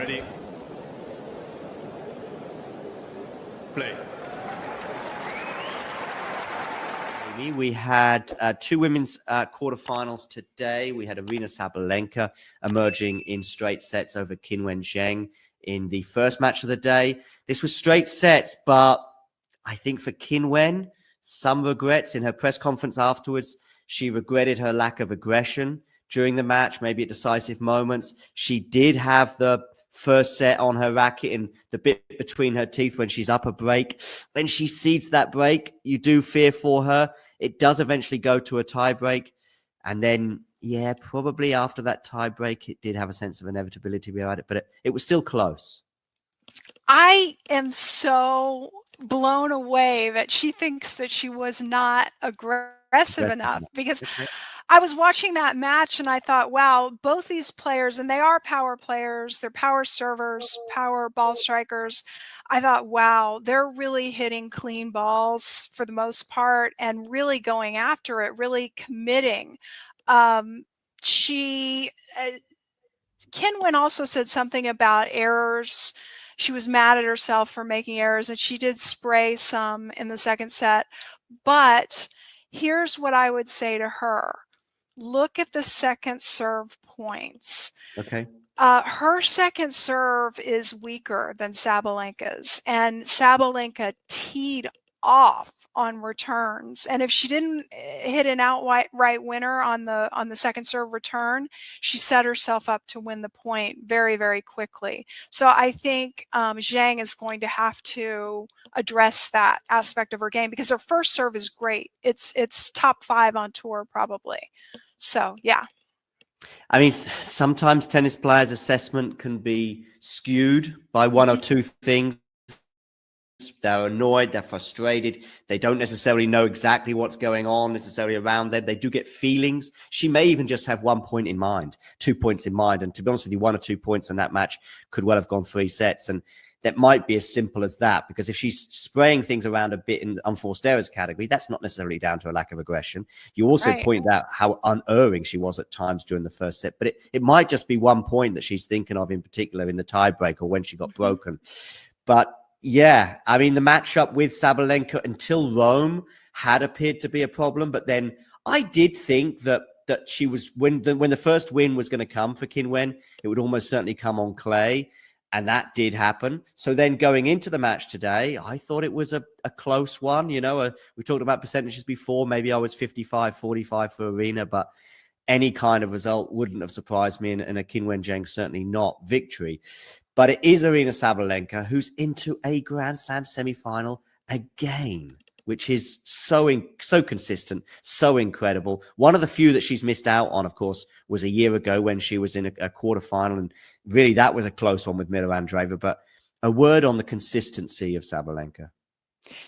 Ready? Play. We had two women's quarterfinals today. We had Aryna Sabalenka emerging in straight sets over Qinwen Zheng in the first match of the day. This was straight sets, but I think for Qinwen, some regrets. In her press conference afterwards, she regretted her lack of aggression during the match, maybe at decisive moments. She did have the first set on her racket and the bit between her teeth when she's up a break. When she cedes that break, you do fear for her. It does eventually go to a tie break. And then, yeah, probably after that tie break, it did have a sense of inevitability about it, but it was still close. I am so blown away that she thinks that she was not aggressive enough, because I was watching that match and I thought, wow, both these players, and they are power players, they're power servers, power ball strikers. I thought, wow, they're really hitting clean balls for the most part and really going after it, really committing. Qinwen also said something about errors. She was mad at herself for making errors, and she did spray some in the second set. But here's what I would say to her. Look at the second serve points. Okay. Her second serve is weaker than Sabalenka's, and Sabalenka teed off on returns. And if she didn't hit an outright winner on the second serve return, she set herself up to win the point very, very quickly. So I think Zheng is going to have to address that aspect of her game, because her first serve is great. It's top 5 on tour probably. So yeah. I mean, sometimes tennis players' assessment can be skewed by one or two things. They're annoyed, they're frustrated, they don't necessarily know exactly what's going on necessarily around them. They do get feelings. She may even just have 1 point in mind, 2 points in mind. And to be honest with you, 1 or 2 points in that match could well have gone 3 sets. And that might be as simple as that, because if she's spraying things around a bit in the unforced errors category, that's not necessarily down to a lack of aggression. You also pointed out how unerring she was at times during the first set, but it might just be 1 point that she's thinking of in particular in the tiebreak or when she got broken. But yeah, I mean, the matchup with Sabalenka until Rome had appeared to be a problem, but then I did think that she was, when the first win was going to come for Qinwen, it would almost certainly come on clay. And that did happen. So then going into the match today, I thought it was a close one. You know, we talked about percentages before. Maybe I was 55-45 for Aryna, but any kind of result wouldn't have surprised me. And a Qinwen Zheng certainly not victory. But it is Aryna Sabalenka who's into a Grand Slam semifinal again, which is so consistent, so incredible. One of the few that she's missed out on, of course, was a year ago when she was in a quarterfinal. And really, that was a close one with Mira Andreeva. But a word on the consistency of Sabalenka.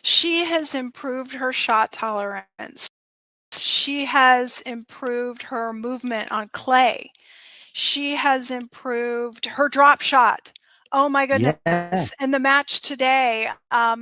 She has improved her shot tolerance. She has improved her movement on clay. She has improved her drop shot. Oh, my goodness. Yeah. In the match today, I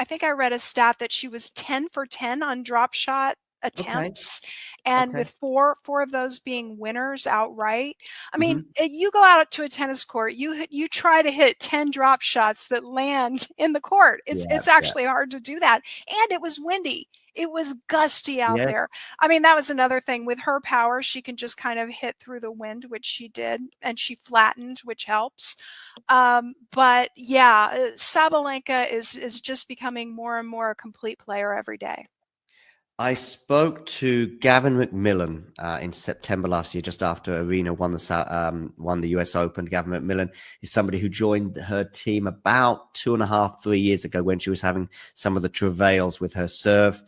think I read a stat that she was 10 for 10 on drop shot attempts, and with four of those being winners outright. I mean, you go out to a tennis court, you try to hit 10 drop shots that land in the court. It's actually hard to do that, and it was windy. It was gusty out there. I mean, that was another thing. With her power, she can just kind of hit through the wind, which she did, and she flattened, which helps. But yeah, Sabalenka is just becoming more and more a complete player every day. I spoke to Gavin McMillan in September last year, just after Aryna won the US Open. Gavin McMillan is somebody who joined her team about 2.5, 3 years ago when she was having some of the travails with her serve.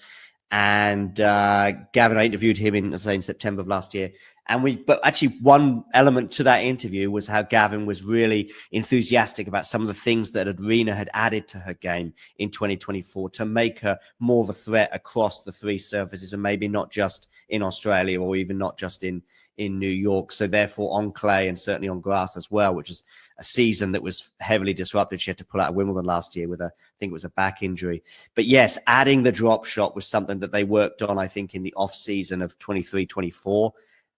And Gavin, I interviewed him in September of last year. But actually one element to that interview was how Gavin was really enthusiastic about some of the things that Aryna had added to her game in 2024 to make her more of a threat across the 3 surfaces, and maybe not just in Australia or even not just in New York. So therefore on clay and certainly on grass as well, which is a season that was heavily disrupted. She had to pull out of Wimbledon last year with I think it was a back injury. But yes, adding the drop shot was something that they worked on, I think, in the off season of 23-24.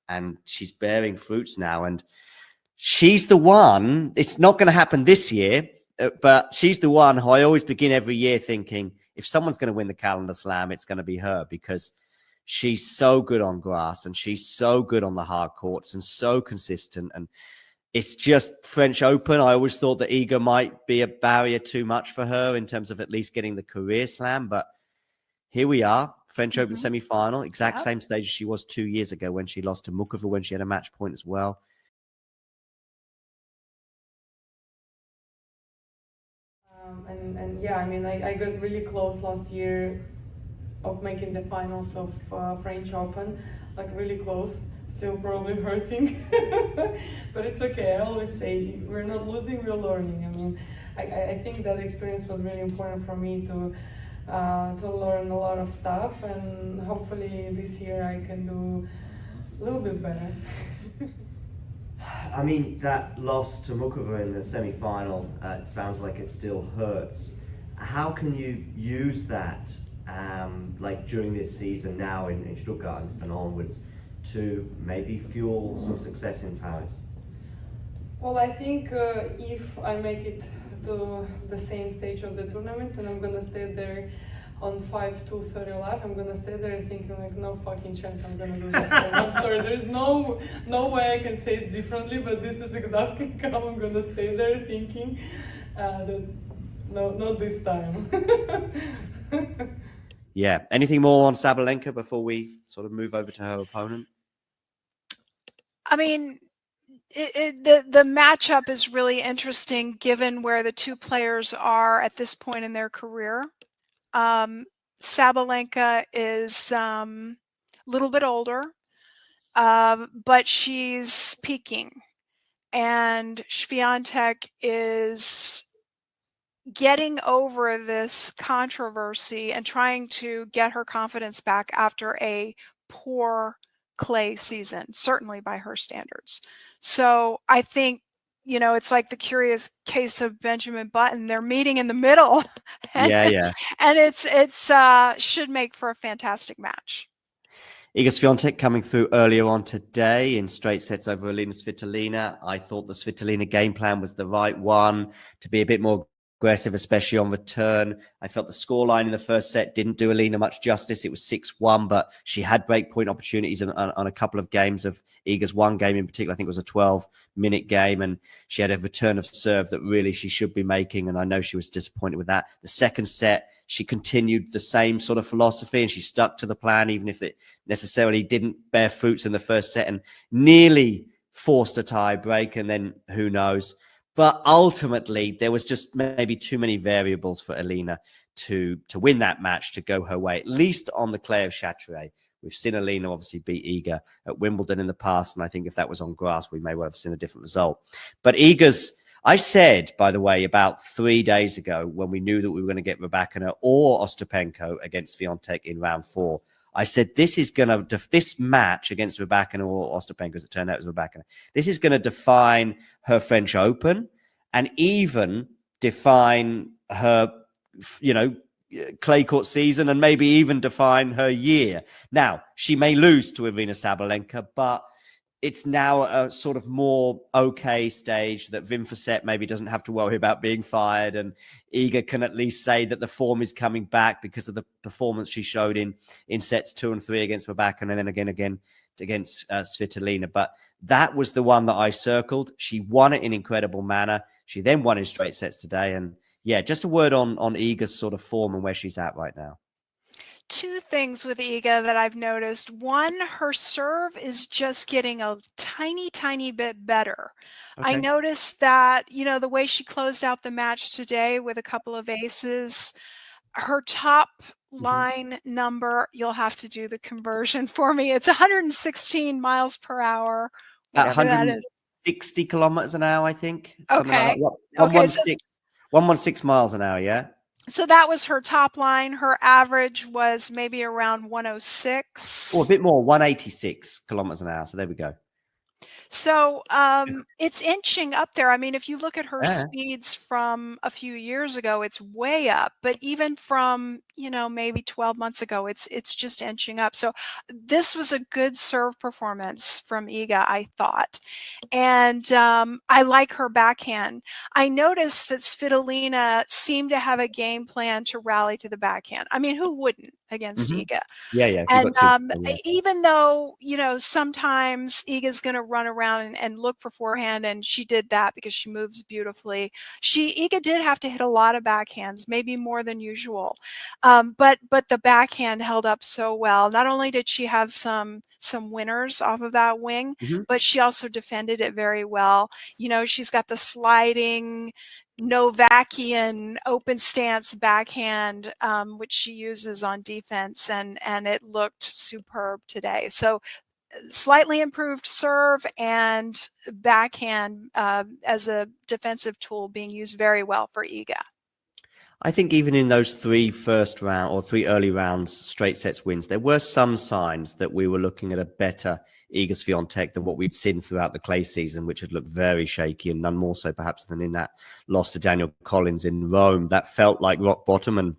And she's bearing fruits now. And she's the one. It's not going to happen this year, but she's the one who I always begin every year thinking, if someone's going to win the calendar slam, it's going to be her, because she's so good on grass and she's so good on the hard courts and so consistent. And it's just French Open. I always thought that Iga might be a barrier too much for her in terms of at least getting the career slam. But here we are, French Open semi-final, exact same stage as she was 2 years ago when she lost to Mukova, when she had a match point as well. And yeah, I mean, I got really close last year of making the finals of French Open, like really close, still probably hurting, but it's okay. I always say, we're not losing, we're learning. I mean, I think that experience was really important for me to learn a lot of stuff, and hopefully this year I can do a little bit better. I mean, that loss to Mukova in the semi-final, it sounds like it still hurts. How can you use that, like during this season now in Stuttgart and onwards, to maybe fuel some success in Paris? Well, I think if I make it to the same stage of the tournament and I'm gonna stay there on 5-2-30 live, I'm gonna stay there thinking like, no fucking chance I'm gonna do this. I'm sorry, there's no way I can say it differently, but this is exactly how I'm gonna stay there thinking that no, not this time. Yeah. Anything more on Sabalenka before we sort of move over to her opponent? I mean, the matchup is really interesting given where the two players are at this point in their career. Sabalenka is a little bit older, but she's peaking. And Swiatek is getting over this controversy and trying to get her confidence back after a poor clay season, certainly by her standards. So I think, you know, it's like the curious case of Benjamin Button. They're meeting in the middle. Yeah. And it's should make for a fantastic match. Iga Swiatek coming through earlier on today in straight sets over Aryna Svitolina. I thought the Svitolina game plan was the right one, to be a bit more aggressive, especially on return. I felt the scoreline in the first set didn't do Aryna much justice. It was 6-1, but she had breakpoint opportunities on a couple of games of Iga's one game in particular. I think it was a 12-minute game, and she had a return of serve that really she should be making, and I know she was disappointed with that. The second set, she continued the same sort of philosophy and she stuck to the plan, even if it necessarily didn't bear fruits in the first set, and nearly forced a tie break, and then who knows. But ultimately, there was just maybe too many variables for Aryna to win that match, to go her way, at least on the clay of Châtelet. We've seen Aryna obviously beat Iga at Wimbledon in the past, and I think if that was on grass, we may well have seen a different result. But Iga's, I said, by the way, about 3 days ago, when we knew that we were going to get Rybakina or Ostapenko against Swiatek in round 4, I said, this match against Rybakina or Ostapenko, as it turned out it was Rybakina, this is going to define her French Open and even define her, you know, clay court season, and maybe even define her year. Now, she may lose to Aryna Sabalenka, but it's now a sort of more okay stage that Wim Fissette maybe doesn't have to worry about being fired, and Iga can at least say that the form is coming back because of the performance she showed in sets 2 and 3 against Rybakina, and then again against Svitolina. But that was the one that I circled. She won it in incredible manner. She then won in straight sets today. And yeah, just a word on Iga's sort of form and where she's at right now. Two things with Iga that I've noticed. One, her serve is just getting a tiny bit better. Okay. I noticed that, you know, the way she closed out the match today with a couple of aces, her top line number, you'll have to do the conversion for me. It's 116 miles per hour. At 160 kilometers an hour, I think. Something Okay. like that. 116 miles an hour, yeah. So that was her top line. Her average was maybe around 106. Or a bit more, 186 kilometers an hour. So there we go. So it's inching up there. I mean, if you look at her Yeah. speeds from a few years ago, it's way up. But even from, maybe 12 months ago, it's just inching up. So this was a good serve performance from Iga, I thought. And I like her backhand. I noticed that Svitolina seemed to have a game plan to rally to the backhand. I mean, who wouldn't against Iga? Yeah, yeah. And even though, sometimes Iga's going to run around and look for forehand, and she did that because she moves beautifully. Iga did have to hit a lot of backhands, maybe more than usual. But the backhand held up so well. Not only did she have some winners off of that wing, but she also defended it very well. She's got the sliding Novakian open stance backhand, which she uses on defense, and it looked superb today. So slightly improved serve and backhand as a defensive tool being used very well for Iga. I think even in those three early rounds, straight sets wins, there were some signs that we were looking at a better Iga Swiatek than what we'd seen throughout the clay season, which had looked very shaky, and none more so perhaps than in that loss to Daniel Collins in Rome. That felt like rock bottom. And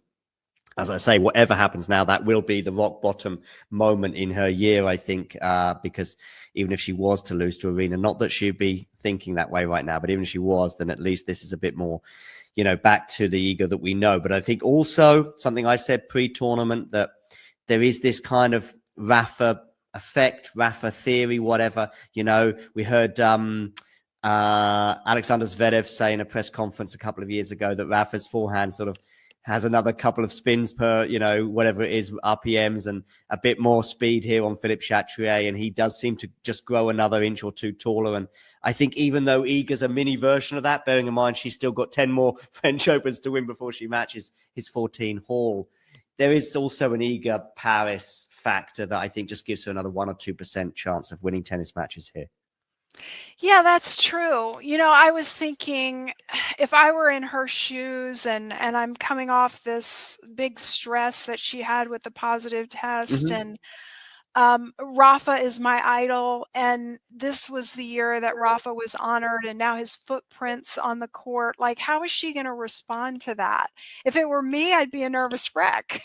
as I say, whatever happens now, that will be the rock bottom moment in her year, I think, because even if she was to lose to Aryna, not that she'd be thinking that way right now, but even if she was, then at least this is a bit more, back to the Iga that we know. But I think also something I said pre-tournament, that there is this kind of Rafa effect, Rafa theory, whatever. We heard Alexander Zverev say in a press conference a couple of years ago that Rafa's forehand sort of has another couple of spins per, whatever it is, RPMs, and a bit more speed here on Philippe Chatrier. And he does seem to just grow another inch or two taller. And I think even though Iga's a mini version of that, bearing in mind she's still got 10 more French Opens to win before she matches his 14 haul, there is also an Iga Paris factor that I think just gives her another 1 or 2% chance of winning tennis matches here. Yeah, that's true. I was thinking, if I were in her shoes and I'm coming off this big stress that she had with the positive test, and Rafa is my idol, and this was the year that Rafa was honored, and now his footprints on the court, like, how is she going to respond to that? If it were me, I'd be a nervous wreck,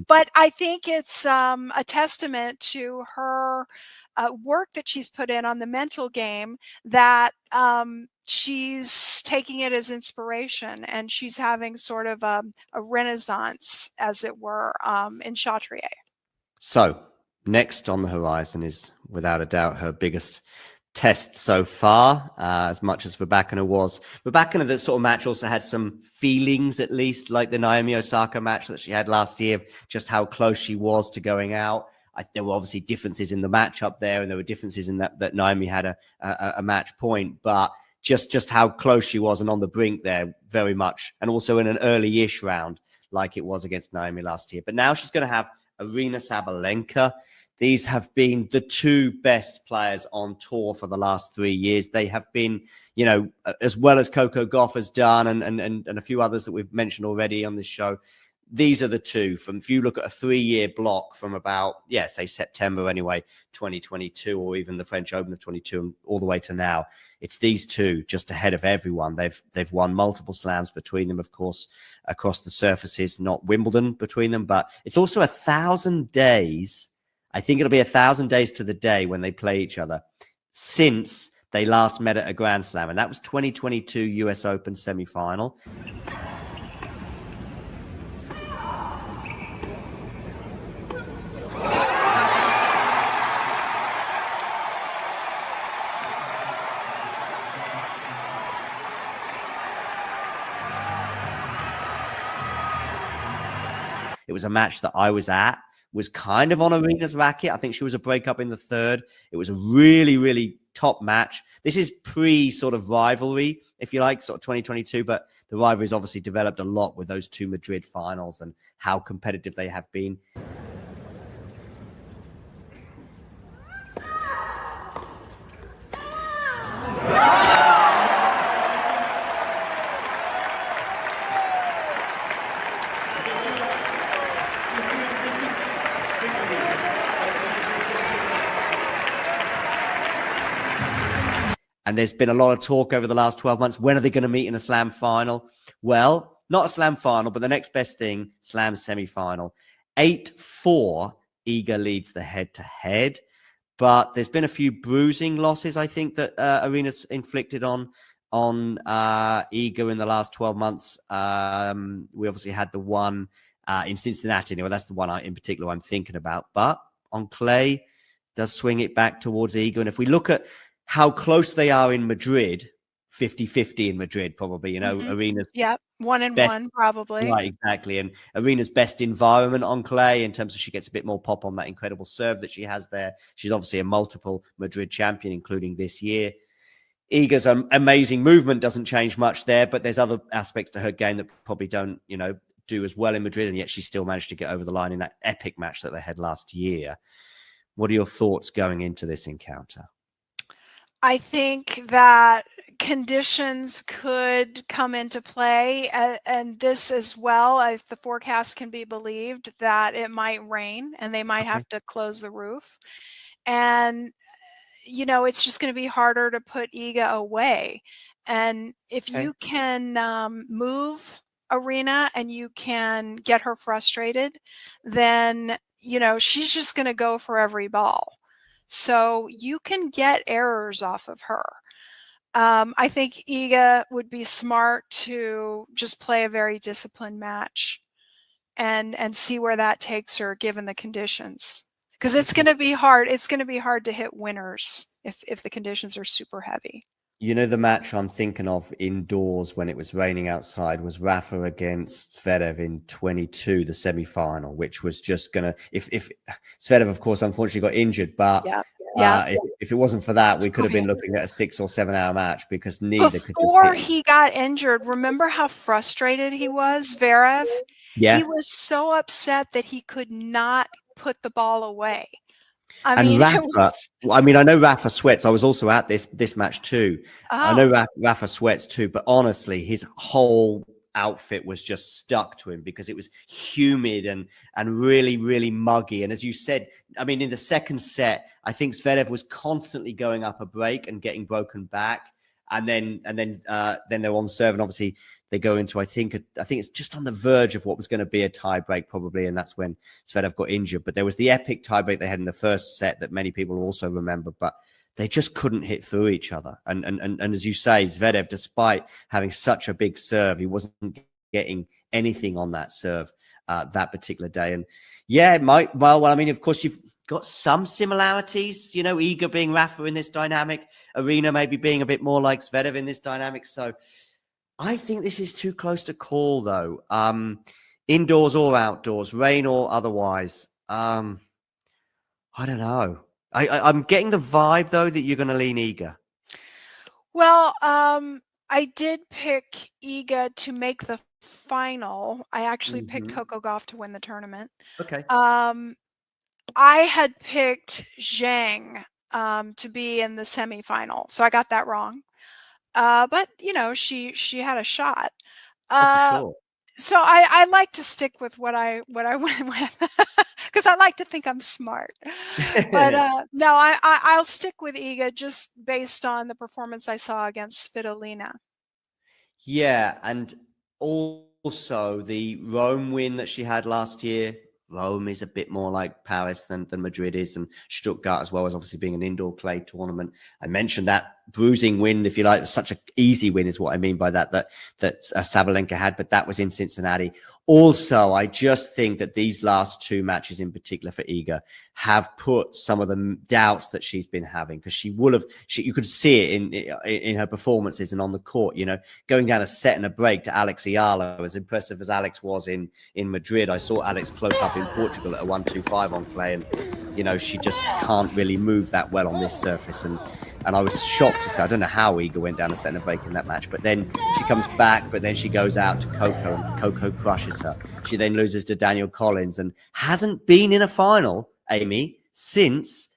but I think it's a testament to her work that she's put in on the mental game, that she's taking it as inspiration, and she's having sort of a renaissance, as it were, in Chatrier. So next on the horizon is without a doubt her biggest test so far, as much as Rybakina was. Rybakina, that sort of match also had some feelings, at least, like the Naomi Osaka match that she had last year, just how close she was to going out. There were obviously differences in the matchup there, and there were differences in that Naomi had a match point, but just how close she was and on the brink there, very much, and also in an early-ish round like it was against Naomi last year. But now she's going to have Aryna Sabalenka. These have been the two best players on tour for the last 3 years. They have been, as well as Coco Gauff has done, and a few others that we've mentioned already on this show. These are the two. If you look at a 3-year block from about, say September anyway, 2022, or even the French Open of 22, and all the way to now, it's these two just ahead of everyone. They've won multiple slams between them, of course, across the surfaces, not Wimbledon between them, but it's also 1,000 days. I think it'll be 1,000 days to the day when they play each other since they last met at a Grand Slam, and that was 2022 US Open semifinal. It was a match that I was at, was kind of on Aryna's racket. I think she was a breakup in the third. It was a really, really top match. This is pre sort of rivalry, if you like, sort of 2022, but the rivalry's obviously developed a lot with those two Madrid finals and how competitive they have been. And there's been a lot of talk over the last 12 months. When are they going to meet in a slam final? Well, not a slam final, but the next best thing, slam semi-final. 8-4, Iga leads the head-to-head. But there's been a few bruising losses, I think, that Aryna's inflicted on Iga in the last 12 months. We obviously had the one in Cincinnati. Anyway, that's the one in particular I'm thinking about. But on clay, does swing it back towards Iga. And if we look at how close they are in Madrid, 50-50 in Madrid, probably, Aryna's 1-1, probably. Right, exactly. And Aryna's best environment on clay in terms of she gets a bit more pop on that incredible serve that she has there. She's obviously a multiple Madrid champion, including this year. Iga's amazing movement doesn't change much there, but there's other aspects to her game that probably don't, do as well in Madrid, and yet she still managed to get over the line in that epic match that they had last year. What are your thoughts going into this encounter? I think that conditions could come into play, and this as well, if the forecast can be believed, that it might rain and they might have to close the roof. And, it's just going to be harder to put Iga away. And if you can move Aryna and you can get her frustrated, then, she's just going to go for every ball. So you can get errors off of her. I think Iga would be smart to just play a very disciplined match and see where that takes her given the conditions. Because it's going to be hard. It's going to be hard to hit winners if the conditions are super heavy. The match I'm thinking of indoors when it was raining outside was Rafa against Zverev in 22, the semi-final, which was just going to, if Zverev, of course, unfortunately got injured, but if it wasn't for that, we could have been looking at a 6 or 7 hour match because neither could. Before he got injured, remember how frustrated he was, Zverev? Yeah. He was so upset that he could not put the ball away. I know Rafa sweats. I was also at this match too. I know Rafa sweats too, but honestly, his whole outfit was just stuck to him because it was humid and really, really muggy. And as you said, in the second set, I think Zverev was constantly going up a break and getting broken back. And then they're on serve, and obviously they go into I think it's just on the verge of what was going to be a tie break probably, and that's when Zverev got injured. But there was the epic tie break they had in the first set that many people also remember, but they just couldn't hit through each other. And as you say, Zverev, despite having such a big serve, he wasn't getting anything on that serve that particular day. And yeah, it might. Well, of course you've got some similarities, Iga being Rafa in this dynamic, Aryna maybe being a bit more like Zverev in this dynamic. So I think this is too close to call, though. Indoors or outdoors, rain or otherwise. I don't know. I'm getting the vibe, though, that you're going to lean Iga. Well, I did pick Iga to make the final. I actually picked Coco Gauff to win the tournament. Okay. I had picked Zhang to be in the semifinal, so I got that wrong. But she had a shot. For sure. So I like to stick with what I went with because I like to think I'm smart. But no, I'll stick with Iga just based on the performance I saw against Svitolina. Yeah, and also the Rome win that she had last year. Rome is a bit more like Paris than Madrid is, and Stuttgart as well as obviously being an indoor clay tournament. I mentioned that bruising win, if you like, such an easy win is what I mean by that Sabalenka had, but that was in Cincinnati. Also, I just think that these last two matches in particular for Iga have put some of the doubts that she's been having, because you could see it in her performances and on the court, going down a set and a break to Alex Ayala, as impressive as Alex was in Madrid. I saw Alex close up in Portugal at a 1-2-5 on clay, and she just can't really move that well on this surface. And I was shocked to say, I don't know how Iga went down a set and a break in that match, but then she comes back, but then she goes out to Coco and Coco crushes her. She then loses to Daniel Collins and hasn't been in a final, Amy, since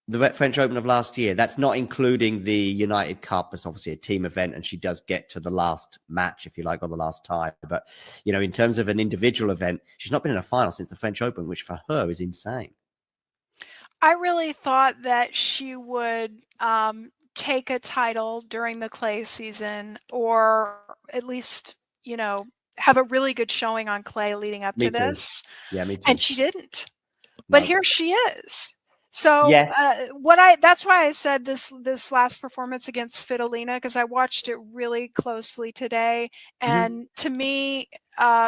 the French Open of last year. That's not including the United Cup. It's obviously a team event, and she does get to the last match, if you like, or the last tie. But, in terms of an individual event, she's not been in a final since the French Open, which for her is insane. I really thought that she would take a title during the clay season, or at least, have a really good showing on clay leading up Me to too. this. Yeah, me too. And she didn't. But No. here she is. So Yeah. that's why I said this last performance against Svitolina, because I watched it really closely today, and to me,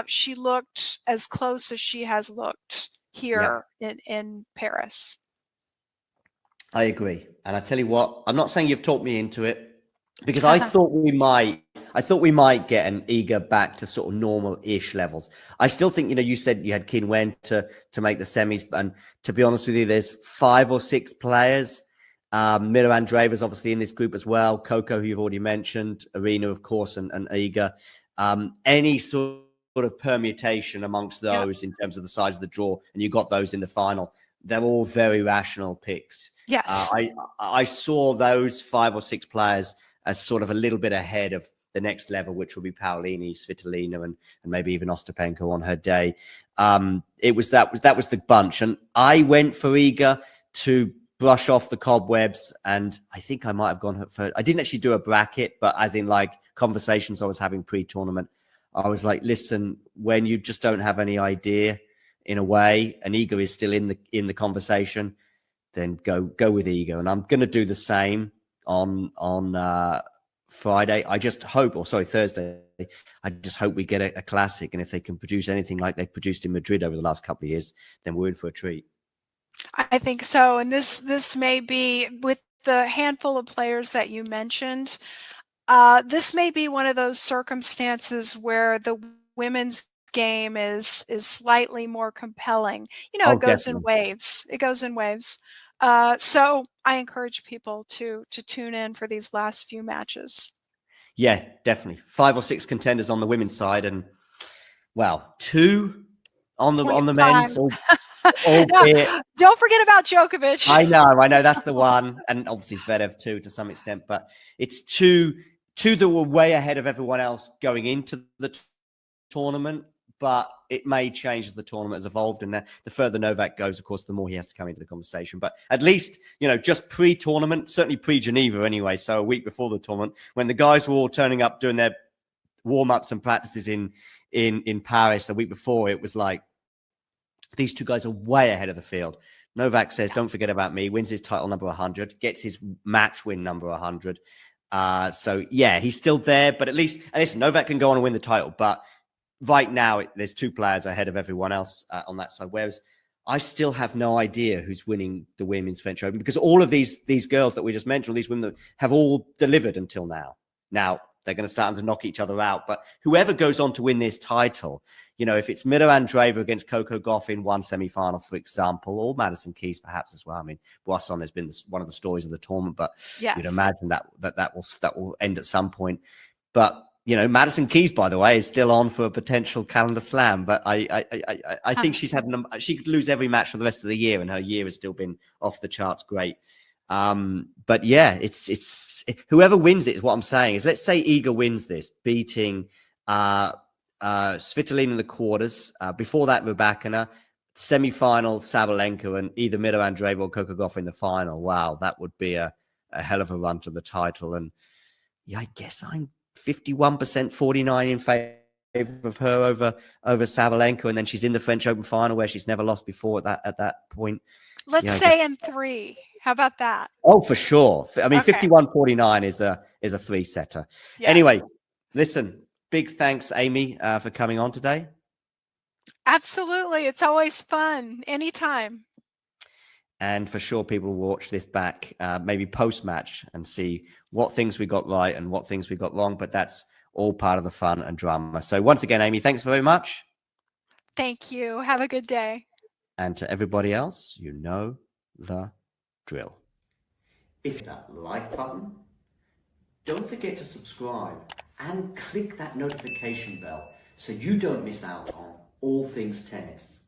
she looked as close as she has looked here in Paris. I agree. And I tell you what, I'm not saying you've talked me into it, because I thought we might get an Iga back to sort of normal-ish levels. I still think, you said you had Qin Wen to make the semis, and to be honest with you, there's 5 or 6 players. Mira Andreeva's obviously in this group as well. Coco, who you've already mentioned, Aryna, of course, and Iga. Any sort of permutation amongst those in terms of the size of the draw, and you got those in the final. They're all very rational picks. Yes. I saw those 5 or 6 players as sort of a little bit ahead of the next level, which will be Paolini, Svitolina, and maybe even Ostapenko on her day. That was the bunch, and I went for Iga to brush off the cobwebs, and I think I might have gone for. I didn't actually do a bracket, but as in like conversations I was having pre-tournament, I was like, listen, when you just don't have any idea, in a way, and Iga is still in the conversation, then go with Iga. And I'm going to do the same on Friday. I just hope, or sorry, Thursday. I just hope we get a classic, and if they can produce anything like they've produced in Madrid over the last couple of years, then we're in for a treat. I think so, and this may be, with the handful of players that you mentioned, this may be one of those circumstances where the women's game is slightly more compelling. It goes in waves. It goes in waves. So I encourage people to tune in for these last few matches. Yeah, definitely. 5 or 6 contenders on the women's side, and 2 on the men's. Don't forget about Djokovic. I know that's the one, and obviously Zverev too to some extent, but it's two that were way ahead of everyone else going into the tournament, but it may change as the tournament has evolved, and the further Novak goes, of course, the more he has to come into the conversation. But at least, just pre-tournament, certainly pre-Geneva anyway, so a week before the tournament, when the guys were all turning up doing their warm-ups and practices in Paris a week before, it was like, these 2 guys are way ahead of the field. Novak says, don't forget about me, wins his title number 100, gets his match win number 100. So, yeah, he's still there, but at least, listen, Novak can go on and win the title, but right now there's 2 players ahead of everyone else on that side, whereas I still have no idea who's winning the Women's French Open, because all of these girls that we just mentioned, all these women have all delivered until now. Now, they're going to start to knock each other out, but whoever goes on to win this title, if it's Mira Andreeva against Coco Gauff in one semi-final, for example, or Madison Keys perhaps as well. I mean, Boisson has been one of the stories of the tournament, but you'd imagine that will end at some point. But Madison Keys, by the way, is still on for a potential calendar slam. But I think she could lose every match for the rest of the year, and her year has still been off the charts great. But yeah, it's whoever wins it is what I'm saying. Is, let's say Iga wins this, beating Svitolina in the quarters. Before that, Rybakina, semi-final, Sabalenka, and either Mira Andreeva or Coco Gauff in the final. Wow, that would be a hell of a run to the title. And yeah, I guess I'm 51%, 49 in favor of her over Sabalenka, and then she's in the French Open final where she's never lost before at that point. Let's say in 3. How about that? Oh, for sure. I mean, 51-49 is a 3-setter. Yes. Anyway, listen, big thanks, Amy, for coming on today. Absolutely. It's always fun. Anytime. And for sure, people will watch this back, maybe post-match, and see what things we got right and what things we got wrong. But that's all part of the fun and drama. So once again, Amy, thanks very much. Thank you. Have a good day. And to everybody else, you know the drill. If that like button, don't forget to subscribe and click that notification bell so you don't miss out on all things tennis.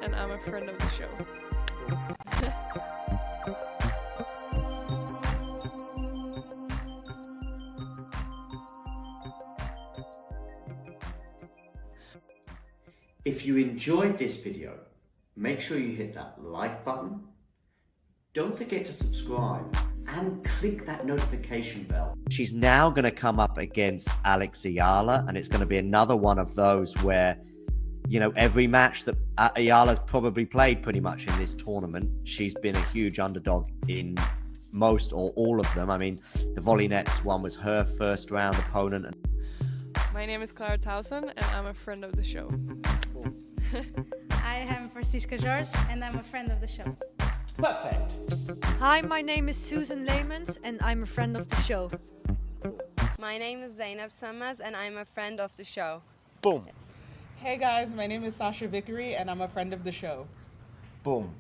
And I'm a friend of the show. If you enjoyed this video, make sure you hit that like button. Don't forget to subscribe and click that notification bell. She's now going to come up against Alex Ayala, and it's going to be another one of those where, you know, every match that Ayala's probably played pretty much in this tournament, she's been a huge underdog in most or all of them. I mean, the volley nets one was her first round opponent. My name is Clara Towson, and I'm a friend of the show. I am Francisca Jorge, and I'm a friend of the show. Perfect. Hi, my name is Susan Leemans and I'm a friend of the show. My name is Zainab Sammaz and I'm a friend of the show. Boom. Hey guys, my name is Sasha Vickery and I'm a friend of the show. Boom.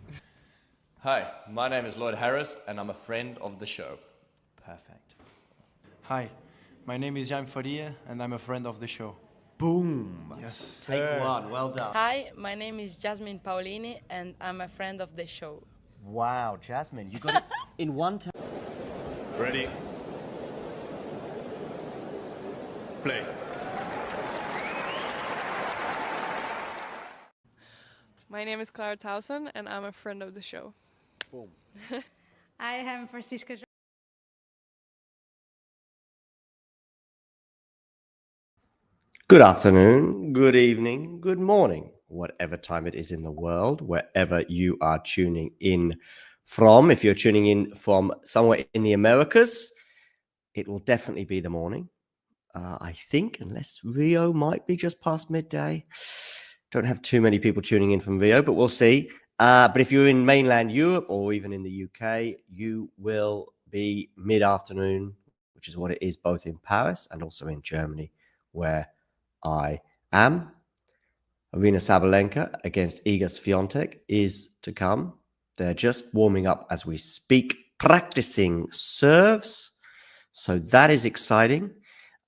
Hi, my name is Lloyd Harris and I'm a friend of the show. Perfect. Hi, my name is Jan Faria and I'm a friend of the show. Boom. Yes. Take one. Well done. Hi, my name is Jasmine Paulini and I'm a friend of the show. Wow, Jasmine, you got it in one time. Ready? Play. My name is Clara Towson and I'm a friend of the show. Boom. I am Francisca. Good afternoon, good evening, good morning, whatever time it is in the world, wherever you are tuning in from. If you're tuning in from somewhere in the Americas, it will definitely be the morning. I think, unless Rio might be just past midday. Don't have too many people tuning in from Rio, but we'll see. But if you're in mainland Europe or even in the UK, you will be mid-afternoon, which is what it is both in Paris and also in Germany, where I am. Aryna Sabalenka against Iga Swiatek is to come. They're just warming up as we speak, practicing serves. So that is exciting.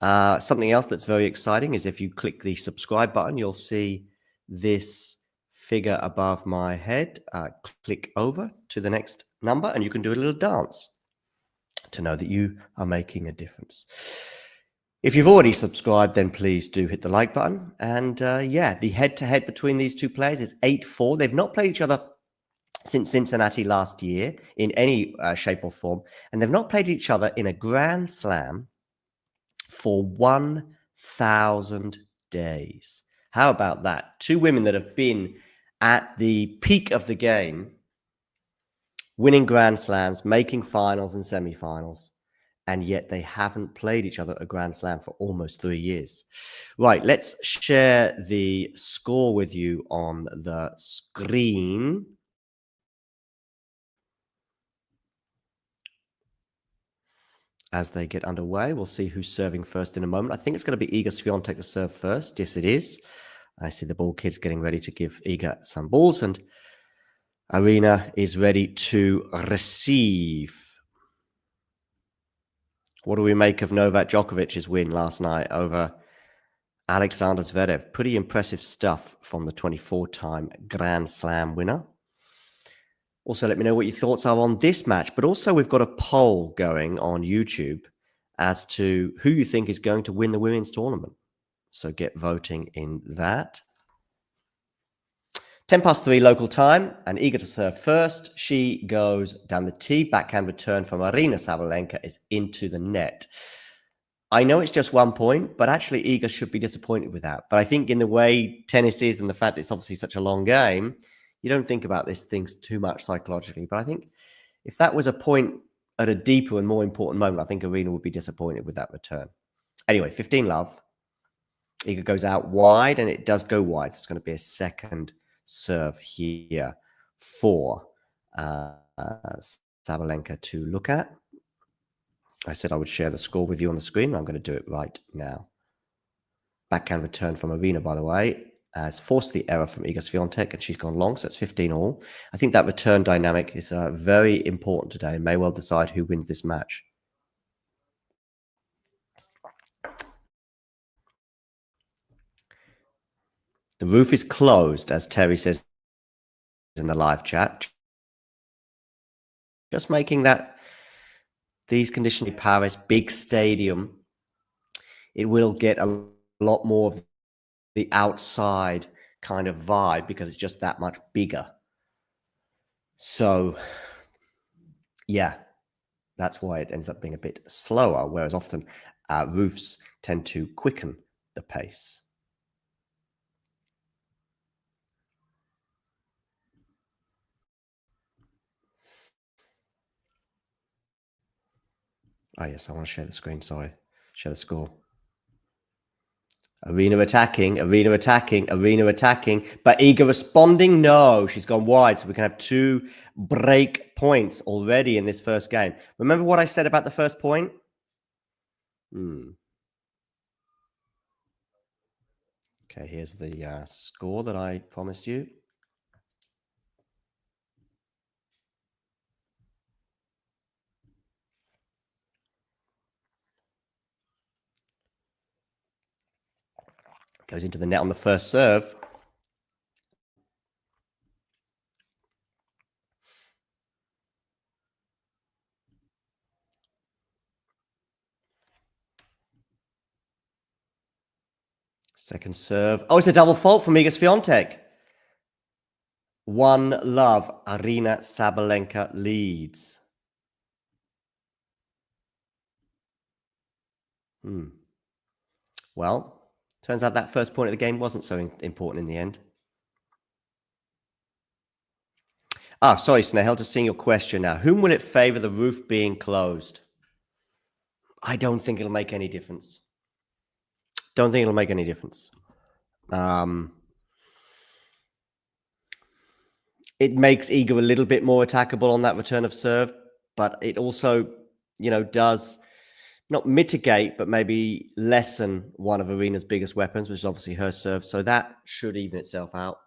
Something else that's very exciting is if you click the subscribe button, you'll see this figure above my head. Click over to the next number and you can do a little dance to know that you are making a difference. If you've already subscribed, then please do hit the like button. And yeah, the head-to-head between these two players is 8-4. They've not played each other since Cincinnati last year in any shape or form. And they've not played each other in a Grand Slam for 1,000 days. How about that? Two women that have been at the peak of the game, winning Grand Slams, making finals and semifinals, and yet they haven't played each other at a Grand Slam for almost 3 years. Right, let's share the score with you on the screen. As they get underway, we'll see who's serving first in a moment. I think it's going to be Iga Swiatek to serve first. Yes, it is. I see the ball kids getting ready to give Iga some balls, and Aryna is ready to receive. What do we make of Novak Djokovic's win last night over Alexander Zverev? Pretty impressive stuff from the 24-time Grand Slam winner. Also, let me know what your thoughts are on this match. But also, we've got a poll going on YouTube as to who you think is going to win the women's tournament. So get voting in that. 3:10 local time, and eager to serve first. She goes down the tee. Backhand return from Aryna Sabalenka is into the net. I know it's just 1 point, but actually Iga should be disappointed with that. But I think in the way tennis is and the fact it's obviously such a long game, you don't think about these things too much psychologically. But I think if that was a point at a deeper and more important moment, I think Aryna would be disappointed with that return. Anyway, 15-love. Iga goes out wide, and it does go wide. So it's going to be a second serve here for Sabalenka to look at. I said I would share the score with you on the screen. I'm going to do it right now. Backhand return from Aryna, by the way, has forced the error from Iga Swiatek, and she's gone long, so it's 15-all. I think that return dynamic is very important today and may well decide who wins this match. The roof is closed, as Terry says in the live chat. Just making that these conditions in Paris, big stadium, it will get a lot more of the outside kind of vibe because it's just that much bigger. So, yeah, that's why it ends up being a bit slower, whereas often roofs tend to quicken the pace. Ah, yes, I want to share the screen. Sorry. Share the score. Aryna attacking, Aryna attacking, Aryna attacking. But Iga responding? No, she's gone wide. So we can have 2 break points already in this first game. Remember what I said about the first point? Okay, here's the score that I promised you. Goes into the net on the first serve. Second serve. Oh, it's a double fault from Iga Swiatek. 1-love. Aryna Sabalenka leads. Well, turns out that first point of the game wasn't so important in the end. Sorry, Snehel, just seeing your question now. Whom will it favor the roof being closed? I don't think it'll make any difference. Don't think it'll make any difference. It makes Iga a little bit more attackable on that return of serve, but it also, does not mitigate, but maybe lessen one of Aryna's biggest weapons, which is obviously her serve. So that should even itself out.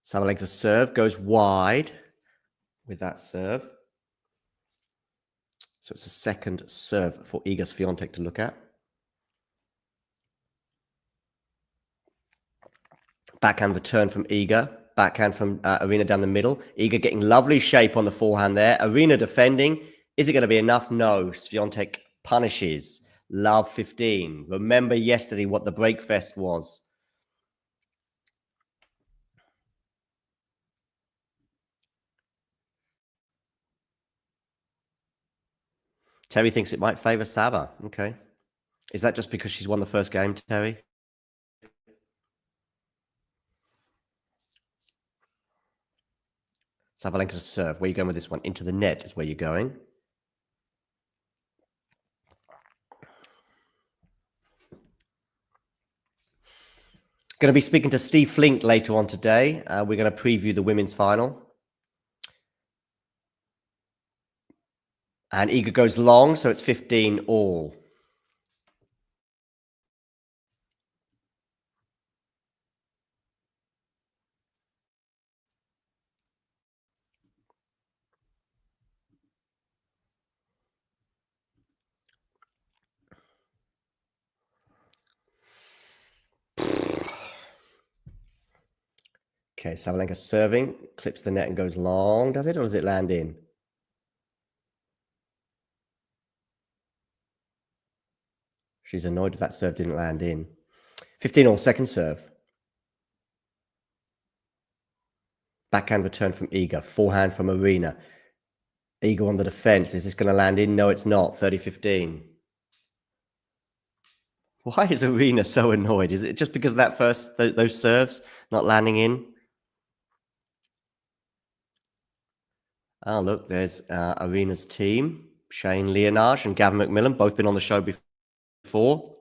Sabalenka's serve goes wide with that serve. So it's a second serve for Iga Swiatek to look at. Backhand return from Iga. Backhand from Aryna down the middle. Iga getting lovely shape on the forehand there. Aryna defending. Is it going to be enough? No. Swiatek punishes. Love 15. Remember yesterday what the breakfast was. Terry thinks it might favor Saba. Okay. Is that just because she's won the first game, Terry? Sabalenka's serve. Where are you going with this one? Into the net is where you're going. Going to be speaking to Steve Flink later on today. We're going to preview the women's final. And Iga goes long, so it's 15 all. Okay, Sabalenka serving, clips the net and goes long. Does it, or does it land in? She's annoyed that serve didn't land in. 15 all, second serve. Backhand return from Iga. Forehand from Aryna. Iga on the defense. Is this going to land in? No, it's not. 30-15. Why is Aryna so annoyed? Is it just because of that first, those serves not landing in? Oh, look, there's Aryna's team. Shane Leonage and Gavin McMillan, both been on the show before.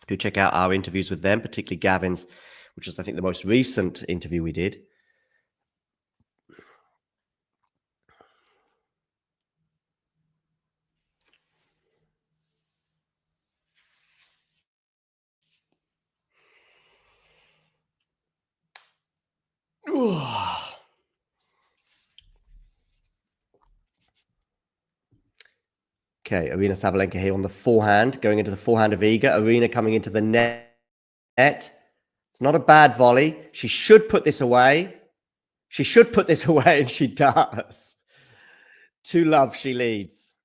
Do check out our interviews with them, particularly Gavin's, which is, I think, the most recent interview we did. Okay, Aryna Sabalenka here on the forehand, going into the forehand of Iga. Aryna coming into the net. It's not a bad volley. She should put this away. She should put this away, and she does. 2-love, she leads.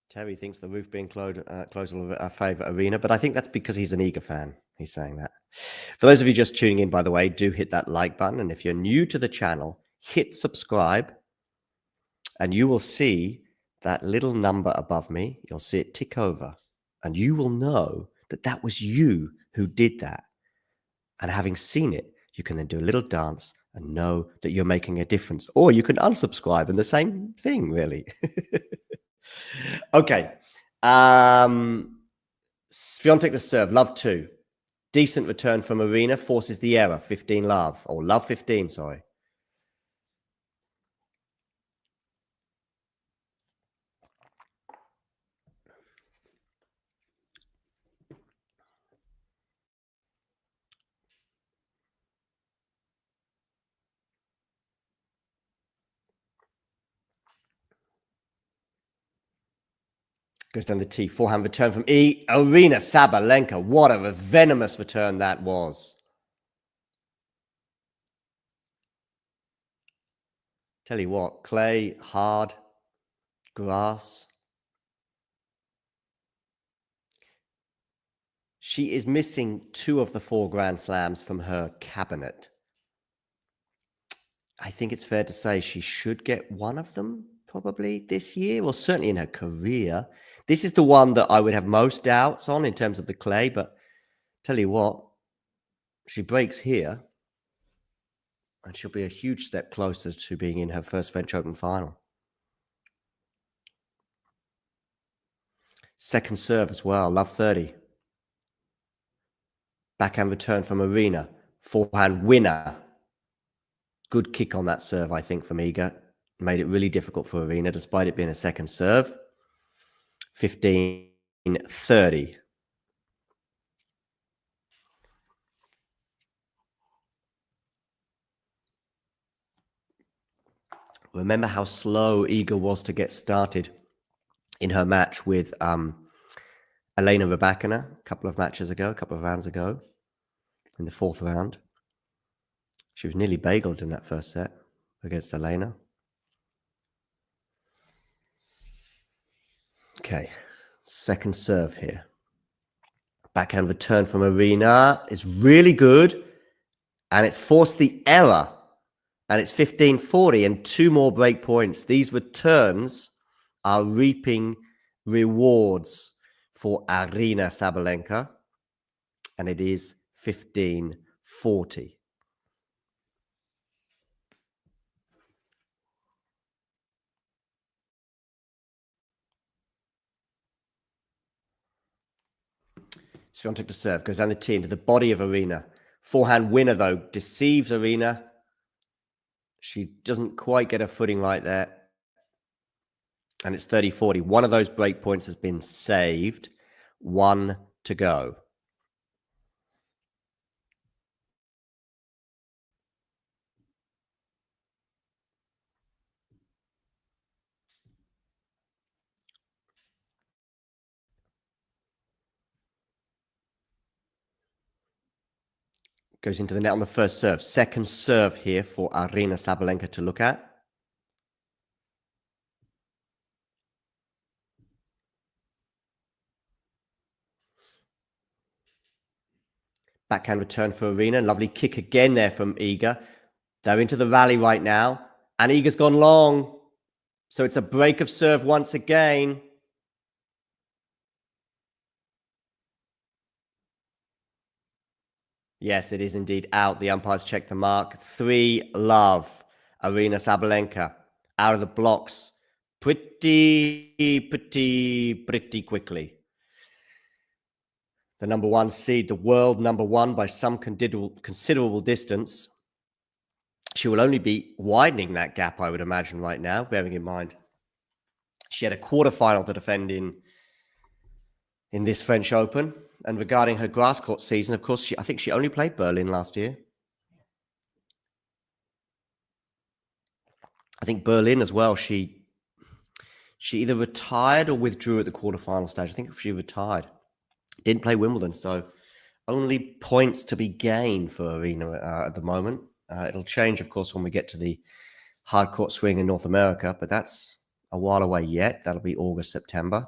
Terry thinks the roof being closed will favour Aryna, but I think that's because he's an Iga fan. He's saying that. For those of you just tuning in, by the way, do hit that like button. And if you're new to the channel, hit subscribe, and you will see that little number above me. You'll see it tick over, and you will know that that was you who did that. And having seen it, you can then do a little dance and know that you're making a difference. Or you can unsubscribe and the same thing, really. Okay. Swiatek to serve, love 2. Decent return from Aryna, forces the error, 15 love. Or love 15, sorry. Goes down the T. Forehand return from E. Aryna Sabalenka. What a venomous return that was. Tell you what, clay, hard, grass. She is missing 2 of the 4 Grand Slams from her cabinet. I think it's fair to say she should get one of them probably this year, or certainly in her career. This is the one that I would have most doubts on in terms of the clay, but tell you what, she breaks here and she'll be a huge step closer to being in her first French Open final. Second serve as well, love 30. Backhand return from Aryna. Forehand winner. Good kick on that serve, I think, from Iga. Made it really difficult for Aryna, despite it being a second serve. 15-30. Remember how slow Iga was to get started in her match with Aryna Rybakina a couple of rounds ago, in the 4th round. She was nearly bageled in that first set against Aryna. Okay, second serve here. Backhand return from Aryna is really good, and it's forced the error, and it's 15-40 and 2 more break points. These returns are reaping rewards for Aryna Sabalenka, and it is 15-40. Swiatek to serve, goes down the tee into the body of Aryna. Forehand winner, though, deceives Aryna. She doesn't quite get her footing right there. And it's 30-40. One of those break points has been saved. 1 to go. Goes into the net on the first serve. Second serve here for Aryna Sabalenka to look at. Backhand return for Aryna. Lovely kick again there from Iga. They're into the rally right now. And Iga's gone long. So it's a break of serve once again. Yes, it is indeed out. The umpires check the mark. 3 love. Aryna Sabalenka out of the blocks pretty quickly. The number 1 seed, the world number 1 by some considerable distance. She will only be widening that gap, I would imagine, right now, bearing in mind she had a quarterfinal to defend in this French Open. And regarding her grass court season, of course, I think she only played Berlin last year. I think Berlin as well, she either retired or withdrew at the quarterfinal stage. I think she retired. Didn't play Wimbledon, so only points to be gained for Aryna at the moment. It'll change, of course, when we get to the hard court swing in North America, but that's a while away yet. That'll be August, September.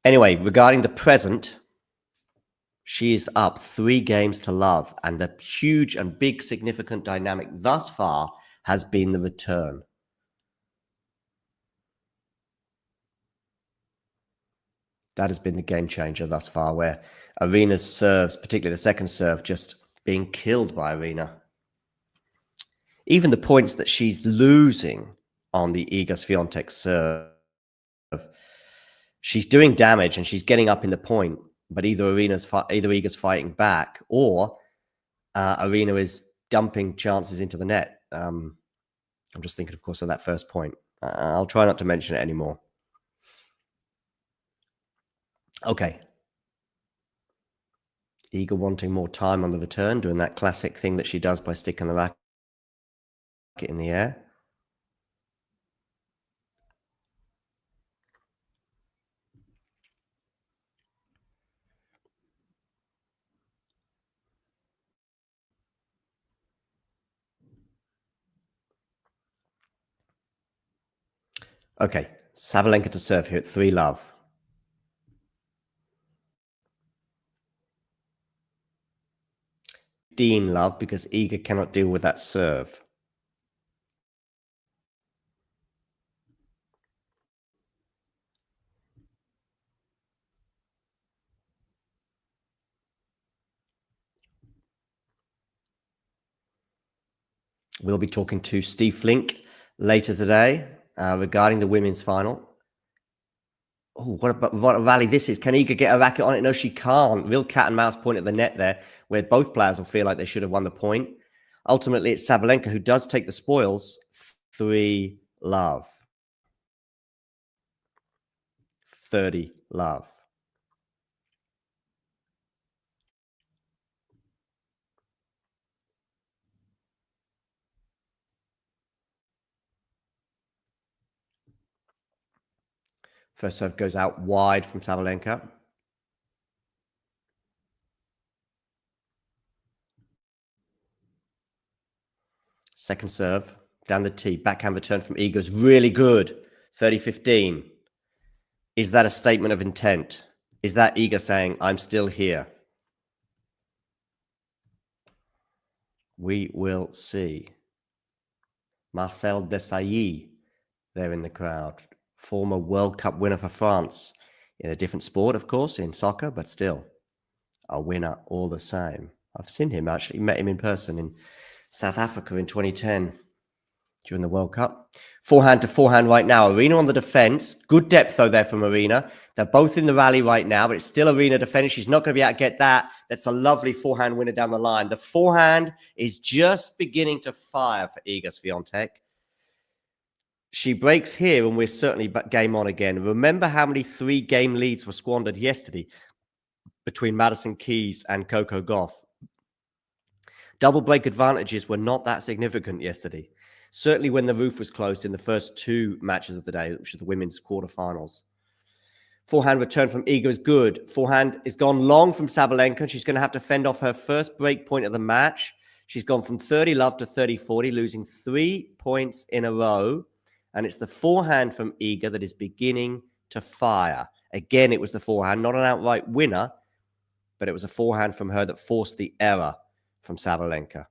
Anyway, regarding the present, she is up 3 games to love, and the huge and big significant dynamic thus far has been the return. That has been the game changer thus far, where Aryna's serves, particularly the second serve, just being killed by Aryna. Even the points that she's losing on the Iga Swiatek serve, she's doing damage and she's getting up in the point, but either Iga's fighting back or Aryna is dumping chances into the net. I'm just thinking, of course, of that first point. I'll try not to mention it anymore. Okay. Iga wanting more time on the return, doing that classic thing that she does by sticking the racket in the air. Okay, Sabalenka to serve here at 3-love. Love because Iga cannot deal with that serve. We'll be talking to Steve Flink later today regarding the women's final. Oh, what a rally this is. Can Iga get a racket on it? No, she can't. Real cat and mouse point at the net there, where both players will feel like they should have won the point. Ultimately, it's Sabalenka who does take the spoils. 3-love. 30-love. First serve goes out wide from Sabalenka. Second serve, down the tee. Backhand return from Iga is really good. 30-15. Is that a statement of intent? Is that Iga saying, I'm still here? We will see. Marcel Desailly there in the crowd. Former World Cup winner for France. In a different sport, of course, in soccer, but still a winner all the same. I've seen him, actually met him in person in South Africa in 2010 during the World Cup. Forehand to forehand right now. Aryna on the defense. Good depth, though, there from Aryna. They're both in the rally right now, but it's still Aryna defending. She's not going to be able to get that. That's a lovely forehand winner down the line. The forehand is just beginning to fire for Iga Swiatek. She breaks here, and we're certainly game on again. Remember how many 3-game leads were squandered yesterday between Madison Keys and Coco Gauff. Double break advantages were not that significant yesterday. Certainly when the roof was closed in the first 2 matches of the day, which are the women's quarterfinals. Forehand return from Iga is good. Forehand is gone long from Sabalenka. She's going to have to fend off her first break point of the match. She's gone from 30-love to 30-40, losing 3 points in a row. And it's the forehand from Iga that is beginning to fire. Again, it was the forehand, not an outright winner, but it was a forehand from her that forced the error from Sabalenka.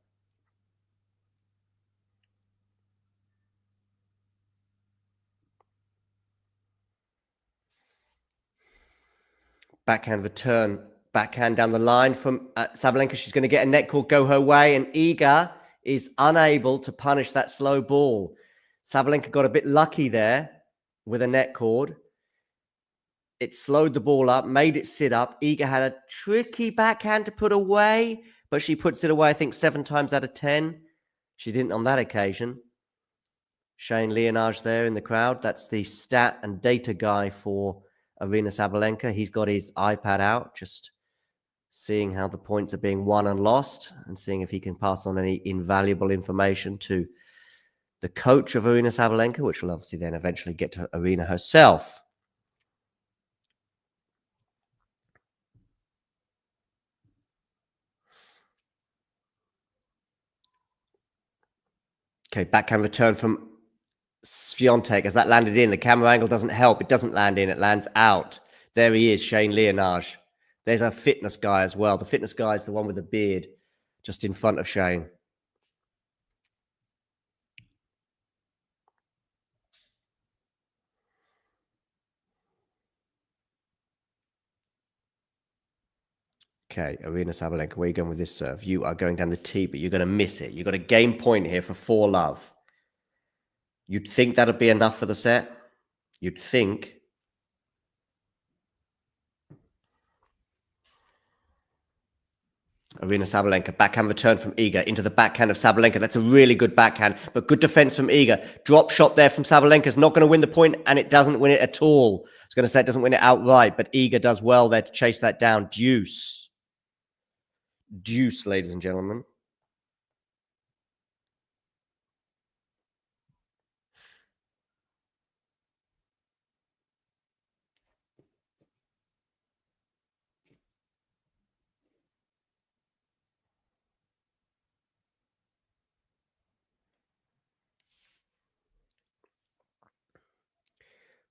Backhand return, backhand down the line from Sabalenka. She's going to get a net call go her way, and Iga is unable to punish that slow ball. Sabalenka got a bit lucky there with a net cord. It slowed the ball up, made it sit up. Iga had a tricky backhand to put away, but she puts it away, I think, 7 times out of 10. She didn't on that occasion. Shane Leonage there in the crowd. That's the stat and data guy for Aryna Sabalenka. He's got his iPad out, just seeing how the points are being won and lost and seeing if he can pass on any invaluable information to the coach of Aryna Sabalenka, which will obviously then eventually get to Aryna herself. Okay, backhand return from Swiatek. As that landed in, the camera angle doesn't help. It doesn't land in, it lands out. There he is, Shane Leonage. There's a fitness guy as well. The fitness guy is the one with the beard just in front of Shane. Okay, Aryna Sabalenka, where are you going with this serve? You are going down the tee, but you're going to miss it. You've got a game point here for 4-love. You'd think that'd be enough for the set. You'd think. Aryna Sabalenka, backhand return from Iga into the backhand of Sabalenka. That's a really good backhand, but good defense from Iga. Drop shot there from Sabalenka is not going to win the point, and it doesn't win it at all. I was going to say it doesn't win it outright, but Iga does well there to chase that down. Deuce. Deuce, ladies and gentlemen.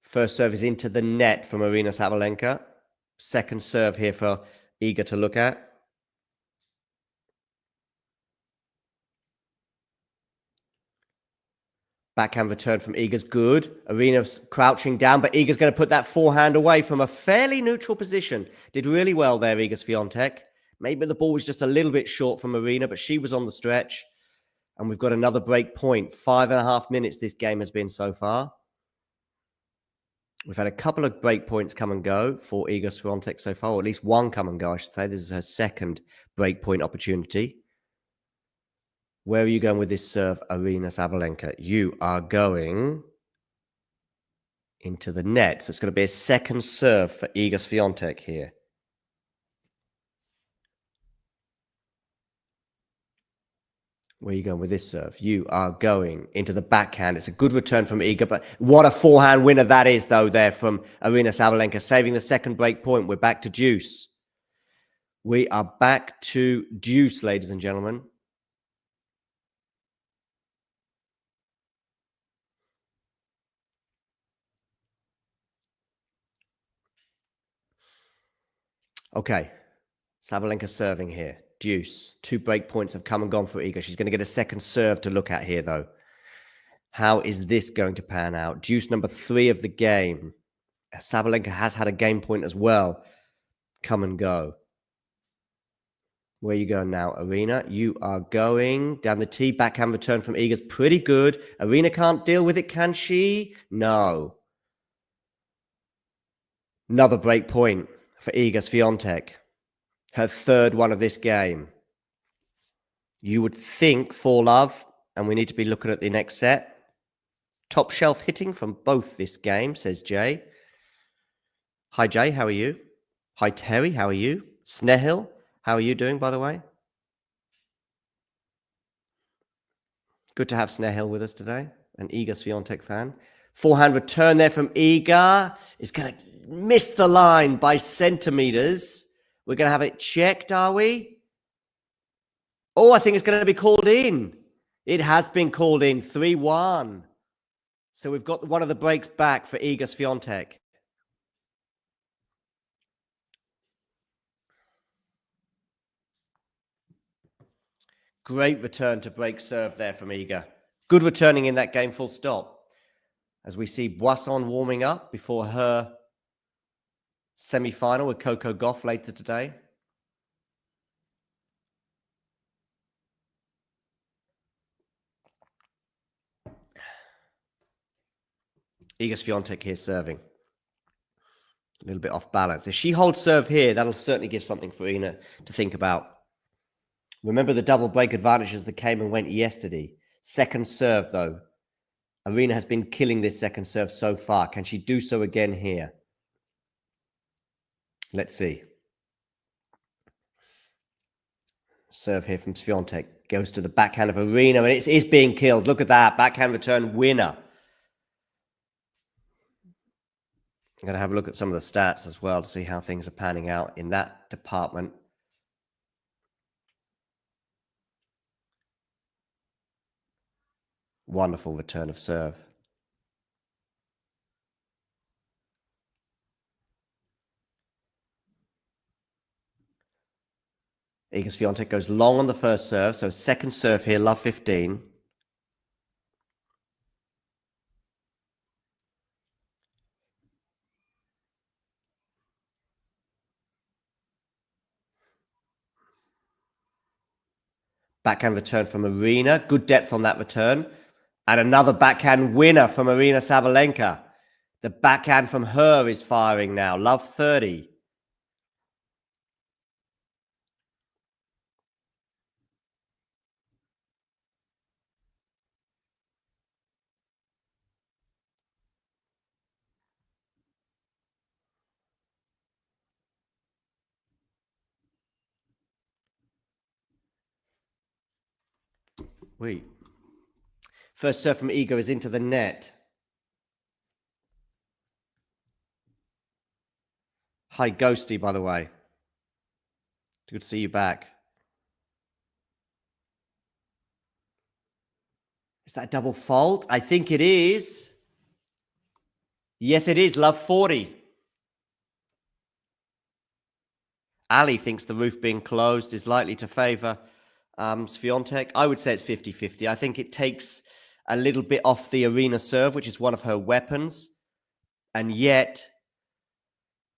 First serve is into the net from Aryna Sabalenka. Second serve here for Iga to look at. Backhand return from Iga's good. Aryna's crouching down, but Iga's going to put that forehand away from a fairly neutral position. Did really well there, Iga Swiatek. Maybe the ball was just a little bit short from Aryna, but she was on the stretch. And we've got another break point. 5.5 minutes this game has been so far. We've had a couple of break points come and go for Iga Swiatek so far, or at least one come and go, I should say. This is her second break point opportunity. Where are you going with this serve, Aryna Sabalenka? You are going into the net. So it's going to be a second serve for Iga Swiatek here. Where are you going with this serve? You are going into the backhand. It's a good return from Iga, but what a forehand winner that is, though, there from Aryna Sabalenka, saving the second break point. We're back to deuce. We are back to deuce, ladies and gentlemen. Okay, Sabalenka serving here. Deuce. 2 break points have come and gone for Iga. She's going to get a second serve to look at here, though. How is this going to pan out? Deuce number 3 of the game. Sabalenka has had a game point as well. Come and go. Where are you going now, Aryna? You are going down the tee. Backhand return from Iga's pretty good. Aryna can't deal with it, can she? No. Another break point for Iga Swiatek. Her third one of this game. You would think 4-love, and we need to be looking at the next set. Top shelf hitting from both this game, says Jay. Hi, Jay. How are you? Hi, Terry. How are you? Snehil. How are you doing, by the way? Good to have Snehil with us today, an Iga Swiatek fan. Forehand return there from Iga. Is going to miss the line by centimeters. We're going to have it checked, are we? Oh, I think it's going to be called in. It has been called in. 3-1. So we've got one of the breaks back for Iga Swiatek. Great return to break serve there from Iga. Good returning in that game, full stop. As we see Boisson warming up before her semi-final with Coco Gauff later today. Iga Swiatek here serving. A little bit off balance. If she holds serve here, that'll certainly give something for Aryna to think about. Remember the double break advantages that came and went yesterday. Second serve, though. Aryna has been killing this second serve so far. Can she do so again here? Let's see. Serve here from Swiatek. Goes to the backhand of Aryna, and it is being killed. Look at that. Backhand return winner. I'm going to have a look at some of the stats as well to see how things are panning out in that department. Wonderful return of serve. Iga Swiatek goes long on the first serve, so second serve here, love 15. Backhand return from Aryna. Good depth on that return. And another backhand winner from Aryna Sabalenka. The backhand from her is firing now. Love 30. Wait. First serve from Iga is into the net. Hi, Ghosty, by the way. Good to see you back. Is that a double fault? I think it is. Yes, it is. Love 40. Ali thinks the roof being closed is likely to favor Swiatek. I would say it's 50-50. I think it takes a little bit off the Aryna serve, which is one of her weapons. And yet,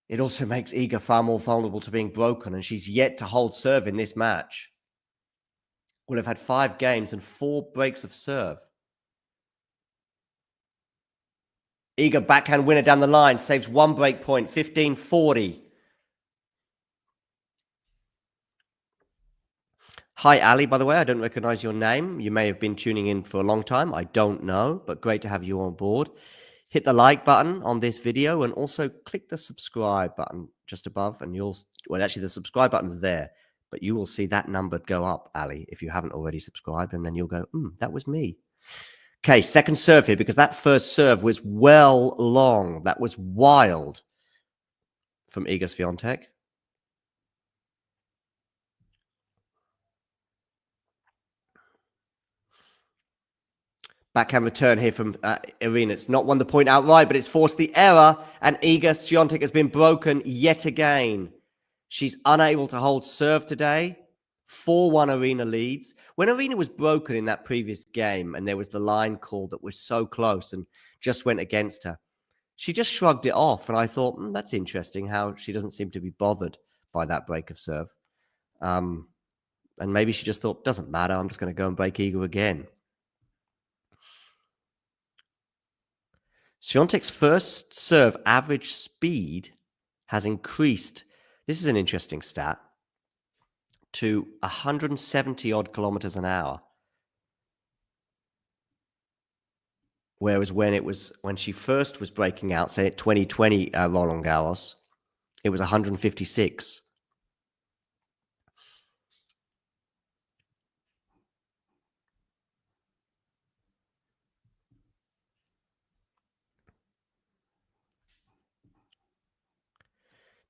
it also makes Iga far more vulnerable to being broken. And she's yet to hold serve in this match. Will have had 5 games and 4 breaks of serve. Iga backhand winner down the line. Saves 1 break point. 15-40. Hi, Ali, by the way. I don't recognize your name. You may have been tuning in for a long time. I don't know, but great to have you on board. Hit the like button on this video and also click the subscribe button just above. And you'll, well, actually, the subscribe button's there, but you will see that number go up, Ali, if you haven't already subscribed. And then you'll go, that was me. Okay, second serve here, because that first serve was well long. That was wild from Iga Swiatek. Backhand return here from Aryna. It's not won the point outright, but it's forced the error, and Iga Swiatek has been broken yet again. She's unable to hold serve today. 4-1 Aryna leads. When Aryna was broken in that previous game, and there was the line call that was so close and just went against her, she just shrugged it off, and I thought, that's interesting how she doesn't seem to be bothered by that break of serve. And maybe she just thought, doesn't matter, I'm just going to go and break Iga again. Swiatek's first serve average speed has increased. This is an interesting stat, to 170 odd kilometers an hour. Whereas when she first was breaking out, say at 2020 Roland Garros, it was 156.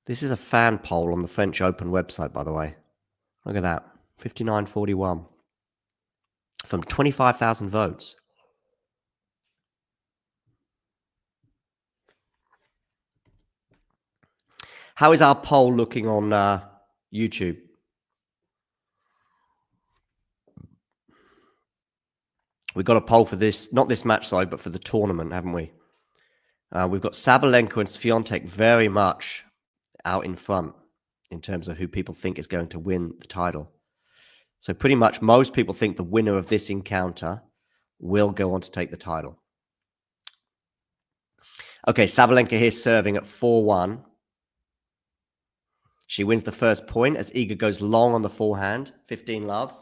This is a fan poll on the French Open website, by the way. Look at that. 59-41. From 25,000 votes. How is our poll looking on YouTube? We've got a poll for this, not this match, sorry, but for the tournament, haven't we? We've got Sabalenka and Swiatek very much out in front in terms of who people think is going to win the title. So pretty much most people think the winner of this encounter will go on to take the title. Okay, Sabalenka here serving at 4-1. She wins the first point as Iga goes long on the forehand. 15 love.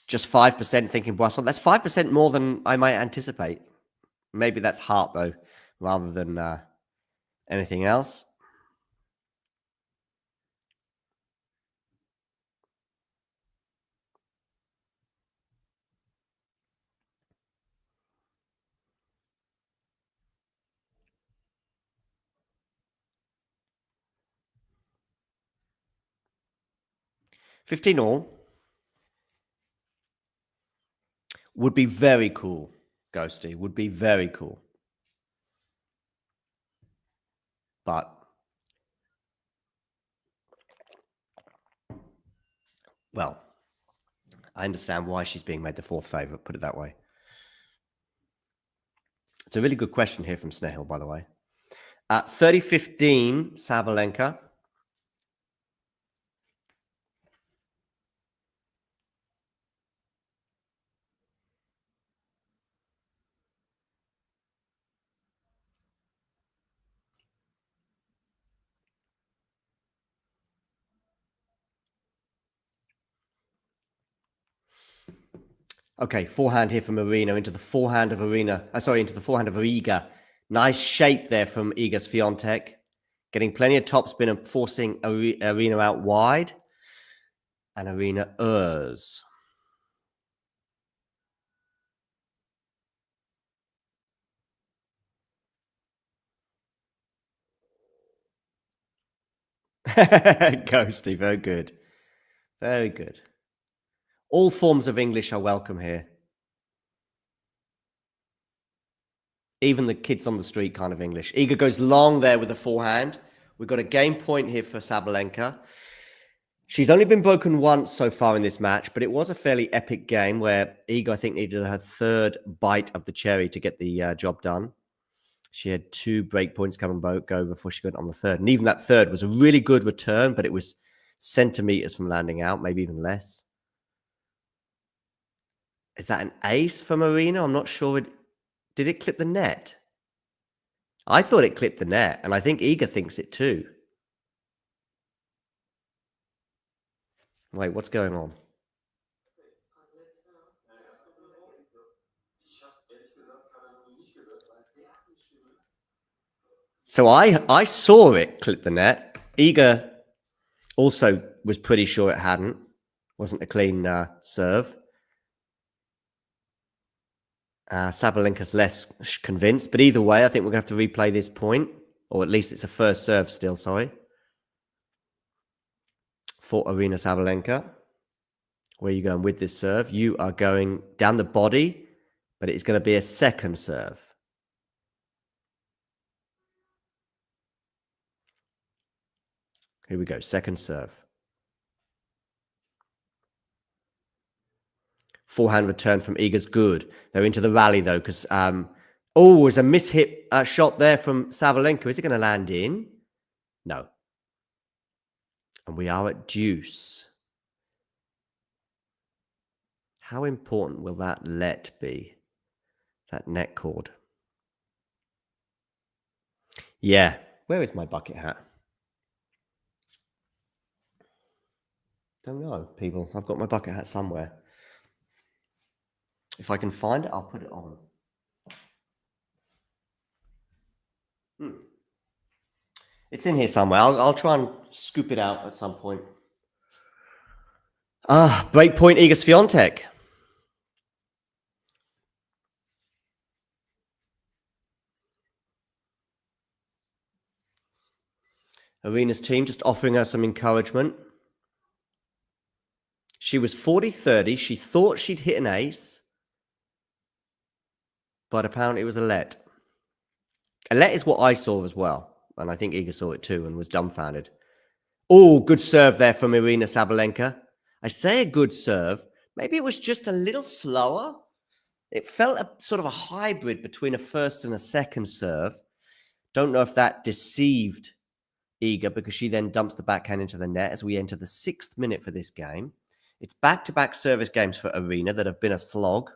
Just 5% thinking Boisson. That's 5% more than I might anticipate. Maybe that's heart, though, rather than anything else. $15 all. Would be very cool, Ghosty. Would be very cool. But well, I understand why she's being made the 4th favourite, put it that way. It's a really good question here from Snehil, by the way. At 30-15, Sabalenka. Okay, forehand here from Aryna into the forehand of Aryna. Into the forehand of Iga. Nice shape there from Iga's Swiatek. Getting plenty of topspin and forcing Aryna out wide. And Aryna errs. Ghosty, very good. Very good. All forms of English are welcome here. Even the kids on the street kind of English. Iga goes long there with the forehand. We've got a game point here for Sabalenka. She's only been broken once so far in this match, but it was a fairly epic game where Iga, I think, needed her third bite of the cherry to get the job done. She had 2 break points come and go before she got on the third. And even that third was a really good return, but it was centimeters from landing out, maybe even less. Is that an ace from Aryna? I'm not sure. Did it clip the net? I thought it clipped the net, and I think Iga thinks it too. Wait, what's going on? So I saw it clip the net. Iga also was pretty sure it hadn't. Wasn't a clean serve. Sabalenka's less convinced, but either way, I think we're going to have to replay this point, or at least it's a first serve still, sorry. For Aryna Sabalenka. Where are you going with this serve? You are going down the body, but it's going to be a second serve. Here we go, second serve. Forehand return from Iga's good. They're into the rally, though, because... there's a mishit shot there from Sabalenka. Is it going to land in? No. And we are at deuce. How important will that let be? That net cord. Yeah. Where is my bucket hat? Don't know, people. I've got my bucket hat somewhere. If I can find it, I'll put it on. It's in here somewhere. I'll try and scoop it out at some point. Break point, Iga Swiatek. Aryna's team just offering her some encouragement. She was 40-30. She thought she'd hit an ace, but apparently it was a let. A let is what I saw as well, and I think Iga saw it too and was dumbfounded. Oh, good serve there from Aryna Sabalenka. I say a good serve. Maybe it was just a little slower. It felt a sort of a hybrid between a first and a second serve. Don't know if that deceived Iga because she then dumps the backhand into the net as we enter the 6th minute for this game. It's back-to-back service games for Aryna that have been a slog,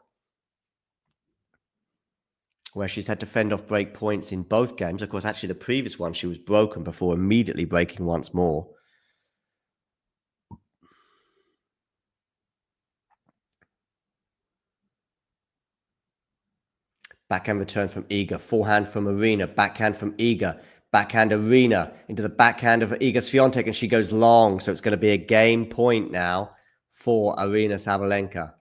where she's had to fend off break points in both games. Of course, actually the previous one, she was broken before immediately breaking once more. Backhand return from Iga. Forehand from Aryna. Backhand from Iga. Backhand Aryna into the backhand of Iga Swiatek, and she goes long. So it's going to be a game point now for Aryna Sabalenka.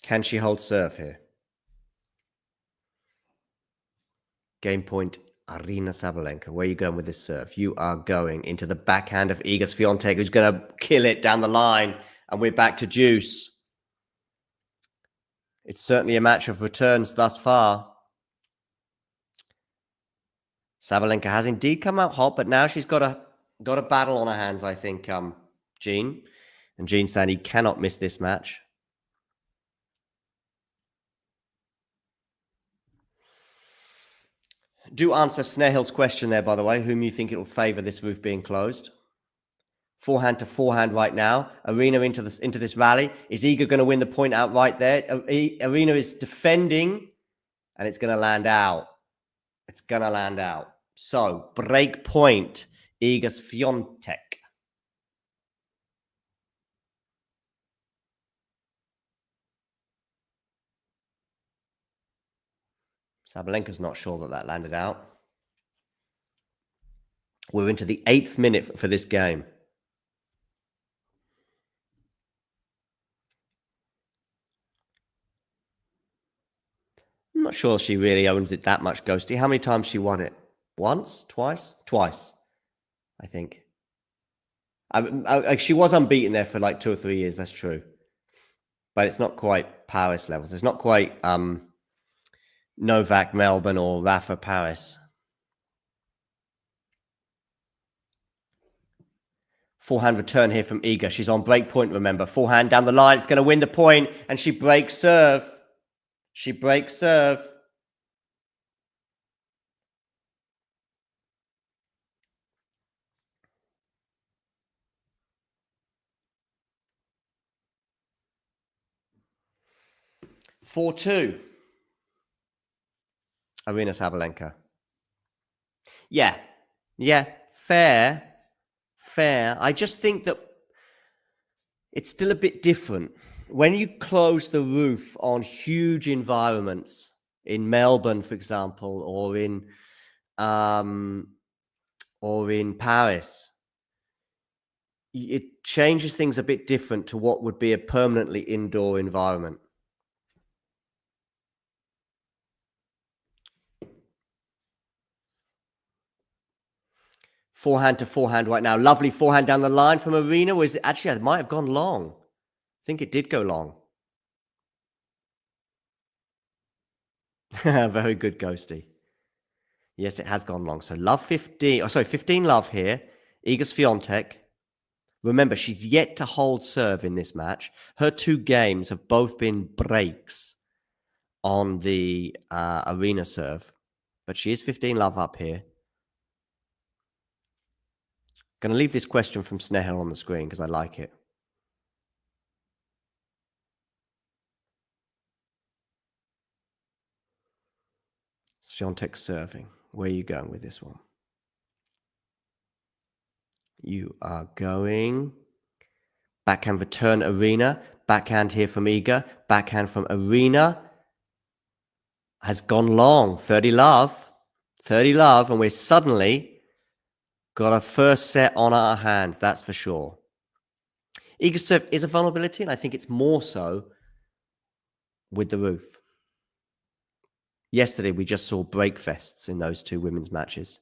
Can she hold serve here? Game point, Aryna Sabalenka. Where are you going with this serve? You are going into the backhand of Iga Swiatek, who's going to kill it down the line. And we're back to deuce. It's certainly a match of returns thus far. Sabalenka has indeed come out hot, but now she's got to Got a battle on our hands, I think, Gene. And Gene saying he cannot miss this match. Do answer Snehill's question there, by the way, whom you think it will favour this roof being closed. Forehand to forehand right now. Aryna into this rally. Is Iga going to win the point out right there? Aryna is defending, and it's going to land out. It's going to land out. So, break point, Iga Swiatek. Sabalenka's not sure that landed out. We're into the 8th minute for this game. I'm not sure she really owns it that much, Ghosty. How many times she won it? Once? Twice? Twice, I think. She was unbeaten there for like 2 or 3 years, that's true. But it's not quite Paris levels. It's not quite Novak Melbourne or Rafa Paris. Forehand return here from Iga. She's on break point, remember. Forehand down the line. It's going to win the point, and she breaks serve. She breaks serve. (4-2). Aryna Sabalenka. Yeah. Fair. I just think that it's still a bit different. When you close the roof on huge environments in Melbourne, for example, or in Paris, it changes things a bit different to what would be a permanently indoor environment. Forehand to forehand right now. Lovely forehand down the line from Aryna. Was it actually? It might have gone long. I think it did go long. Very good, Ghosty. Yes, it has gone long. So love 15. 15 love here. Iga Swiatek. Remember, she's yet to hold serve in this match. Her 2 games have both been breaks on the Aryna serve. But she is 15 love up here. Going to leave this question from Snehill on the screen because I like it. Swiatek serving. Where are you going with this one? You are going backhand return Aryna. Backhand here from Iga. Backhand from Aryna. Has gone long. 30 love. 30 love. And we're suddenly got a first set on our hands. That's for sure. Iga's serve is a vulnerability, and I think it's more so with the roof. Yesterday, we just saw breakfests in those 2 women's matches.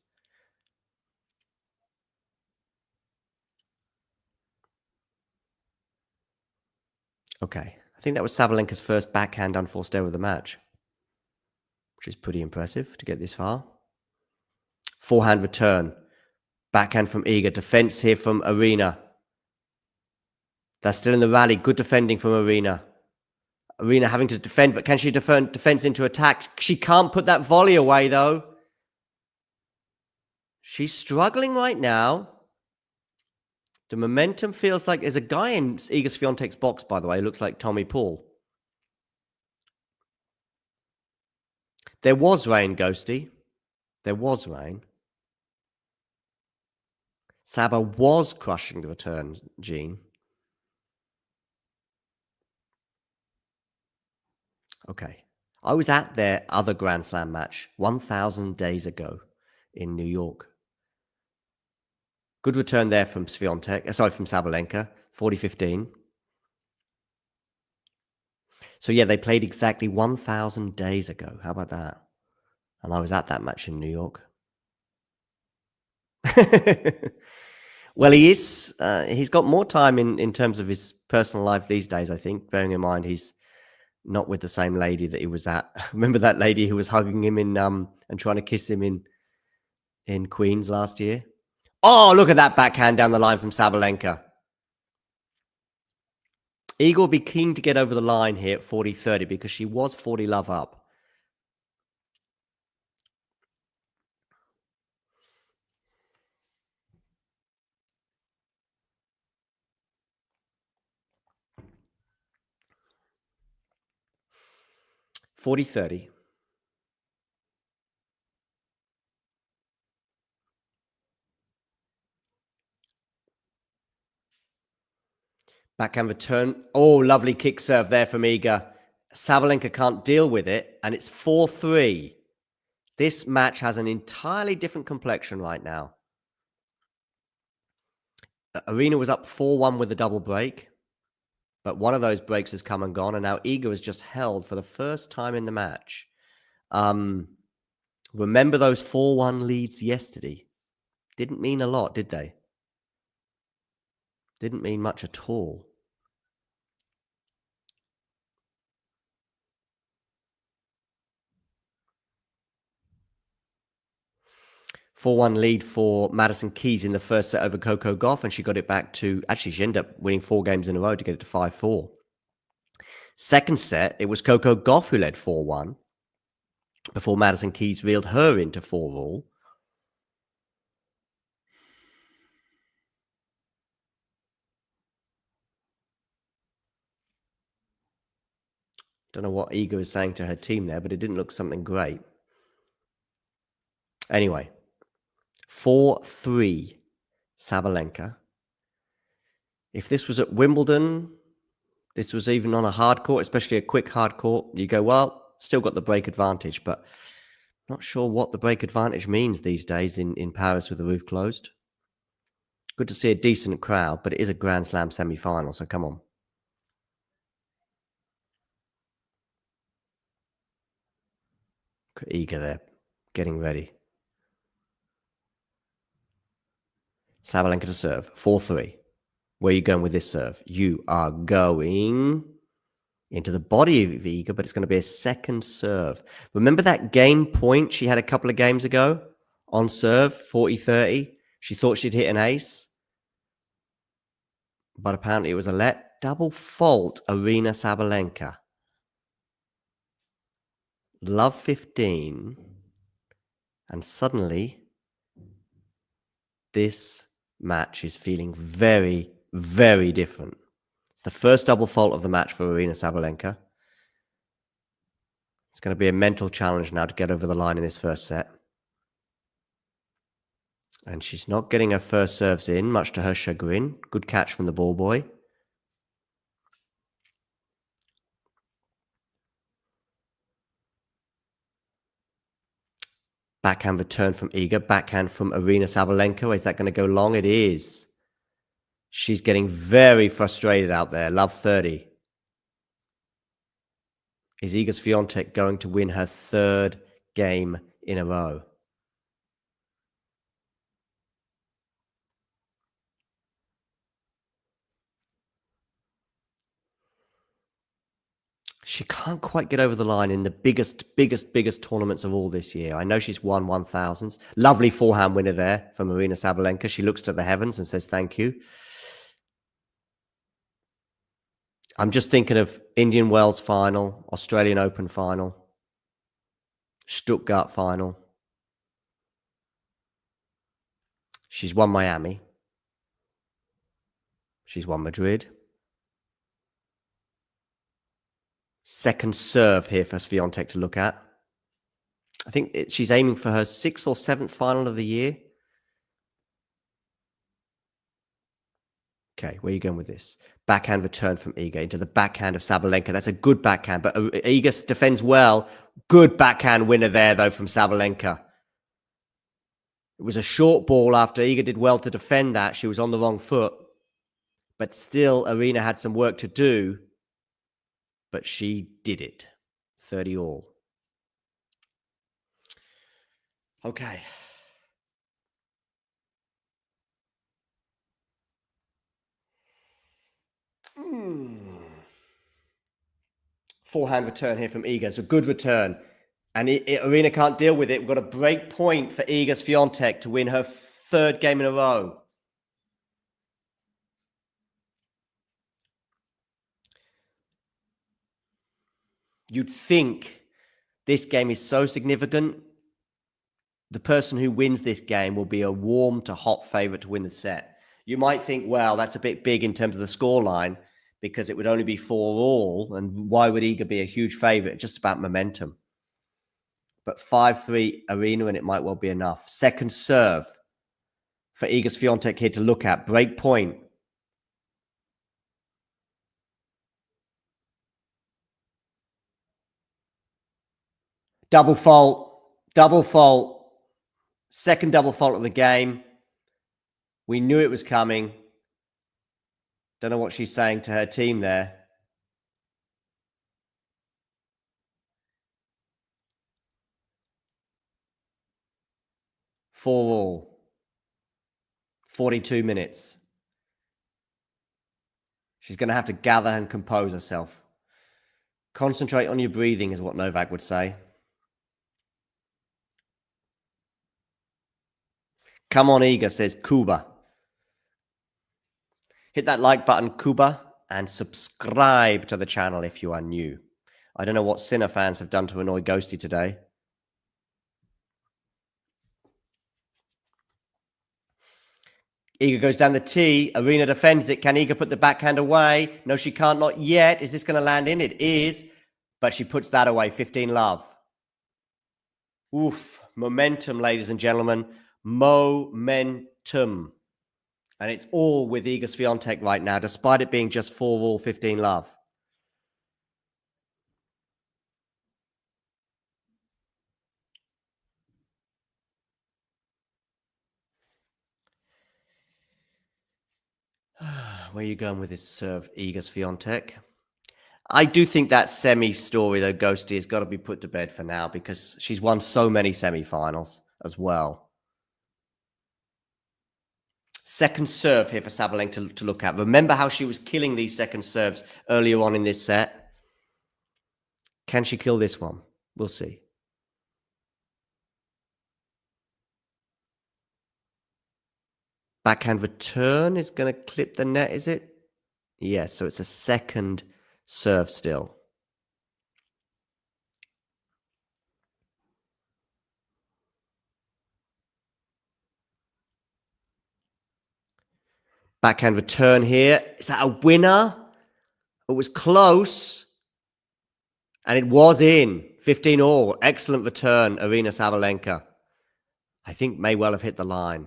Okay. I think that was Sabalenka's first backhand unforced error of the match, which is pretty impressive to get this far. Forehand return. Backhand from Iga. Defense here from Aryna. They're still in the rally. Good defending from Aryna. Aryna having to defend, but can she defense into attack? She can't put that volley away, though. She's struggling right now. The momentum feels like there's a guy in Iga Swiatek's box, by the way. It looks like Tommy Paul. There was rain, Ghosty. There was rain. Saba was crushing the return, Gene. Okay. I was at their other Grand Slam match 1,000 days ago in New York. Good return there from Swiatek. From Sabalenka. 40-15. So yeah, they played exactly 1,000 days ago. How about that? And I was at that match in New York. Well, he's got more time in terms of his personal life these days, I think, bearing in mind he's not with the same lady that he was at. Remember that lady who was hugging him and trying to kiss him in Queens last year? Oh, look at that backhand down the line from Sabalenka. Iga will be keen to get over the line here at 40-30 because she was 40 love up. $40-30. Backhand return. Oh, lovely kick serve there from Iga. Sabalenka can't deal with it, and it's 4-3. This match has an entirely different complexion right now. Aryna was up 4-1 with a double break, but one of those breaks has come and gone, and now Iga has just held for the first time in the match. Remember those 4-1 leads yesterday? Didn't mean a lot, did they? Didn't mean much at all. Four-one lead for Madison Keys in the first set over Coco Gauff, and she got it back to... Actually, she ended up winning 4 games in a row to get it to 5-4. Second set, it was Coco Gauff who led 4-1 before Madison Keys reeled her into 4-all. Don't know what Iga is saying to her team there, but it didn't look something great. Anyway, 4-3 Sabalenka. If this was at Wimbledon, this was even on a hard court, especially a quick hard court, you go, well, still got the break advantage, but not sure what the break advantage means these days in Paris with the roof closed. Good to see a decent crowd, but it is a Grand Slam semi-final, so come on. Iga there, getting ready. Sabalenka to serve, 4-3. Where are you going with this serve? You are going into the body of Iga, but it's going to be a second serve. Remember that game point she had a couple of games ago on serve, 40-30? She thought she'd hit an ace, but apparently it was a let. Double fault, Aryna Sabalenka. Love 15. And suddenly, this match is feeling very, very different. It's the first double fault of the match for Aryna Sabalenka. It's going to be a mental challenge now to get over the line in this first set. And she's not getting her first serves in, much to her chagrin. Good catch from the ball boy. Backhand return from Iga. Backhand from Aryna Sabalenka. Is that going to go long? It is. She's getting very frustrated out there. Love 30. Is Iga Swiatek going to win her third game in a row? She can't quite get over the line in the biggest tournaments of all this year. I know she's won 1000s. Lovely forehand winner there from Aryna Sabalenka. She looks to the heavens and says thank you. I'm just thinking of Indian Wells final, Australian Open final, Stuttgart final. She's won Miami. She's won Madrid. Second serve here for Swiatek to look at. I think she's aiming for her 6th or 7th final of the year. Okay, where are you going with this? Backhand return from Iga into the backhand of Sabalenka. That's a good backhand, but Iga defends well. Good backhand winner there, though, from Sabalenka. It was a short ball after Iga did well to defend that. She was on the wrong foot. But still, Aryna had some work to do. But she did it. 30 all. Okay. Forehand return here from Iga. It's a good return. And Aryna can't deal with it. We've got a break point for Iga Swiatek to win her third game in a row. You'd think this game is so significant. The person who wins this game will be a warm to hot favorite to win the set. You might think, well, that's a bit big in terms of the scoreline because it would only be 4-all. And why would Iga be a huge favorite? It's just about momentum. But 5-3 Aryna, and it might well be enough. Second serve for Iga Swiatek here to look at. Break point. Double fault. Double fault. Second double fault of the game. We knew it was coming. Don't know what she's saying to her team there. Four all. 42 minutes. She's going to have to gather and compose herself. Concentrate on your breathing is what Novak would say. Come on, Iga, says Kuba. Hit that like button, Kuba, and subscribe to the channel if you are new. I don't know what Sinner fans have done to annoy Ghosty today. Iga goes down the tee. Aryna defends it. Can Iga put the backhand away? No, she can't. Not yet. Is this going to land in? It is. But she puts that away. 15-love. Oof. Momentum, ladies and gentlemen. Momentum. And it's all with Iga Swiatek right now, despite it being just 4-all, 15-love. Where are you going with this serve, Iga Swiatek? I do think that semi story, though, Ghosty, has got to be put to bed for now because she's won so many semi-finals as well. Second serve here for Sabalenka to look at. Remember how she was killing these second serves earlier on in this set? Can she kill this one? We'll see. Backhand return is going to clip the net, is it? Yes, so it's a second serve still. Backhand return here. Is that a winner? It was close. And it was in. 15-all. Excellent return, Aryna Sabalenka. I think may well have hit the line.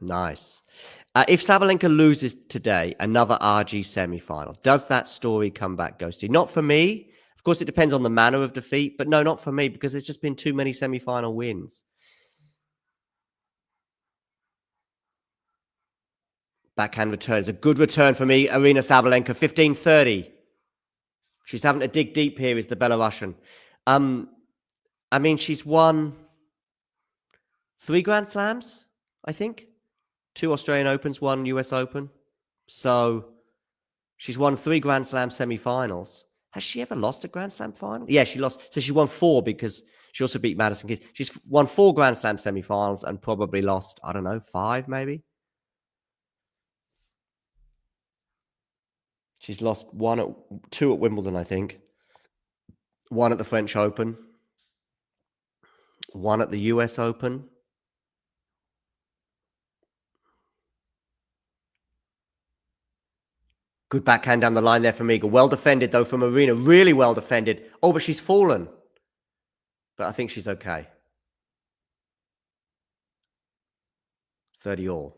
Nice. If Sabalenka loses today, another RG semi-final, does that story come back, Ghosty? Not for me. Of course, it depends on the manner of defeat, but no, not for me, because there's just been too many semi-final wins. Backhand returns. A good return for me, Aryna Sabalenka, 15-30. She's having to dig deep here, is the Belarusian. I mean, she's won 3 Grand Slams, I think. 2 Australian Opens, 1 US Open. So she's won 3 Grand Slam semi-finals. Has she ever lost a Grand Slam final? Yeah, she lost. So she won 4 because she also beat Madison Keys. She's won 4 Grand Slam semi-finals and probably lost, I don't know, 5 maybe. She's lost 2 at Wimbledon, I think. 1 at the French Open. 1 at the US Open. Good backhand down the line there from Iga. Well defended, though, from Aryna. Really well defended. Oh, but she's fallen. But I think she's okay. 30-all.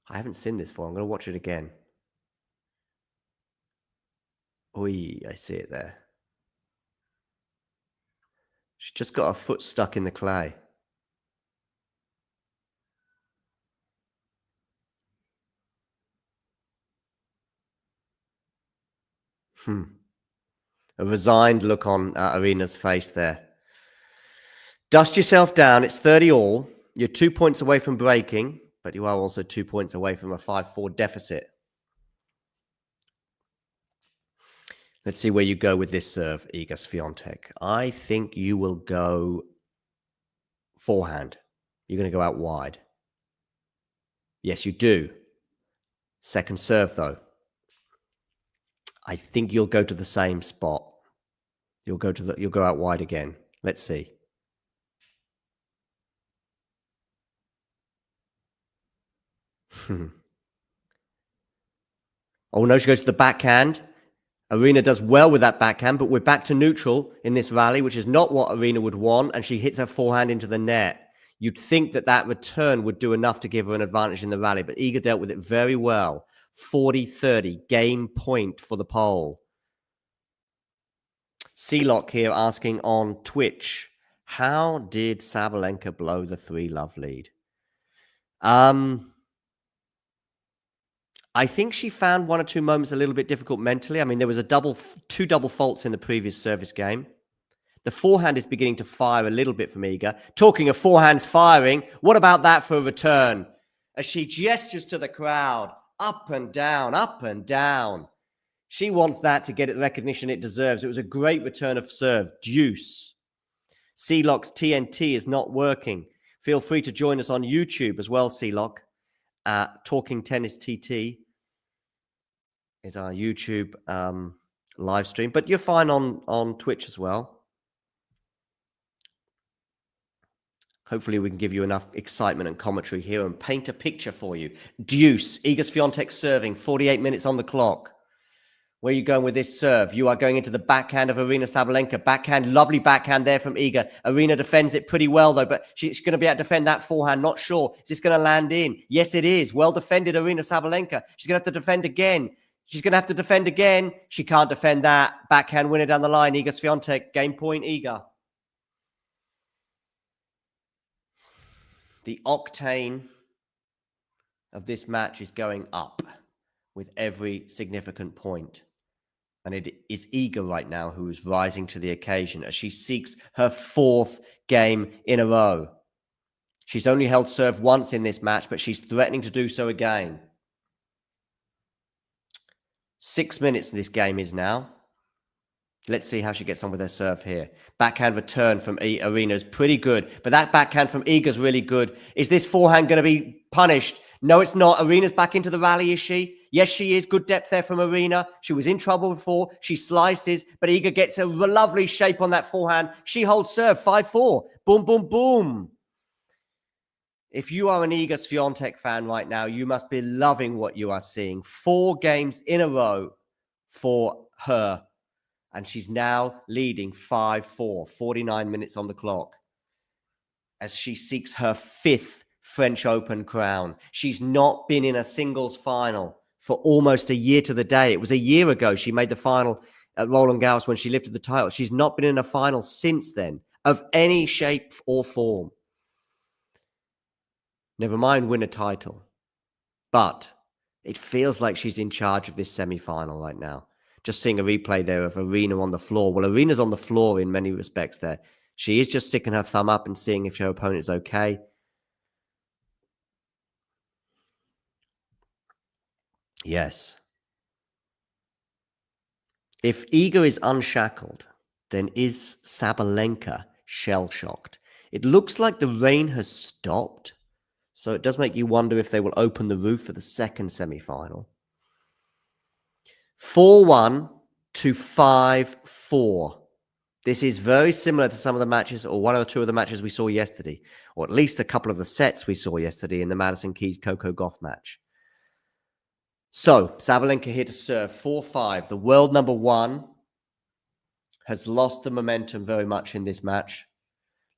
I haven't seen this before. I'm going to watch it again. Oi, I see it there. She just got her foot stuck in the clay. A resigned look on Aryna's face there. Dust yourself down. It's 30-all. You're 2 points away from breaking, but you are also 2 points away from a 5-4 deficit. Let's see where you go with this serve, Iga Swiatek. I think you will go forehand. You're going to go out wide. Yes, you do. Second serve, though. I think you'll go to the same spot. You'll go out wide again. Let's see. Oh no, she goes to the backhand. Aryna does well with that backhand, but we're back to neutral in this rally, which is not what Aryna would want, and she hits her forehand into the net. You'd think that that return would do enough to give her an advantage in the rally, but Iga dealt with it very well. 40-30, game point for the pole. C-Lock here asking on Twitch, how did Sabalenka blow the 3-love lead? I think she found one or two moments a little bit difficult mentally. I mean, there was two double faults in the previous service game. The forehand is beginning to fire a little bit from Iga. Talking of forehands firing, what about that for a return? As she gestures to the crowd, up and down, up and down. She wants that to get the recognition it deserves. It was a great return of serve. Deuce. C-Lock's TNT is not working. Feel free to join us on YouTube as well, C-Lock. Talking Tennis TT is our YouTube live stream. But you're fine on Twitch as well. Hopefully we can give you enough excitement and commentary here and paint a picture for you. Deuce, Iga Swiatek serving, 48 minutes on the clock. Where are you going with this serve? You are going into the backhand of Aryna Sabalenka. Backhand, lovely backhand there from Iga. Aryna defends it pretty well, though, but she's going to be able to defend that forehand. Not sure. Is this going to land in? Yes, it is. Well defended, Aryna Sabalenka. She's going to have to defend again. She's going to have to defend again. She can't defend that. Backhand winner down the line. Iga Swiatek. Game point, Iga. The octane of this match is going up with every significant point. And it is Iga right now who is rising to the occasion as she seeks her 4th game in a row. She's only held serve once in this match, but she's threatening to do so again. 6 minutes this game is now. Let's see how she gets on with her serve here. Backhand return from Aryna is pretty good, but that backhand from Iga's really good. Is this forehand going to be punished? No, it's not. Aryna's back into the rally, is she? Yes, she is. Good depth there from Aryna. She was in trouble before. She slices, but Iga gets a lovely shape on that forehand. She holds serve, 5-4. Boom, boom, boom. If you are an Iga Swiatek fan right now, you must be loving what you are seeing. 4 games in a row for her. And she's now leading 5-4, 49 minutes on the clock, as she seeks her 5th French Open crown. She's not been in a singles final for almost a year to the day. It was a year ago she made the final at Roland Garros when she lifted the title. She's not been in a final since then, of any shape or form. Never mind win a title. But it feels like she's in charge of this semi-final right now. Just seeing a replay there of Aryna on the floor. Well, Aryna's on the floor in many respects there. She is just sticking her thumb up and seeing if her opponent is okay. Yes. If Iga is unshackled, then is Sabalenka shell-shocked? It looks like the rain has stopped, so it does make you wonder if they will open the roof for the second semi-final. 4-1 to 5-4. This is very similar to some of the matches, or one or two of the matches we saw yesterday, or at least a couple of the sets we saw yesterday in the Madison Keys Coco Gauff match. So, Sabalenka here to serve 4-5. The world number 1 has lost the momentum very much in this match,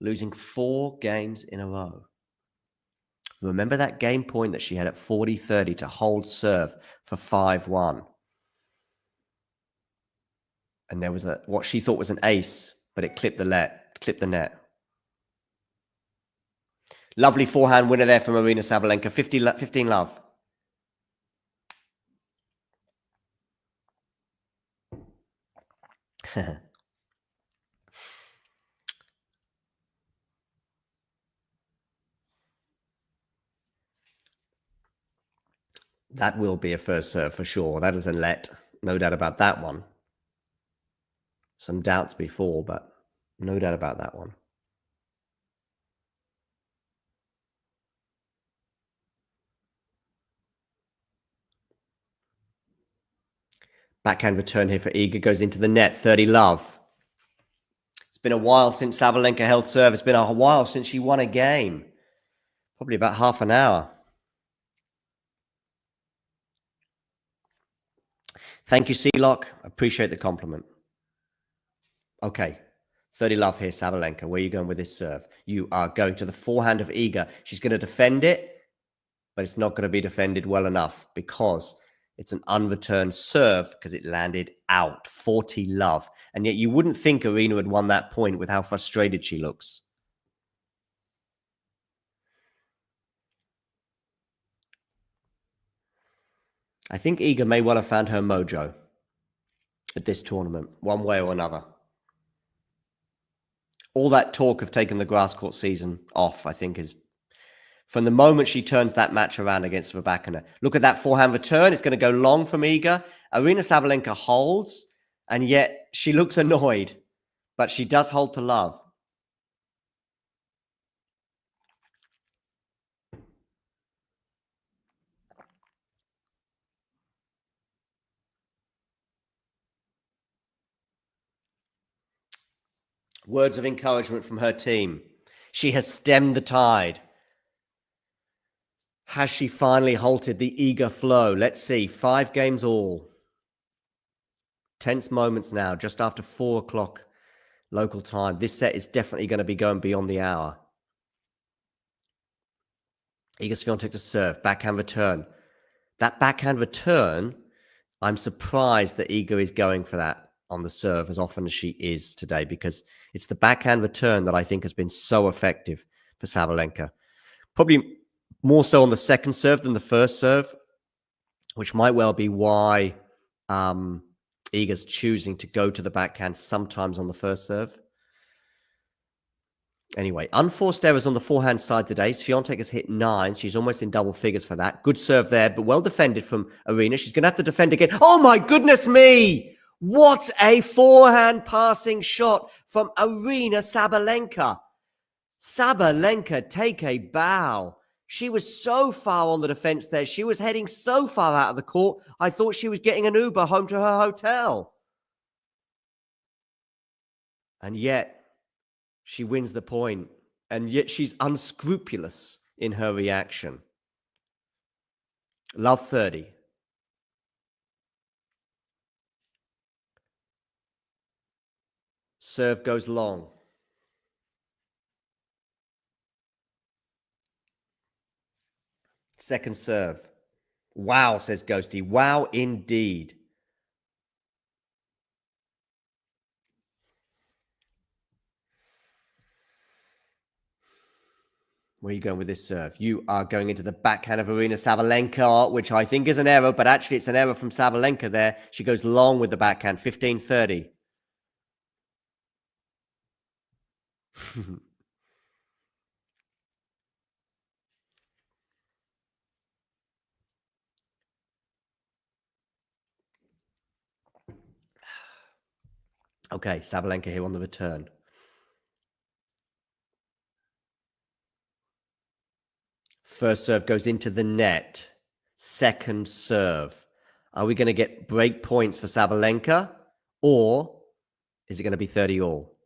losing 4 games in a row. Remember that game point that she had at 40-30 to hold serve for 5-1. And there was what she thought was an ace, but it clipped the net. Lovely forehand winner there from Aryna Sabalenka. 15 love. That will be a first serve for sure. That is a let. No doubt about that one. Some doubts before, but no doubt about that one. Backhand return here for Iga. Goes into the net. 30 love. It's been a while since Sabalenka held serve. It's been a while since she won a game. Probably about half an hour. Thank you, C-Lock. Appreciate the compliment. Okay. 30 love here, Sabalenka. Where are you going with this serve? You are going to the forehand of Iga. She's going to defend it, but it's not going to be defended well enough because it's an unreturned serve because it landed out. 40 love. And yet you wouldn't think Aryna had won that point with how frustrated she looks. I think Iga may well have found her mojo at this tournament, one way or another. All that talk of taking the grass court season off, I think, is from the moment she turns that match around against Rybakina. Look at that forehand return. It's going to go long from Iga. Aryna Sabalenka holds, and yet she looks annoyed, but she does hold to love. Words of encouragement from her team. She has stemmed the tide. Has she finally halted the eager flow? Let's see. 5 games all. Tense moments now, just after 4 o'clock local time. This set is definitely going to be going beyond the hour. Iga Swiatek to serve. Backhand return. That backhand return, I'm surprised that Iga is going for that on the serve as often as she is today, because it's the backhand return that I think has been so effective for Sabalenka. Probably more so on the second serve than the first serve, which might well be why Iga's choosing to go to the backhand sometimes on the first serve. Anyway, unforced errors on the forehand side today. Swiatek has hit 9. She's almost in double figures for that. Good serve there, but well defended from Aryna. She's going to have to defend again. Oh, my goodness me! What a forehand passing shot from Aryna Sabalenka. Sabalenka, take a bow. She was so far on the defense there. She was heading so far out of the court. I thought she was getting an Uber home to her hotel. And yet, she wins the point. And yet, she's unscrupulous in her reaction. Love 30. Serve goes long. Second serve. Wow, says Ghosty. Wow, indeed. Where are you going with this serve? You are going into the backhand of Aryna Sabalenka, which I think is an error, but actually it's an error from Sabalenka there. She goes long with the backhand, 15-30. Okay, Sabalenka here on the return. First serve goes into the net. Second serve. Are we going to get break points for Sabalenka, or is it going to be 30 all?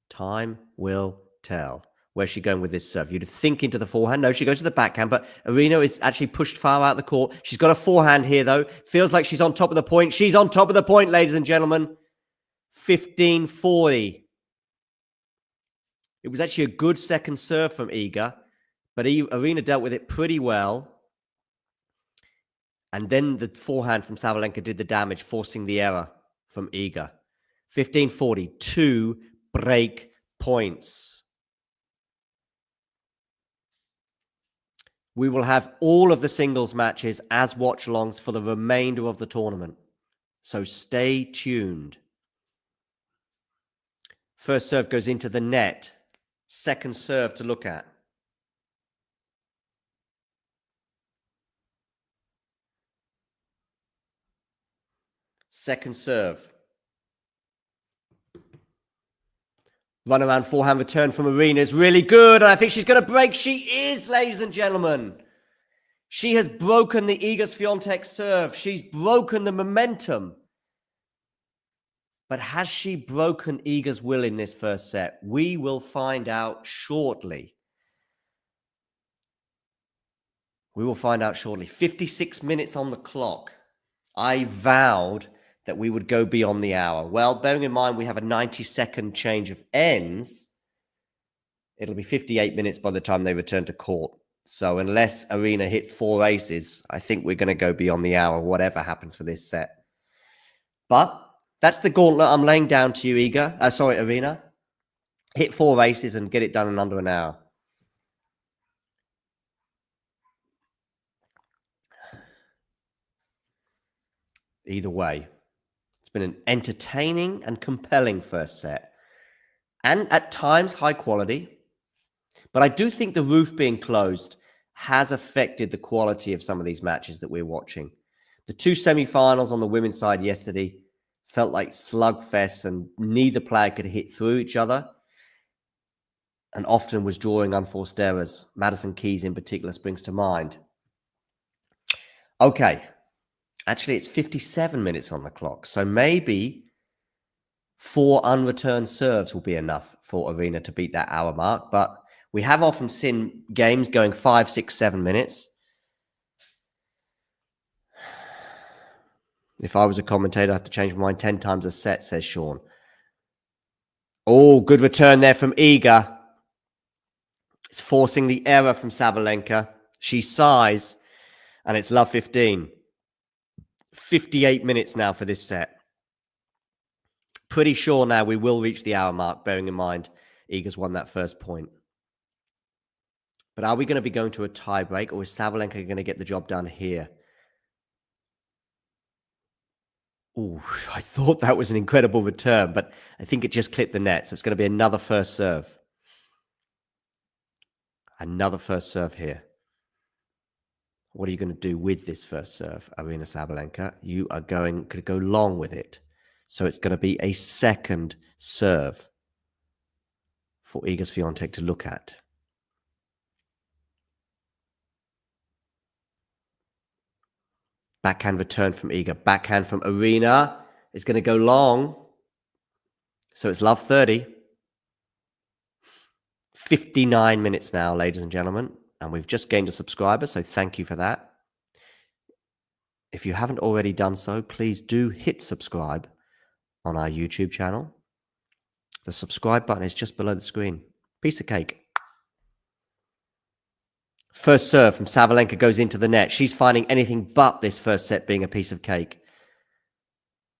Time will tell. Where's she going with this serve? You'd think into the forehand. No, she goes to the backhand, but Aryna is actually pushed far out of the court. She's got a forehand here, though. Feels like she's on top of the point. She's on top of the point, ladies and gentlemen. 15-40. It was actually a good second serve from Iga, but Aryna dealt with it pretty well. And then the forehand from Sabalenka did the damage, forcing the error from Iga. 15-40, 2 break points. We will have all of the singles matches as watch-alongs for the remainder of the tournament. So stay tuned. First serve goes into the net. Second serve to look at. Second serve. Run around forehand return from Aryna is really good. And I think she's going to break. She is, ladies and gentlemen. She has broken the Iga Swiatek serve. She's broken the momentum. But has she broken Iga's will in this first set? We will find out shortly. We will find out shortly. 56 minutes on the clock. I vowed that we would go beyond the hour. Well, bearing in mind we have a 90-second change of ends, it'll be 58 minutes by the time they return to court. So unless Aryna hits 4 aces, I think we're going to go beyond the hour, whatever happens for this set. But that's the gauntlet I'm laying down to you, Aryna. Hit 4 aces and get it done in under an hour. Either way, it's been an entertaining and compelling first set. And at times, high quality. But I do think the roof being closed has affected the quality of some of these matches that we're watching. The 2 semi-finals on the women's side yesterday felt like slugfests, and neither player could hit through each other and often was drawing unforced errors. Madison Keys in particular springs to mind. Okay. Actually, it's 57 minutes on the clock. So maybe 4 unreturned serves will be enough for Aryna to beat that hour mark. But we have often seen games going 5, 6, 7 minutes. If I was a commentator, I'd have to change my mind 10 times a set, says Sean. Oh, good return there from Iga. It's forcing the error from Sabalenka. She sighs, and it's love 15. 58 minutes now for this set. Pretty sure now we will reach the hour mark, bearing in mind Iga's won that first point. But are we going to be going to a tie break, or is Sabalenka going to get the job done here? Oh, I thought that was an incredible return, but I think it just clipped the net. So it's going to be another first serve. Another first serve here. What are you going to do with this first serve, Aryna Sabalenka? You are going to go long with it. So it's going to be a second serve for Iga Swiatek to look at. Backhand return from Iga. Backhand from Aryna. It's going to go long. So it's love 30. 59 minutes now, ladies and gentlemen. And we've just gained a subscriber, so thank you for that. If you haven't already done so, please do hit subscribe on our YouTube channel. The subscribe button is just below the screen. Piece of cake. First serve from Sabalenka goes into the net. She's finding anything but this first set being a piece of cake.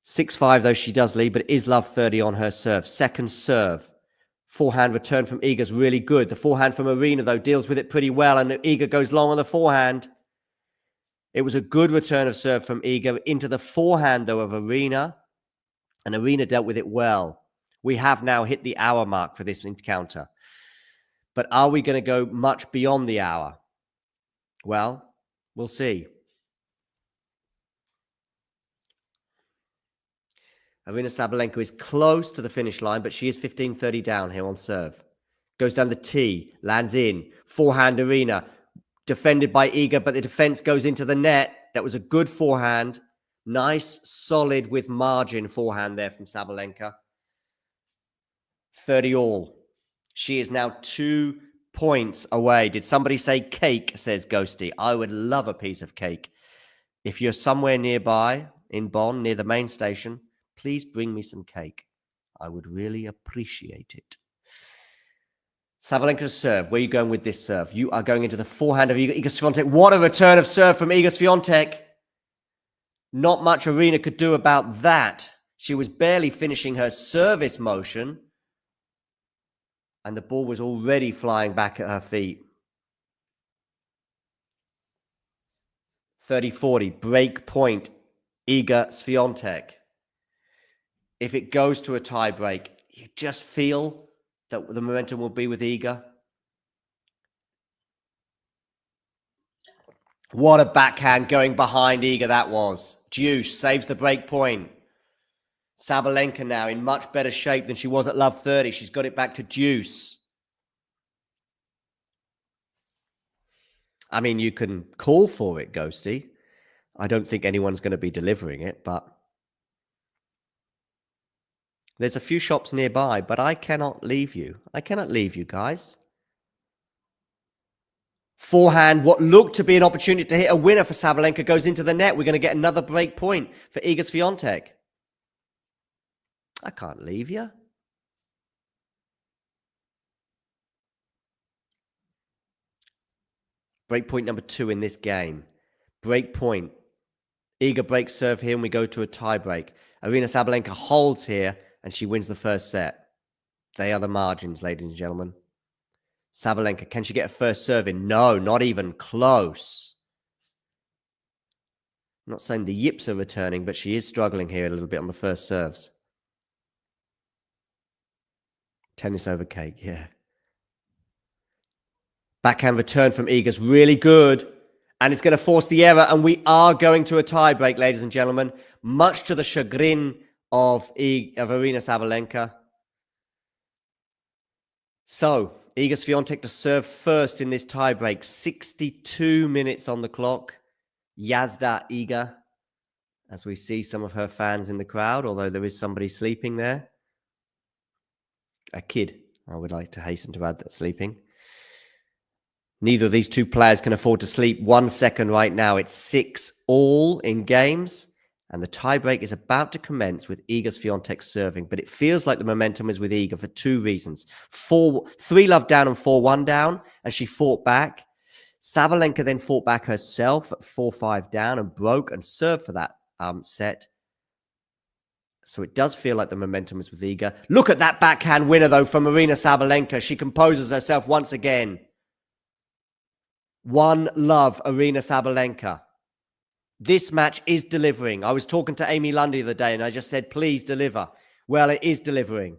6-5 though she does lead, but it is love 30 on her serve. Second serve. Forehand return from Iga's really good. The forehand from Aryna, though, deals with it pretty well, and Iga goes long on the forehand. It was a good return of serve from Iga into the forehand, though, of Aryna, and Aryna dealt with it well. We have now hit the hour mark for this encounter. But are we going to go much beyond the hour? Well, we'll see. Aryna Sabalenka is close to the finish line, but she is 15-30 down here on serve. Goes down the tee, lands in. Forehand Aryna, defended by Iga, but the defense goes into the net. That was a good forehand. Nice, solid with margin forehand there from Sabalenka. 30 all. She is now 2 points away. Did somebody say cake, says Ghosty. I would love a piece of cake. If you're somewhere nearby in Bonn, near the main station, please bring me some cake. I would really appreciate it. Sabalenka's serve. Where are you going with this serve? You are going into the forehand of Iga Swiatek. What a return of serve from Iga Swiatek. Not much Aryna could do about that. She was barely finishing her service motion, and the ball was already flying back at her feet. 30-40. Break point. Iga Swiatek. If it goes to a tie break, you just feel that the momentum will be with Iga. What a backhand going behind Iga that was. Deuce saves the break point. Sabalenka now in much better shape than she was at love 30. She's got it back to deuce. I mean, you can call for it, Ghosty. I don't think anyone's going to be delivering it, but there's a few shops nearby, but I cannot leave you. I cannot leave you, guys. Forehand, what looked to be an opportunity to hit a winner for Sabalenka goes into the net. We're going to get another break point for Iga Swiatek. I can't leave you. Break point number 2 in this game. Break point. Iga breaks serve here and we go to a tie break. Aryna Sabalenka holds here and she wins the first set. They are the margins, ladies and gentlemen. Sabalenka, can she get a first serve in? No, not even close. I'm not saying the yips are returning, but she is struggling here a little bit on the first serves. Tennis over cake, yeah. Backhand return from Iga's really good. And it's going to force the error. And we are going to a tie break, ladies and gentlemen. Much to the chagrin of Aryna Sabalenka. So, Iga Swiatek to serve first in this tie break. 62 minutes on the clock. Yazda Iga. As we see some of her fans in the crowd, although there is somebody sleeping there. A kid, I would like to hasten to add, that's sleeping. Neither of these two players can afford to sleep 1 second right now. It's 6-all in games. And the tiebreak is about to commence with Iga Swiatek serving. But it feels like the momentum is with Iga for 2 reasons. 3-love down and 4-1 down. And she fought back. Sabalenka then fought back herself at 4-5 down and broke and served for that set. So it does feel like the momentum is with Iga. Look at that backhand winner, though, from Aryna Sabalenka. She composes herself once again. 1-love, Aryna Sabalenka. This match is delivering. I was talking to Amy Lundy the other day, and I just said, please deliver. Well, it is delivering.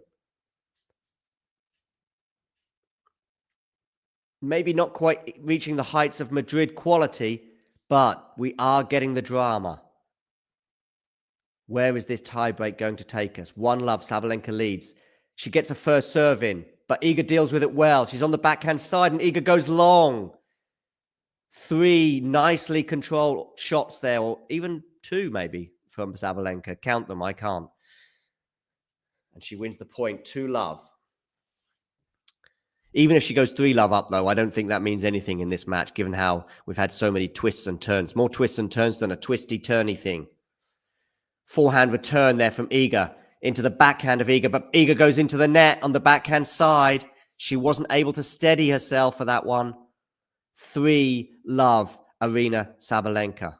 Maybe not quite reaching the heights of Madrid quality, but we are getting the drama. Where is this tiebreak going to take us? 1-love, Sabalenka leads. She gets a first serve in, but Iga deals with it well. She's on the backhand side, and Iga goes long. 3 nicely controlled shots there, or even 2 maybe from Sabalenka. Count them, I can't. And she wins the point, 2-love. Even if she goes 3-love up, though, I don't think that means anything in this match, given how we've had so many twists and turns. More twists and turns than a twisty-turny thing. Forehand return there from Iga into the backhand of Iga, but Iga goes into the net on the backhand side. She wasn't able to steady herself for that one. 3-love, Aryna Sabalenka.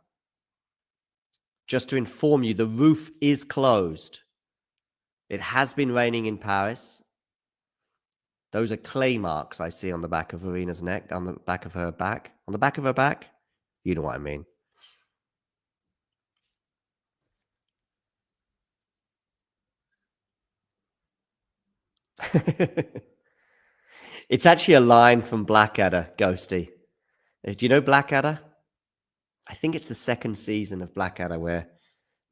Just to inform you, the roof is closed. It has been raining in Paris. Those are clay marks I see on the back of Aryna's neck, on the back of her back. On the back of her back? You know what I mean. It's actually a line from Blackadder, Ghosty. Do you know Blackadder? I think it's the 2nd season of Blackadder where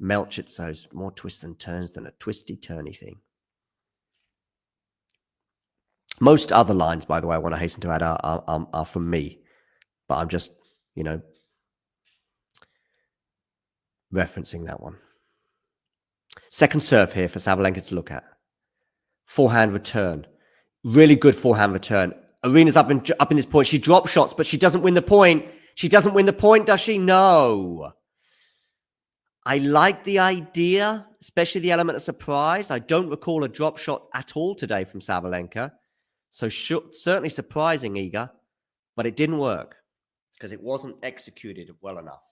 Melchett says more twists and turns than a twisty-turny thing. Most other lines, by the way, I want to hasten to add, are from me. But I'm just, referencing that one. Second serve here for Sabalenka to look at. Forehand return. Really good forehand return. Aryna's up in this point. She drops shots, but she doesn't win the point. She doesn't win the point, does she? No. I like the idea, especially the element of surprise. I don't recall a drop shot at all today from Sabalenka. So certainly surprising, Iga, but it didn't work because it wasn't executed well enough.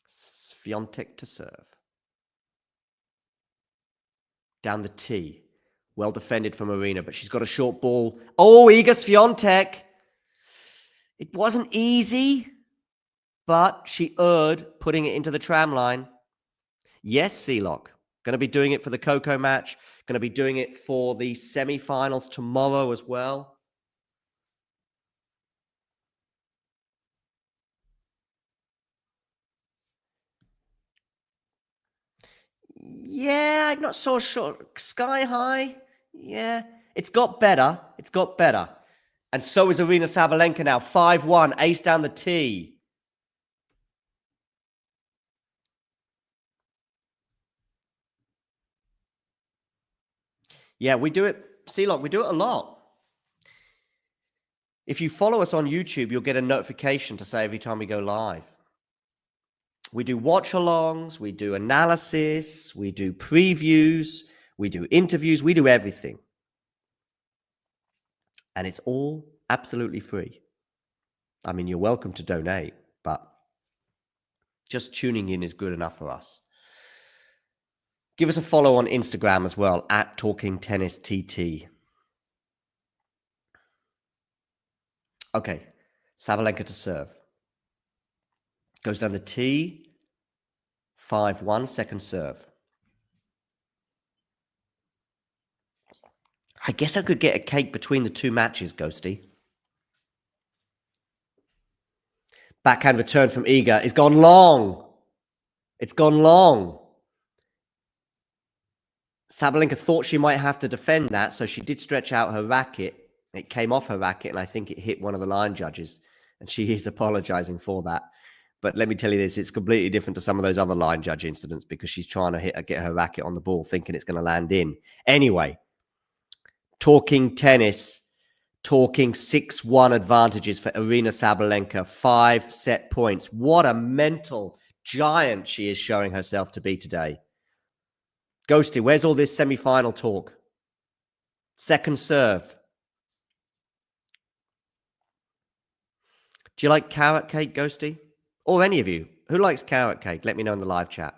Swiatek to serve. Down the tee. Well defended from Aryna, but she's got a short ball. Oh, Iga Swiatek. It wasn't easy, but she erred putting it into the tram line. Yes, Sealock. Going to be doing it for the Coco match. Going to be doing it for the semi-finals tomorrow as well. Yeah, I'm not so sure. Sky high. Yeah, it's got better. It's got better. And so is Aryna Sabalenka now. 5-1, ace down the tee. Yeah, we do it, C-Lock, we do it a lot. If you follow us on YouTube, you'll get a notification to say every time we go live. We do watch-alongs, we do analysis, we do previews, we do interviews, we do everything. And it's all absolutely free. I mean, you're welcome to donate, but just tuning in is good enough for us. Give us a follow on Instagram as well, at TalkingTennisTT. Okay, Sabalenka to serve. Goes down the tee, 5-1, second serve. I guess I could get a cake between the two matches, Ghosty. Backhand return from Iga. It's gone long. It's gone long. Sabalenka thought she might have to defend that, so she did stretch out her racket. It came off her racket, and I think it hit one of the line judges. And she is apologizing for that. But let me tell you this, it's completely different to some of those other line judge incidents because she's trying to get her racket on the ball, thinking it's going to land in. Anyway, talking tennis, talking 6-1 advantages for Aryna Sabalenka, 5 set points. What a mental giant she is showing herself to be today. Ghosty, where's all this semi-final talk? Second serve. Do you like carrot cake, Ghosty? Or any of you? Who likes carrot cake? Let me know in the live chat.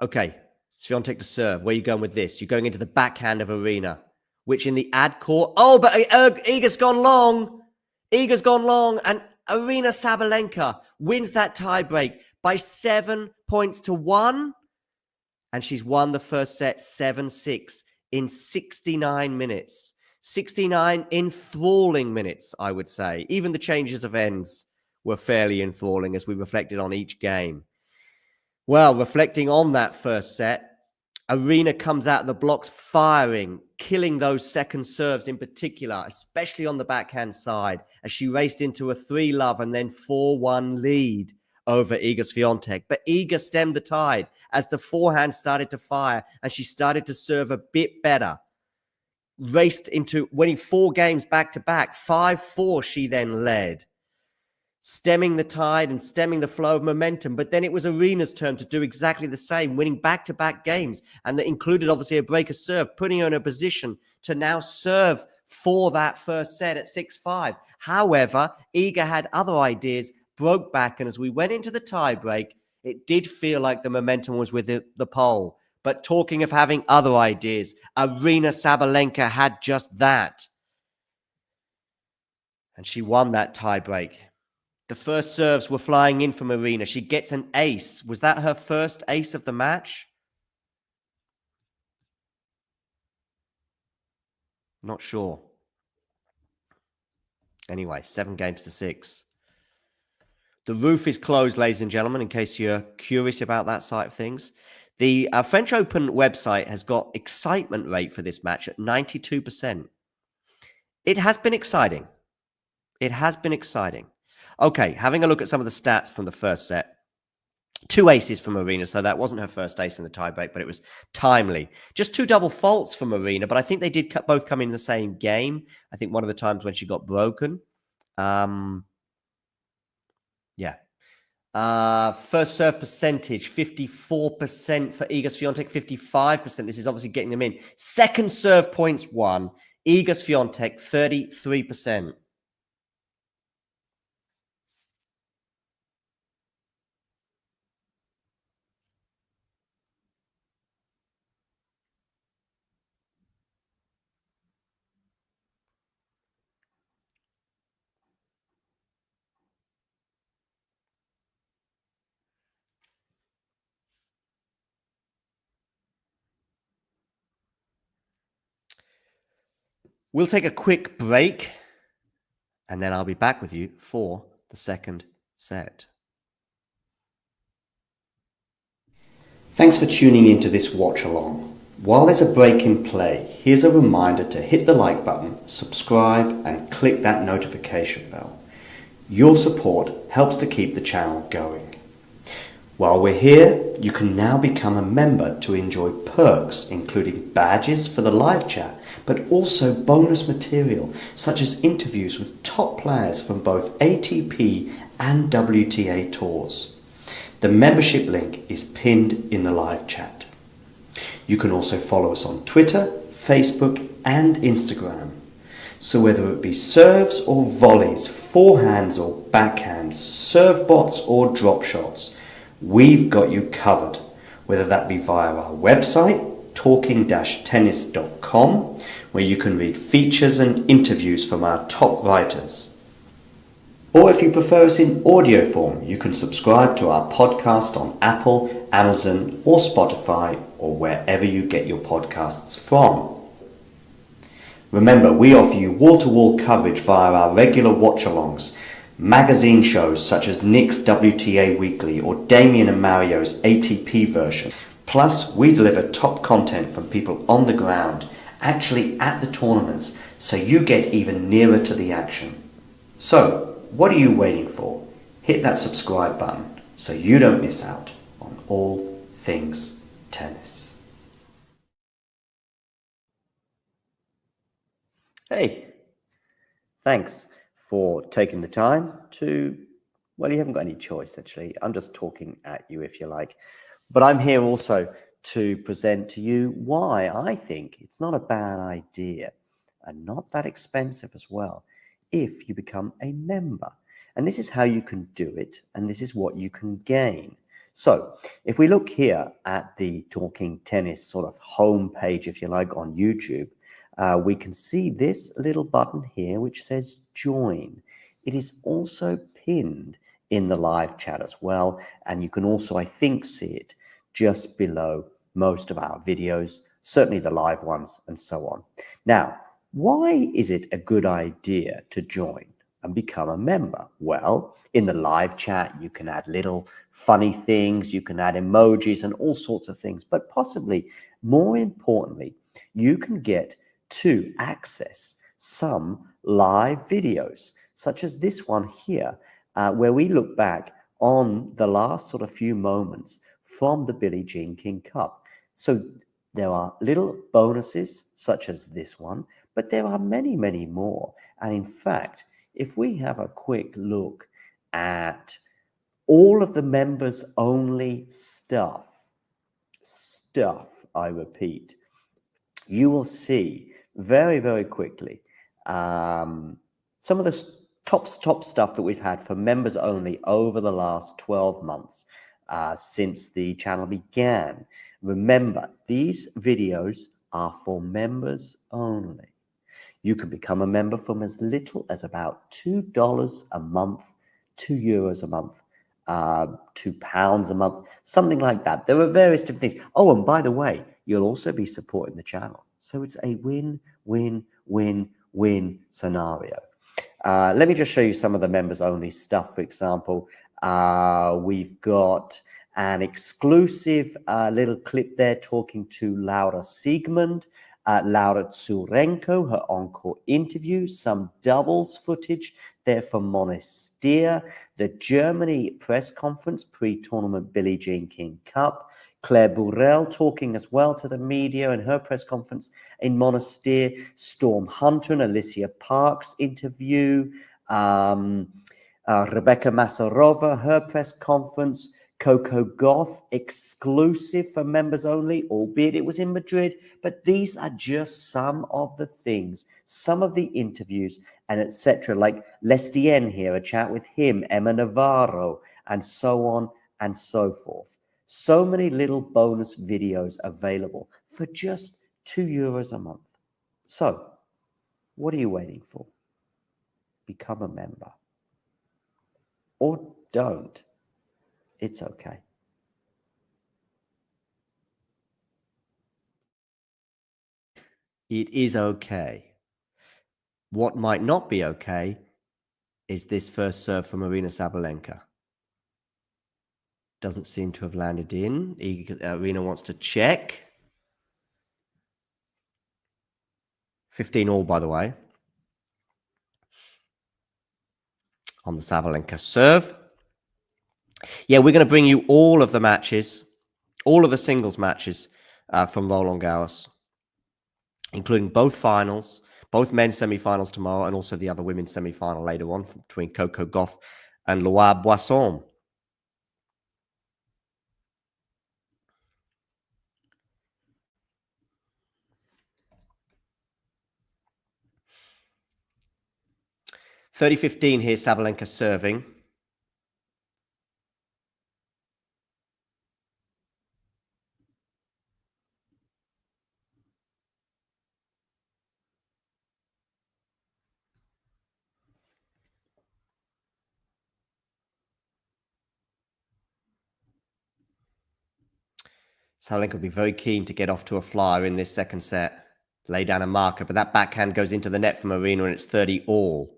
Okay, Swiatek to serve. Where are you going with this? You're going into the backhand of Aryna, which in the ad court... Oh, but Iga's gone long. Iga's gone long, and Aryna Sabalenka wins that tiebreak by 7 points to 1. And she's won the first set 7-6 in 69 minutes. 69 enthralling minutes, I would say. Even the changes of ends were fairly enthralling as we reflected on each game. Well, reflecting on that first set, Aryna comes out of the blocks firing, killing those second serves in particular, especially on the backhand side, as she raced into a 3-love and then 4-1 lead over Iga Swiatek. But Iga stemmed the tide as the forehand started to fire and she started to serve a bit better. Raced into winning 4 games back-to-back. 5-4 she then led, stemming the tide and stemming the flow of momentum. But then it was Aryna's turn to do exactly the same, winning back-to-back games. And that included, obviously, a break of serve, putting her in a position to now serve for that first set at 6-5. However, Iga had other ideas, broke back, and as we went into the tiebreak, it did feel like the momentum was with the pole. But talking of having other ideas, Aryna Sabalenka had just that. And she won that tiebreak. The first serves were flying in from Aryna. She gets an ace. Was that her first ace of the match? Not sure. Anyway, 7-6. The roof is closed, ladies and gentlemen, in case you're curious about that side of things. The French Open website has got excitement rate for this match at 92%. It has been exciting. It has been exciting. Okay, having a look at some of the stats from the first set. 2 aces from Aryna, so that wasn't her first ace in the tiebreak, but it was timely. Just 2 double faults from Aryna, but I think they did both come in the same game. I think one of the times when she got broken. Yeah. First serve percentage, 54% for Iga Swiatek, 55%. This is obviously getting them in. Second serve points won. Iga Swiatek, 33%. We'll take a quick break, and then I'll be back with you for the second set. Thanks for tuning into this watch along. While there's a break in play, here's a reminder to hit the like button, subscribe, and click that notification bell. Your support helps to keep the channel going. While we're here, you can now become a member to enjoy perks including badges for the live chat, but also bonus material such as interviews with top players from both ATP and WTA tours. The membership link is pinned in the live chat. You can also follow us on Twitter, Facebook and Instagram. So whether it be serves or volleys, forehands or backhands, serve bots or drop shots, we've got you covered, whether that be via our website, talking-tennis.com, where you can read features and interviews from our top writers. Or if you prefer us in audio form, you can subscribe to our podcast on Apple, Amazon or Spotify or wherever you get your podcasts from. Remember, we offer you wall-to-wall coverage via our regular watch-alongs, magazine shows such as Nick's WTA Weekly or Damien and Mario's ATP version. Plus, we deliver top content from people on the ground, actually at the tournaments, so you get even nearer to the action. So, what are you waiting for? Hit that subscribe button so you don't miss out on all things tennis. Hey, thanks for taking the time to, well, you haven't got any choice actually. I'm just talking at you if you like. But I'm here also to present to you why I think it's not a bad idea and not that expensive as well if you become a member. And this is how you can do it, and this is what you can gain. So if we look here at the Talking Tennis sort of homepage, if you like, on YouTube, we can see this little button here which says join. It is also pinned in the live chat as well, and you can also, I think, see it just below most of our videos, certainly the live ones and so on. Now, why is it a good idea to join and become a member? Well, in the live chat, you can add little funny things, you can add emojis and all sorts of things, but possibly more importantly, you can get to access some live videos, such as this one here, where we look back on the last sort of few moments from the Billie Jean King Cup. So there are little bonuses such as this one, but there are many, many more. And in fact, if we have a quick look at all of the members only stuff, I repeat, you will see very, very quickly some of the top stuff that we've had for members only over the last 12 months since the channel began. Remember, these videos are for members only. You can become a member from as little as about $2 a month, €2 a month, £2 a month, something like that. There are various different things. Oh, and by the way, you'll also be supporting the channel. So it's a win-win-win-win scenario. Let me just show you some of the members only stuff. For example, we've got an exclusive little clip there talking to Laura Siegmund, Laura Tsurenko, her encore interview, some doubles footage there from Monastir, the Germany press conference pre-tournament Billie Jean King Cup, Claire Burrell talking as well to the media in her press conference in Monastir, Storm Hunter and Alicia Parks interview, Rebecca Masarova, her press conference, Coco Gauff exclusive for members only, albeit it was in Madrid, but these are just some of the things, some of the interviews and etc. Like Lestien here, a chat with him, Emma Navarro, and so on and so forth. So many little bonus videos available for just €2 a month. So, what are you waiting for? Become a member. Or don't. It's okay. It is okay. What might not be okay is this first serve from Aryna Sabalenka. Doesn't seem to have landed in. Aryna wants to check. 15 all, by the way, on the Sabalenka serve. Yeah, we're going to bring you all of the matches, all of the singles matches from Roland Garros, including both finals, both men's semi-finals tomorrow, and also the other women's semi-final later on between Coco Gauff and Loire Boisson. (30-15) here, Sabalenka serving. Sabalenka will be very keen to get off to a flyer in this second set, lay down a marker, but that backhand goes into the net from Aryna and it's 30 all.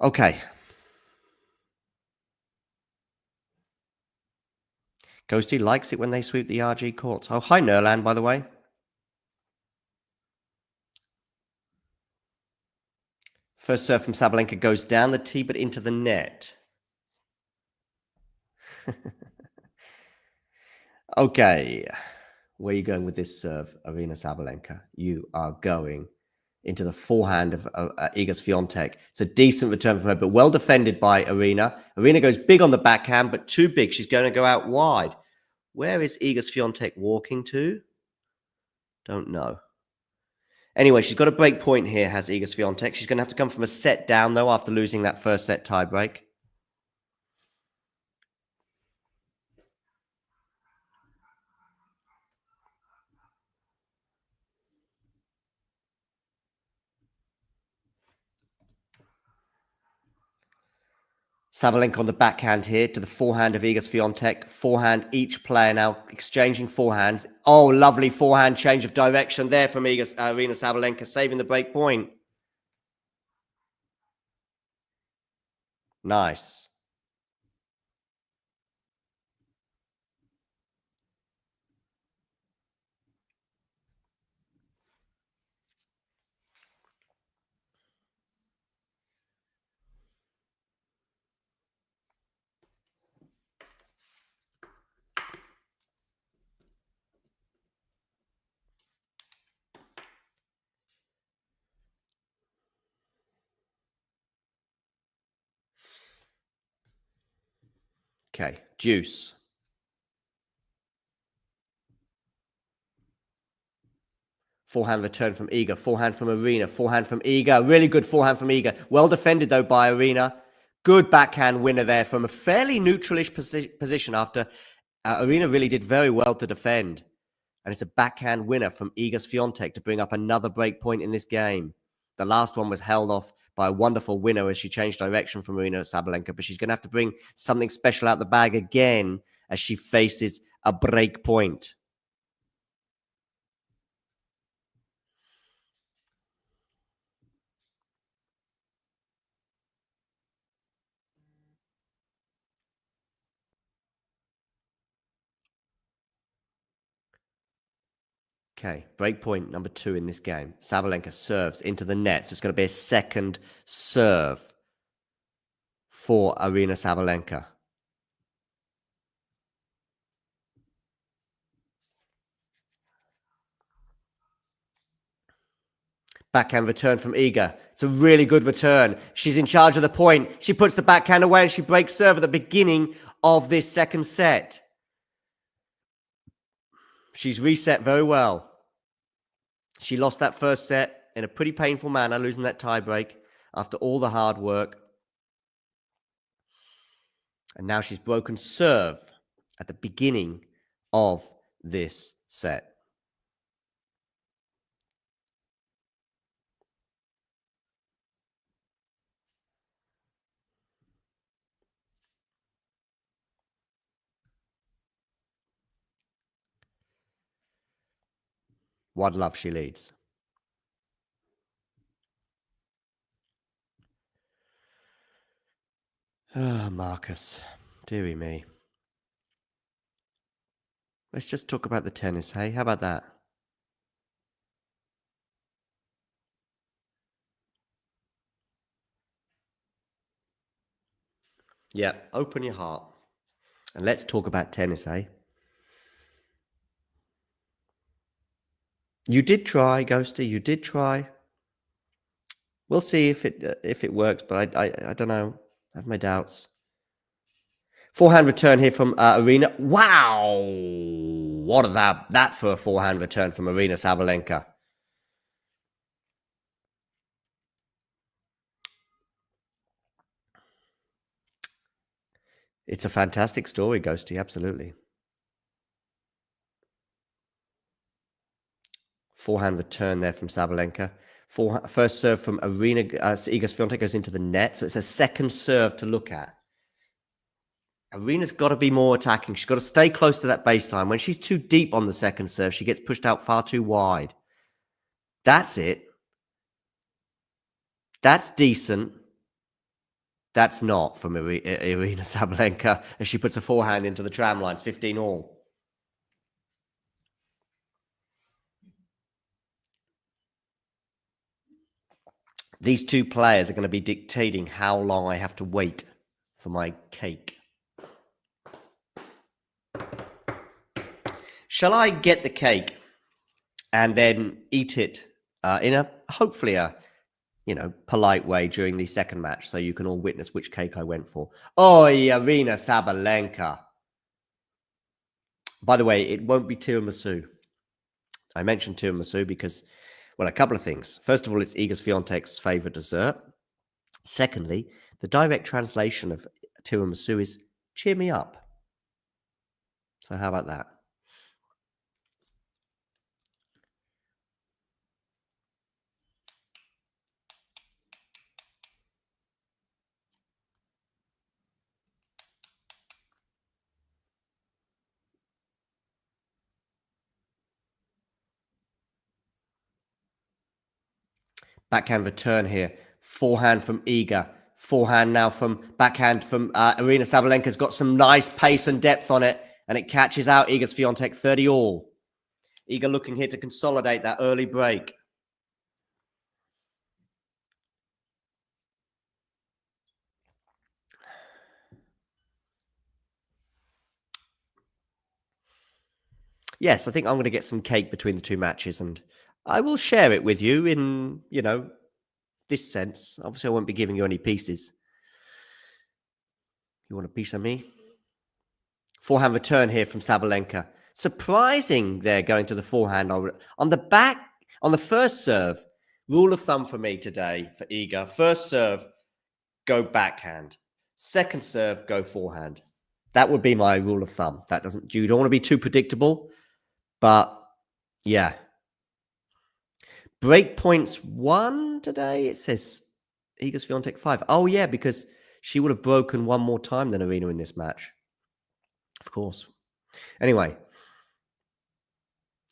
Okay. Ghosty likes it when they sweep the RG courts. Oh, hi, Nerland, by the way. First serve from Sabalenka goes down the tee, but into the net. Okay. Where are you going with this serve, Aryna Sabalenka? You are going into the forehand of Iga Swiatek. It's a decent return from her, but well defended by Aryna. Aryna goes big on the backhand, but too big. She's going to go out wide. Where is Iga Swiatek walking to? Don't know. Anyway, she's got a break point here, has Iga Swiatek. She's going to have to come from a set down, though, after losing that first set tiebreak. Sabalenka on the backhand here to the forehand of Iga Swiatek. Forehand, each player now exchanging forehands. Oh, lovely forehand change of direction there from Aryna Sabalenka, saving the break point. Nice. Okay, deuce. Forehand return from Iga. Forehand from Aryna. Forehand from Iga. Really good forehand from Iga. Well defended, though, by Aryna. Good backhand winner there from a fairly neutralish position after Aryna really did very well to defend. And it's a backhand winner from Iga Swiatek to bring up another break point in this game. The last one was held off by a wonderful winner as she changed direction from Aryna Sabalenka, but she's going to have to bring something special out the bag again as she faces a break point. Okay, break point number 2 in this game. Sabalenka serves into the net, so it's going to be a second serve for Aryna Sabalenka. Backhand return from Iga. It's a really good return. She's in charge of the point. She puts the backhand away and she breaks serve at the beginning of this second set. She's reset very well. She lost that first set in a pretty painful manner, losing that tiebreak after all the hard work. And now she's broken serve at the beginning of this set. One love, she leads. Ah, Marcus. Dearie me. Let's just talk about the tennis, hey? How about that? Yeah, open your heart. And let's talk about tennis, eh? You did try, Ghosty. You did try. We'll see if it works, but I don't know. I have my doubts. Forehand return here from Aryna. Wow! What about that for a forehand return from Aryna Sabalenka? It's a fantastic story, Ghosty, absolutely. Forehand return there from Sabalenka. First serve from Aryna. Iga Swiatek goes into the net, so it's a second serve to look at. Aryna's got to be more attacking. She's got to stay close to that baseline. When she's too deep on the second serve, she gets pushed out far too wide. That's it. That's decent. That's not from Aryna Sabalenka as she puts a forehand into the tram lines, 15 all. These two players are going to be dictating how long I have to wait for my cake. Shall I get the cake and then eat it in a hopefully a polite way during the second match, so you can all witness which cake I went for? Oi, Aryna Sabalenka. By the way, it won't be tiramisu. I mentioned tiramisu because, well, a couple of things. First of all, it's Iga Swiatek's favorite dessert. Secondly, the direct translation of tiramisu is cheer me up. So how about that? Backhand return here. Forehand from Iga. Forehand now from backhand from Aryna Sabalenka's got some nice pace and depth on it, and it catches out Iga Swiatek 30 all. Iga looking here to consolidate that early break. Yes, I think I'm going to get some cake between the two matches, and I will share it with you in, this sense. Obviously, I won't be giving you any pieces. You want a piece of me? Forehand return here from Sabalenka. Surprising they're going to the forehand. On the first serve, rule of thumb for me today, for Iga, first serve, go backhand. Second serve, go forehand. That would be my rule of thumb. You don't want to be too predictable, but yeah. Break points 1 today. It says Iga Swiatek 5. Oh yeah, because she would have broken one more time than Aryna in this match. Of course. Anyway.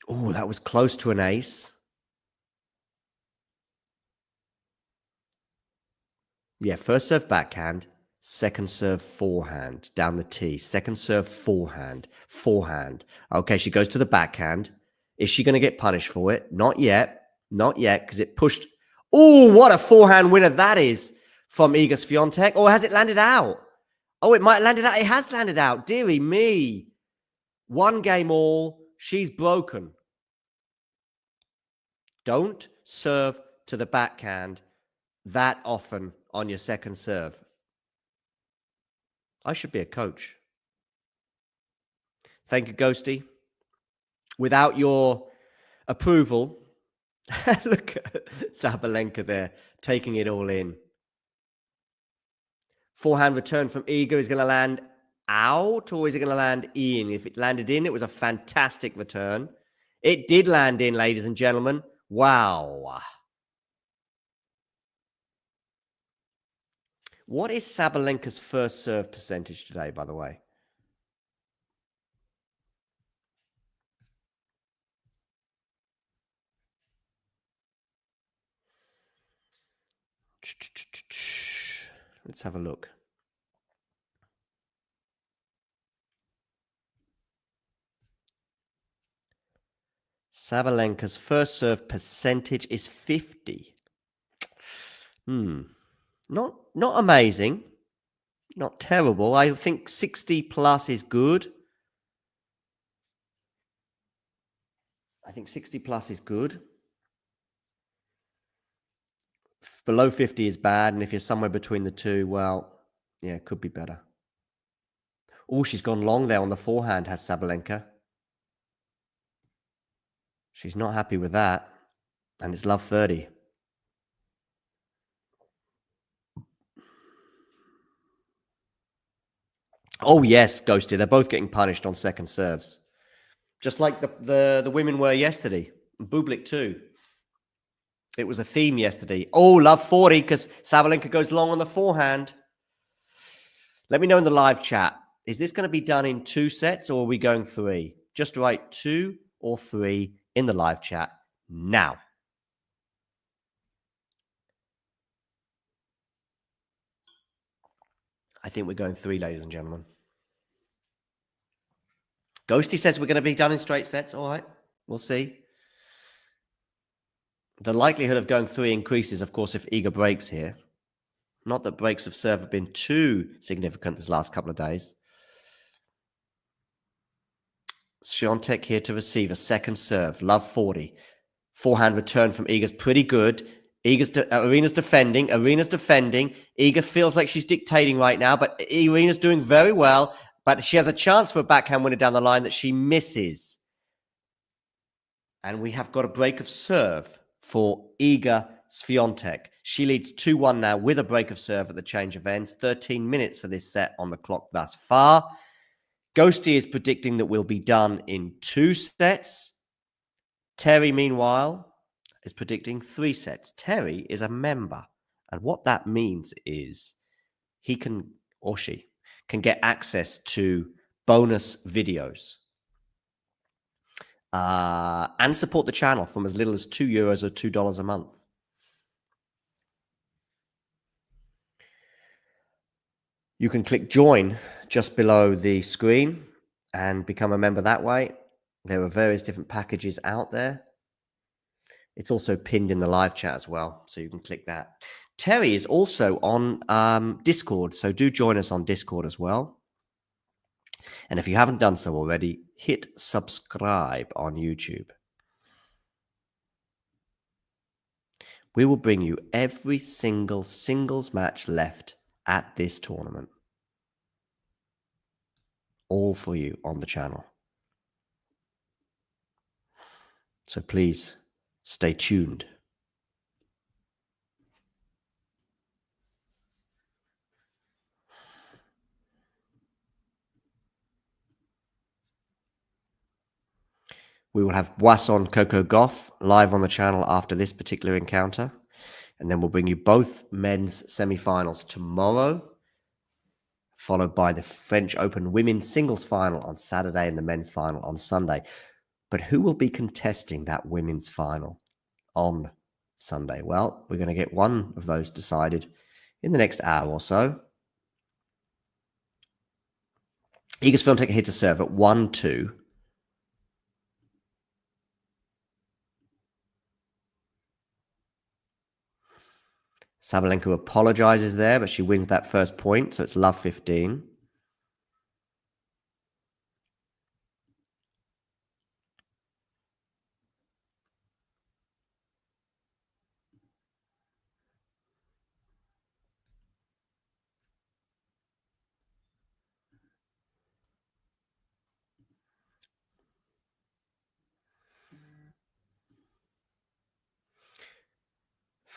Oh, that was close to an ace. Yeah, first serve backhand, second serve forehand, down the tee. Second serve forehand, forehand. Okay, she goes to the backhand. Is she going to get punished for it? Not yet. Not yet, because it pushed. Oh, what a forehand winner that is from Iga Swiatek. Or has it landed out? Oh, it might have landed out. It has landed out. Dearie me. 1 game all. She's broken. Don't serve to the backhand that often on your second serve. I should be a coach. Thank you, Ghosty. Without your approval, look at Sabalenka there, taking it all in. Forehand return from Iga is going to land out, or is it going to land in? If it landed in, it was a fantastic return. It did land in, ladies and gentlemen. Wow. What is Sabalenka's first serve percentage today, by the way? Let's have a look. Sabalenka's first serve percentage is 50. Not amazing. Not terrible. I think 60 plus is good. I think 60 plus is good. Below 50 is bad, and if you're somewhere between the two, well, yeah, it could be better. Oh, she's gone long there on the forehand, has Sabalenka. She's not happy with that, and it's love 30. Oh, yes, Ghosty, they're both getting punished on second serves. Just like the women were yesterday. Bublik too. It was a theme yesterday. Oh, love 40 because Sabalenka goes long on the forehand. Let me know in the live chat. Is this going to be done in 2 sets or are we going 3? Just write 2 or 3 in the live chat now. I think we're going 3, ladies and gentlemen. Ghosty says we're going to be done in straight sets. All right, we'll see. The likelihood of going 3 increases, of course, if Iga breaks here. Not that breaks of serve have been too significant this last couple of days. Swiatek here to receive a second serve. Love 40. Forehand return from Iga's pretty good. Aryna's defending. Iga feels like she's dictating right now, but Aryna's doing very well. But she has a chance for a backhand winner down the line that she misses. And we have got a break of serve for Iga Swiatek. She leads 2-1 now with a break of serve at the change of ends. 13 minutes for this set on the clock thus far. Ghosty is predicting that we'll be done in 2 sets. Terry, meanwhile, is predicting 3 sets. Terry is a member. And what that means is he can, or she, can get access to bonus videos. And support the channel from as little as €2 or $2 a month. You can click join just below the screen and become a member that way. There are various different packages out there. It's also pinned in the live chat as well, so you can click that. Terry is also on Discord, so do join us on Discord as well. And if you haven't done so already, hit subscribe on YouTube. We will bring you every single singles match left at this tournament. All for you on the channel. So please stay tuned. We will have Boisson Coco Gauff live on the channel after this particular encounter. And then we'll bring you both men's semi-finals tomorrow, followed by the French Open women's singles final on Saturday and the men's final on Sunday. But who will be contesting that women's final on Sunday? Well, we're going to get one of those decided in the next hour or so. Iga Swiatek here to serve at 1-2. Sabalenka apologizes there, but she wins that first point, so it's love 15.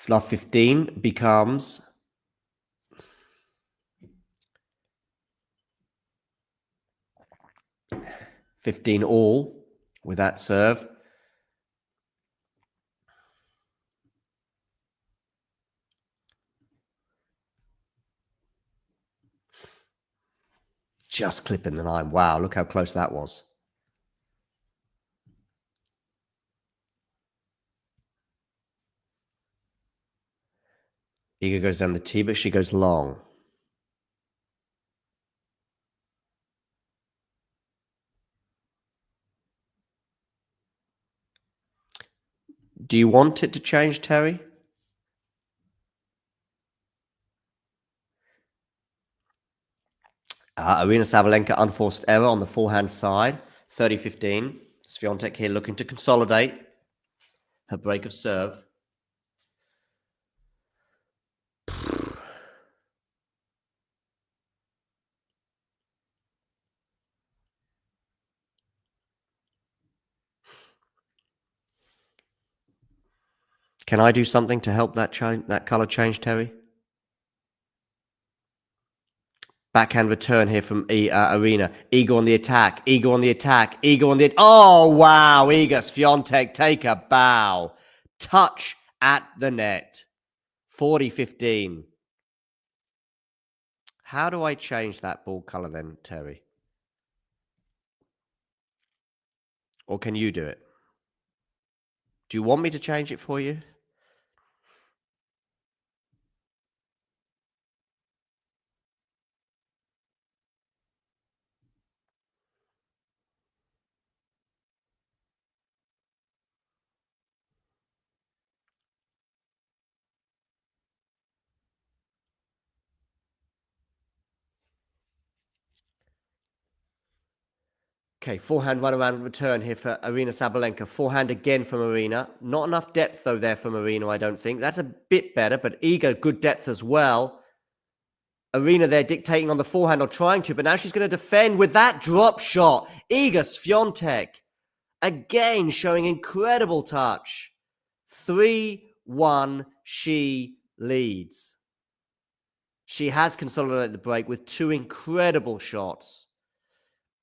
Love 15 becomes 15 all with that serve. Just clipping the line. Wow, look how close that was. Iga goes down the tee, but she goes long. Do you want it to change, Terry? Aryna Sabalenka, unforced error on the forehand side. 30-15. Swiatek here looking to consolidate her break of serve. Can I do something to help that color change, Terry? Backhand return here from Aryna. Iga on the attack. Iga on the attack. Iga on the... Oh, wow. Iga Swiatek, take a bow. Touch at the net. 40-15. How do I change that ball color then, Terry? Or can you do it? Do you want me to change it for you? Okay, forehand run around return here for Aryna Sabalenka. Forehand again from Aryna. Not enough depth, though, there from Aryna, I don't think. That's a bit better, but Iga, good depth as well. Aryna there dictating on the forehand or trying to, but now she's going to defend with that drop shot. Iga Swiatek, again showing incredible touch. 3-1, she leads. She has consolidated the break with two incredible shots.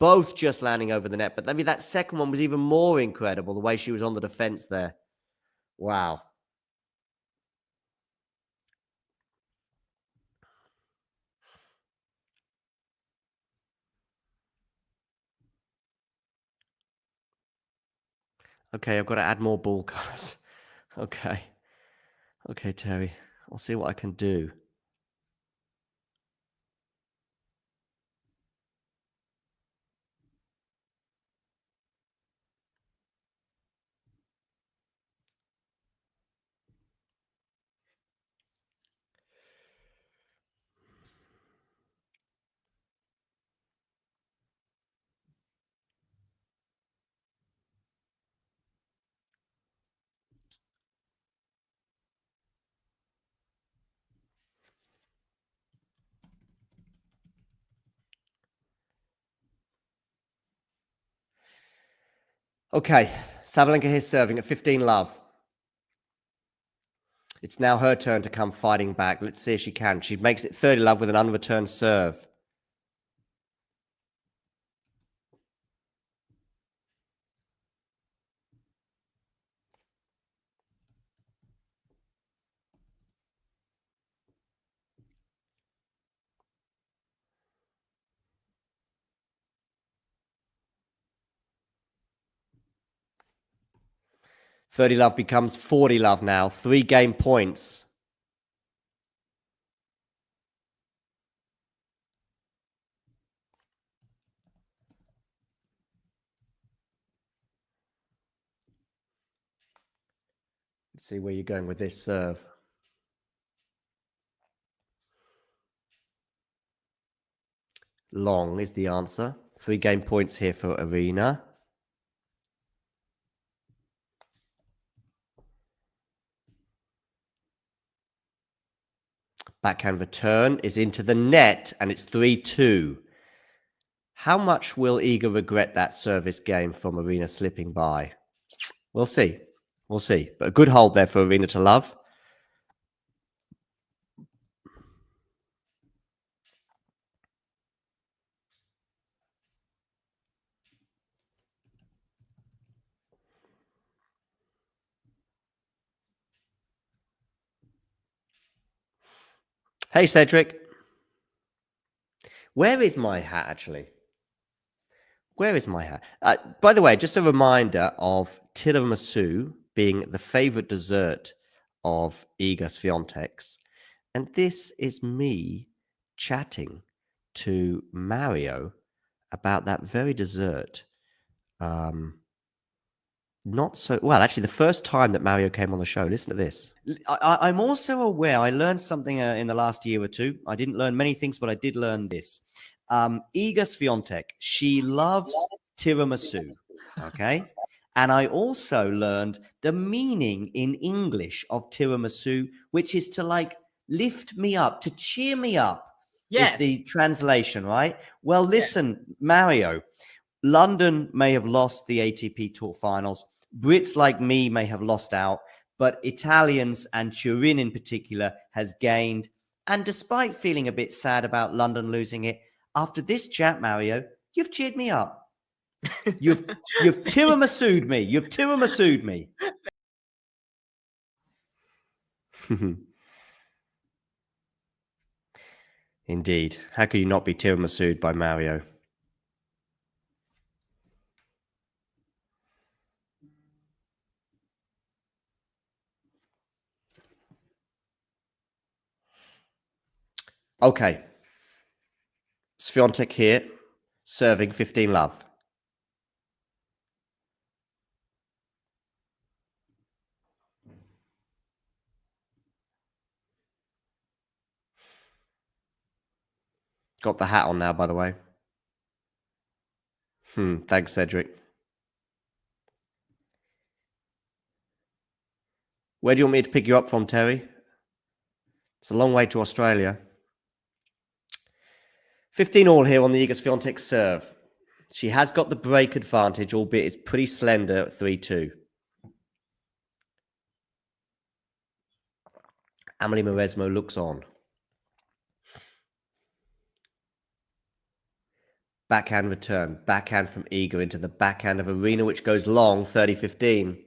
Both just landing over the net. But maybe that second one was even more incredible, the way she was on the defense there. Wow. Okay, I've got to add more ball colors. Okay. Okay, Terry. I'll see what I can do. Okay, Sabalenka here serving at 15-love. It's now her turn to come fighting back. Let's see if she can. She makes it 30-love with an unreturned serve. $30-love becomes 40-love now. 3 game points. Let's see where you're going with this serve. Long is the answer. 3 game points here for Aryna. Backhand return is into the net, and it's 3-2. How much will Iga regret that service game from Aryna slipping by? We'll see. We'll see. But a good hold there for Aryna to love. Hey, Cedric. Where is my hat, actually? Where is my hat? By the way, just a reminder of tiramisu being the favorite dessert of Iga Swiatek's. And this is me chatting to Mario about that very dessert. Not so well, actually, the first time that Mario came on the show. Listen to this. I'm also aware I learned something in the last year or two. I didn't learn many things, but I did learn this. Iga Swiatek, she loves tiramisu. Okay. And I also learned the meaning in English of tiramisu, which is to like lift me up, to cheer me up. Yes. Is the translation, right? Well, listen, Mario, London may have lost the ATP Tour finals. Brits like me may have lost out, but Italians and Turin in particular has gained. And despite feeling a bit sad about London losing it, after this chat, Mario, you've cheered me up. You've tiramisu'd me. You've tiramisu'd me. Indeed. How could you not be tiramisu'd by Mario? Okay. Swiatek here, serving 15 love. Got the hat on now, by the way. Thanks, Cedric. Where do you want me to pick you up from, Terry? It's a long way to Australia. 15 all here on the Iga Swiatek serve. She has got the break advantage, albeit it's pretty slender at 3-2. Amelie Mauresmo looks on. Backhand return. Backhand from Iga into the backhand of Aryna, which goes long, 30-15.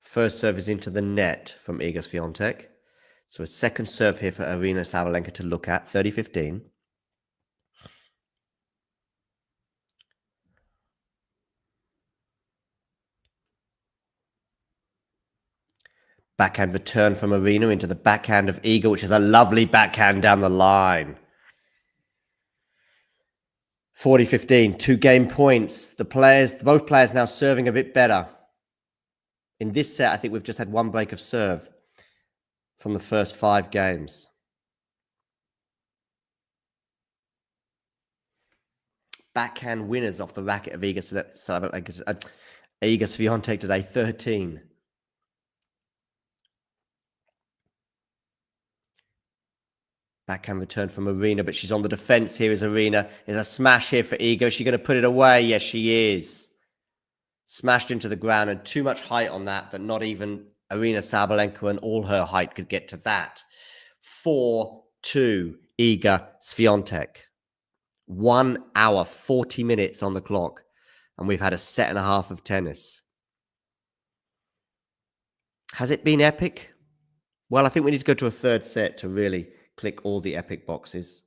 First serve is into the net from Iga Swiatek. So a second serve here for Aryna Sabalenka to look at, 30-15. Backhand return from Aryna into the backhand of Iga, which is a lovely backhand down the line. 40-15, 2 game points. Both players now serving a bit better. In this set, I think we've just had one break of serve from the first 5 games. Backhand winners off the racket of Iga Swiatek today, 13. Backhand return from Aryna, but she's on the defense here is Aryna. There's a smash here for Iga. Is she going to put it away? Yes, she is. Smashed into the ground and too much height on that not even Aryna Sabalenka and all her height could get to that. 4-2 Iga Swiatek. 1 hour, 40 minutes on the clock. And we've had a set and a half of tennis. Has it been epic? Well, I think we need to go to a third set to really click all the epic boxes.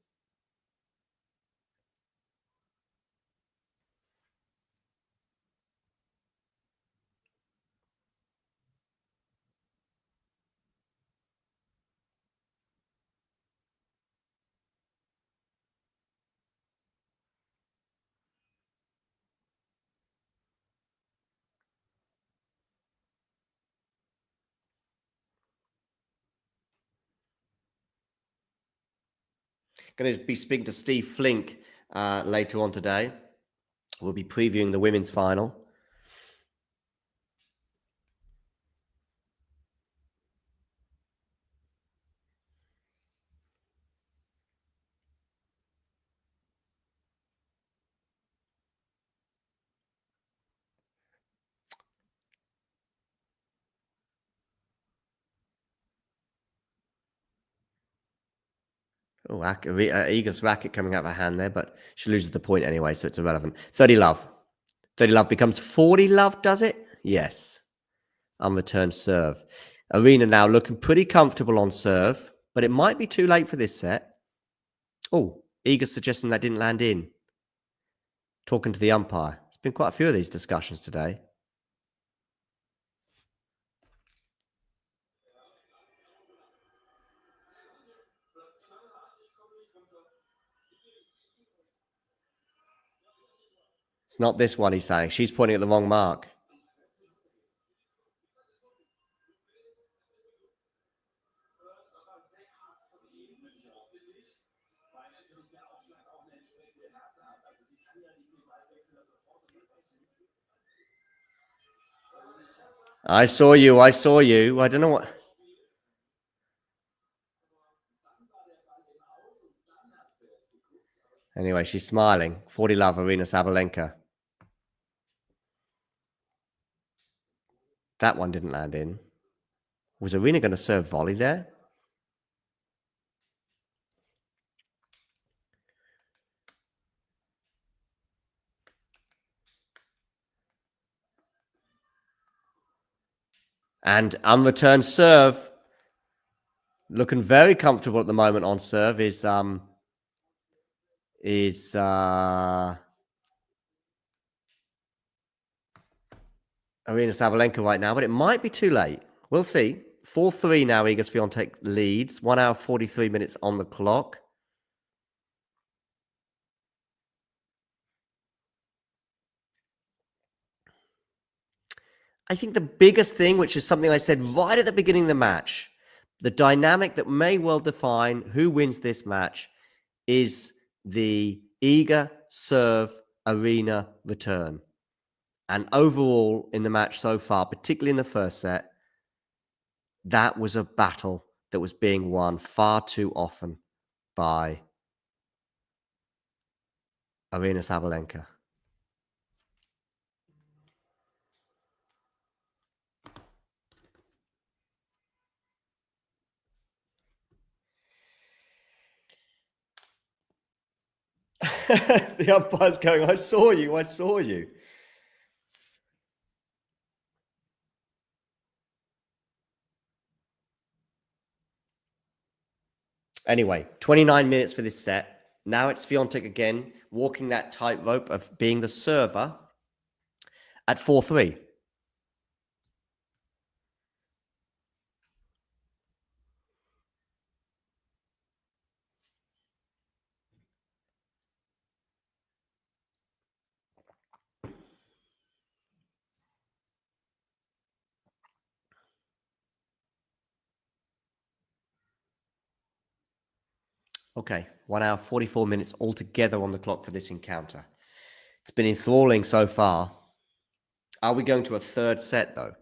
Going to be speaking to Steve Flink later on today. We'll be previewing the women's final. Oh, Iga's racket coming out of her hand there, but she loses the point anyway, so it's irrelevant. 30 love. 30 love becomes 40 love, does it? Yes. Unreturned serve. Aryna now looking pretty comfortable on serve, but it might be too late for this set. Oh, Iga's suggesting that didn't land in. Talking to the umpire. There's been quite a few of these discussions today. It's not this one, he's saying. She's pointing at the wrong mark. I saw you. I don't know what... Anyway, she's smiling. 40 love, Aryna Sabalenka. That one didn't land in. Was Aryna going to serve volley there? And unreturned serve. Looking very comfortable at the moment on serve is Aryna Sabalenka right now, but it might be too late. We'll see. 4-3 now, Iga Swiatek leads. 1 hour, 43 minutes on the clock. I think the biggest thing, which is something I said right at the beginning of the match, the dynamic that may well define who wins this match is the Iga serve Aryna return. And overall in the match so far, particularly in the first set, that was a battle that was being won far too often by Aryna Sabalenka. The umpire's going, I saw you. Anyway, 29 minutes for this set. Now it's Swiatek again, walking that tightrope of being the server at 4-3. Okay, 1 hour, 44 minutes altogether on the clock for this encounter. It's been enthralling so far. Are we going to a third set, though?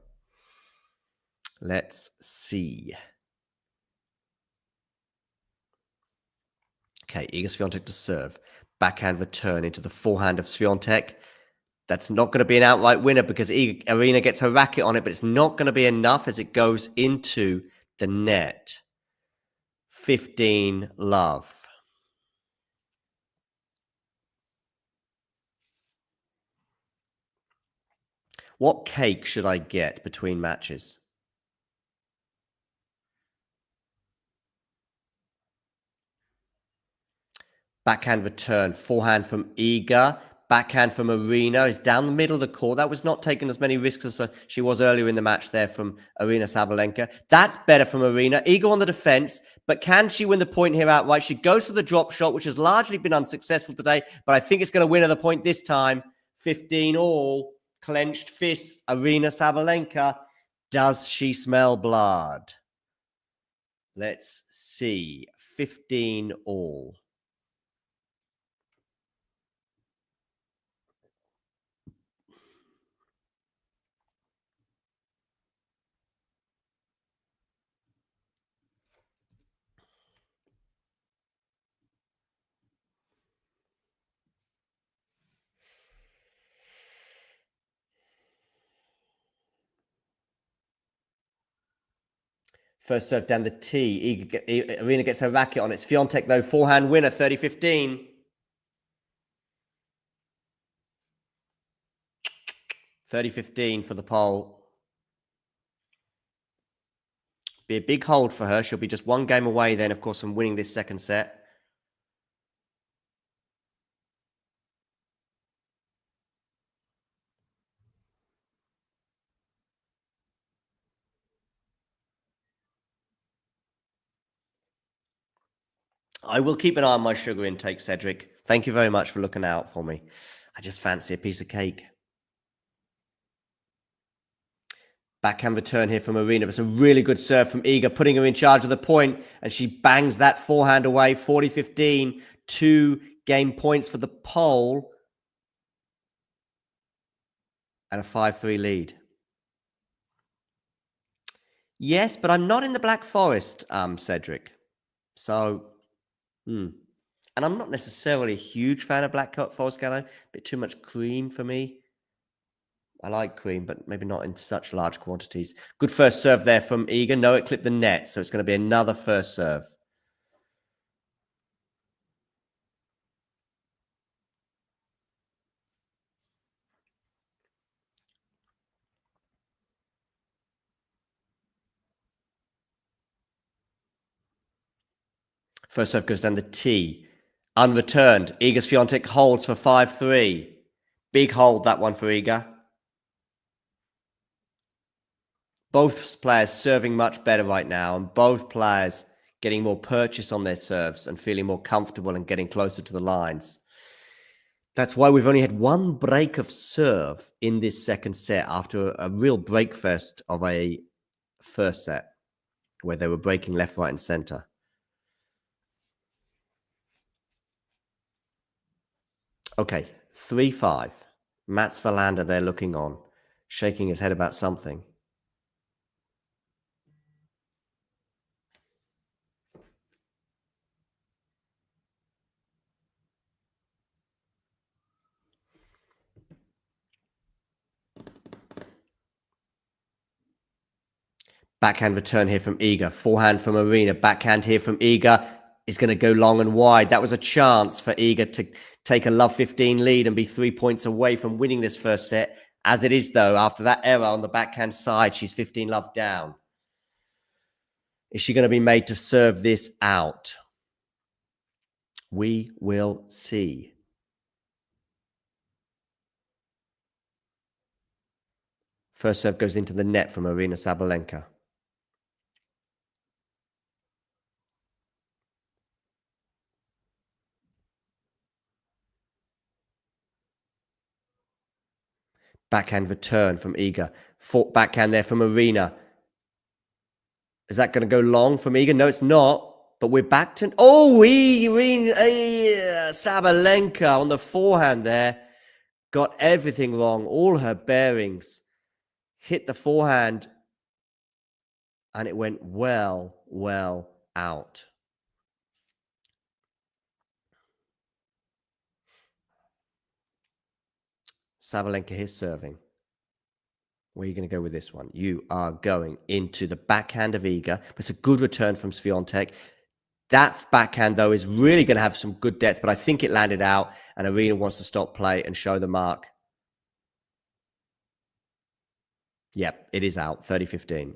Let's see. Okay, Iga Swiatek to serve. Backhand return into the forehand of Swiatek. That's not going to be an outright winner because Aryna gets her racket on it, but it's not going to be enough as it goes into the net. 15 love. What cake should I get between matches? Backhand return, forehand from Iga. Backhand from Aryna is down the middle of the court. That was not taking as many risks as she was earlier in the match there from Aryna Sabalenka. That's better from Aryna. Iga on the defense, but can she win the point here outright? She goes for the drop shot, which has largely been unsuccessful today, but I think it's going to win her the point this time. 15 all, clenched fists, Aryna Sabalenka. Does she smell blood? Let's see. 15 all. First serve down the tee. Aryna gets her racket on. It's Swiatek, though. Forehand winner, 30-15. 30-15 for the pole. Be a big hold for her. She'll be just one game away then, of course, from winning this second set. I will keep an eye on my sugar intake, Cedric. Thank you very much for looking out for me. I just fancy a piece of cake. Backhand return here from Aryna. It's a really good serve from Iga, putting her in charge of the point, and she bangs that forehand away. 40-15, 2 game points for the pole, and a 5-3 lead. Yes, but I'm not in the Black Forest, Cedric. So, And I'm not necessarily a huge fan of Black Forest Gallo. A bit too much cream for me. I like cream, but maybe not in such large quantities. Good first serve there from Iga. No, it clipped the net, so it's going to be another first serve. First serve goes down the tee. Unreturned. Iga Swiatek holds for 5-3. Big hold, that one for Iga. Both players serving much better right now, and both players getting more purchase on their serves and feeling more comfortable and getting closer to the lines. That's why we've only had one break of serve in this second set after a real breakfast of a first set where they were breaking left, right, and center. Okay, 3-5. Mats Verlander there looking on, shaking his head about something. Backhand return here from Iga. Forehand from Aryna. Backhand here from Iga is going to go long and wide. That was a chance for Iga to take a love 15 lead and be 3 points away from winning this first set. As it is, though, after that error on the backhand side, she's 15 love down. Is she going to be made to serve this out? We will see. First serve goes into the net from Aryna Sabalenka. Backhand return from Iga. Backhand there from Aryna. Is that going to go long from Iga? No, it's not. But we're back to... Oh, Sabalenka on the forehand there. Got everything wrong. All her bearings. Hit the forehand. And it went well out. Sabalenka is serving. Where are you going to go with this one? You are going into the backhand of Iga. It's a good return from Swiatek. That backhand, though, is really going to have some good depth, but I think it landed out, and Aryna wants to stop play and show the mark. Yep, it is out, 30-15.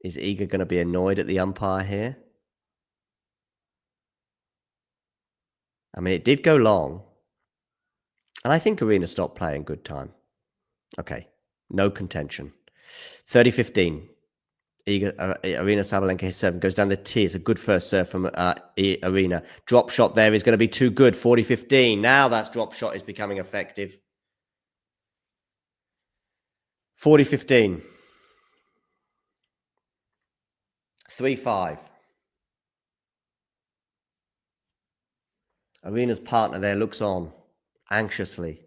Is Iga going to be annoyed at the umpire here? I mean, it did go long. And I think Aryna stopped playing good time. Okay, no contention. 30-15. Aryna Sabalenka, his serve goes down the tee. It's a good first serve from Aryna. Drop shot there is going to be too good. 40-15. Now that drop shot is becoming effective. 40-15. 3-5. Aryna's partner there looks on anxiously.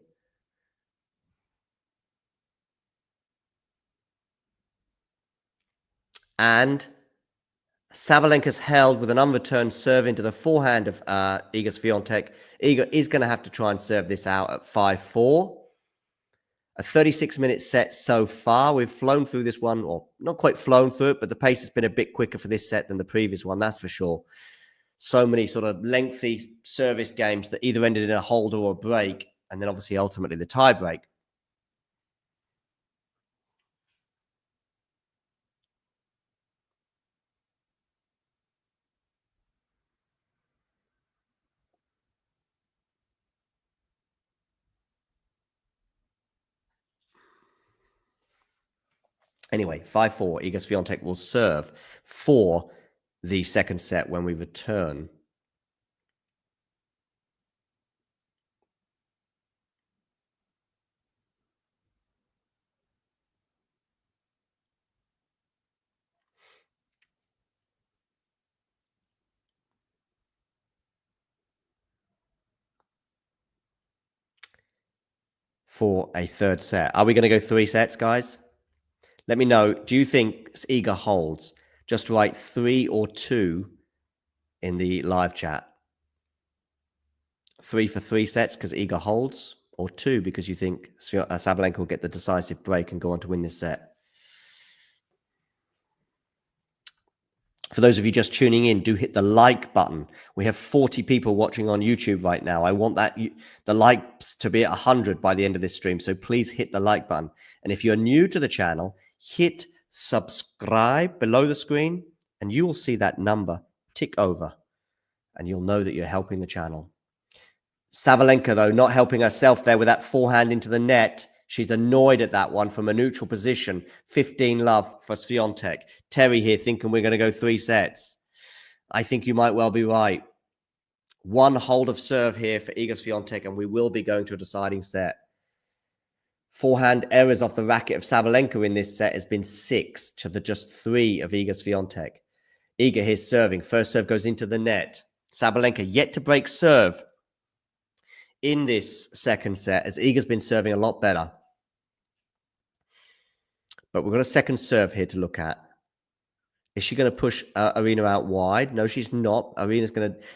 And Sabalenka's held with an unreturned serve into the forehand of Iga Swiatek. Iga is going to have to try and serve this out at 5-4. A 36-minute set so far. We've flown through this one, or not quite flown through it, but the pace has been a bit quicker for this set than the previous one, that's for sure. So many sort of lengthy service games that either ended in a hold or a break, and then obviously ultimately the tie break. Anyway, 5-4. Iga Swiatek will serve for the second set when we return. For a third set. Are we going to go 3 sets, guys? Let me know. Do you think Iga holds? Just write 3 or 2 in the live chat. 3 for 3 sets because Iga holds, or 2 because you think Sabalenka will get the decisive break and go on to win this set. For those of you just tuning in, do hit the like button. We have 40 people watching on YouTube right now. I want the likes to be at 100 by the end of this stream, so please hit the like button. And if you're new to the channel, hit subscribe below the screen, and you will see that number tick over, and you'll know that you're helping the channel. Sabalenka, though, not helping herself there with that forehand into the net. She's annoyed at that one from a neutral position. 15-love for Swiatek. Terry here thinking we're going to go 3 sets. I think you might well be right. 1 hold of serve here for Iga Swiatek, and we will be going to a deciding set. Forehand errors off the racket of Sabalenka in this set has been 6 to the just 3 of Iga Swiatek. Iga here serving. First serve goes into the net. Sabalenka yet to break serve in this second set, as Iga's been serving a lot better. But we've got a second serve here to look at. Is she going to push Aryna out wide? No, she's not.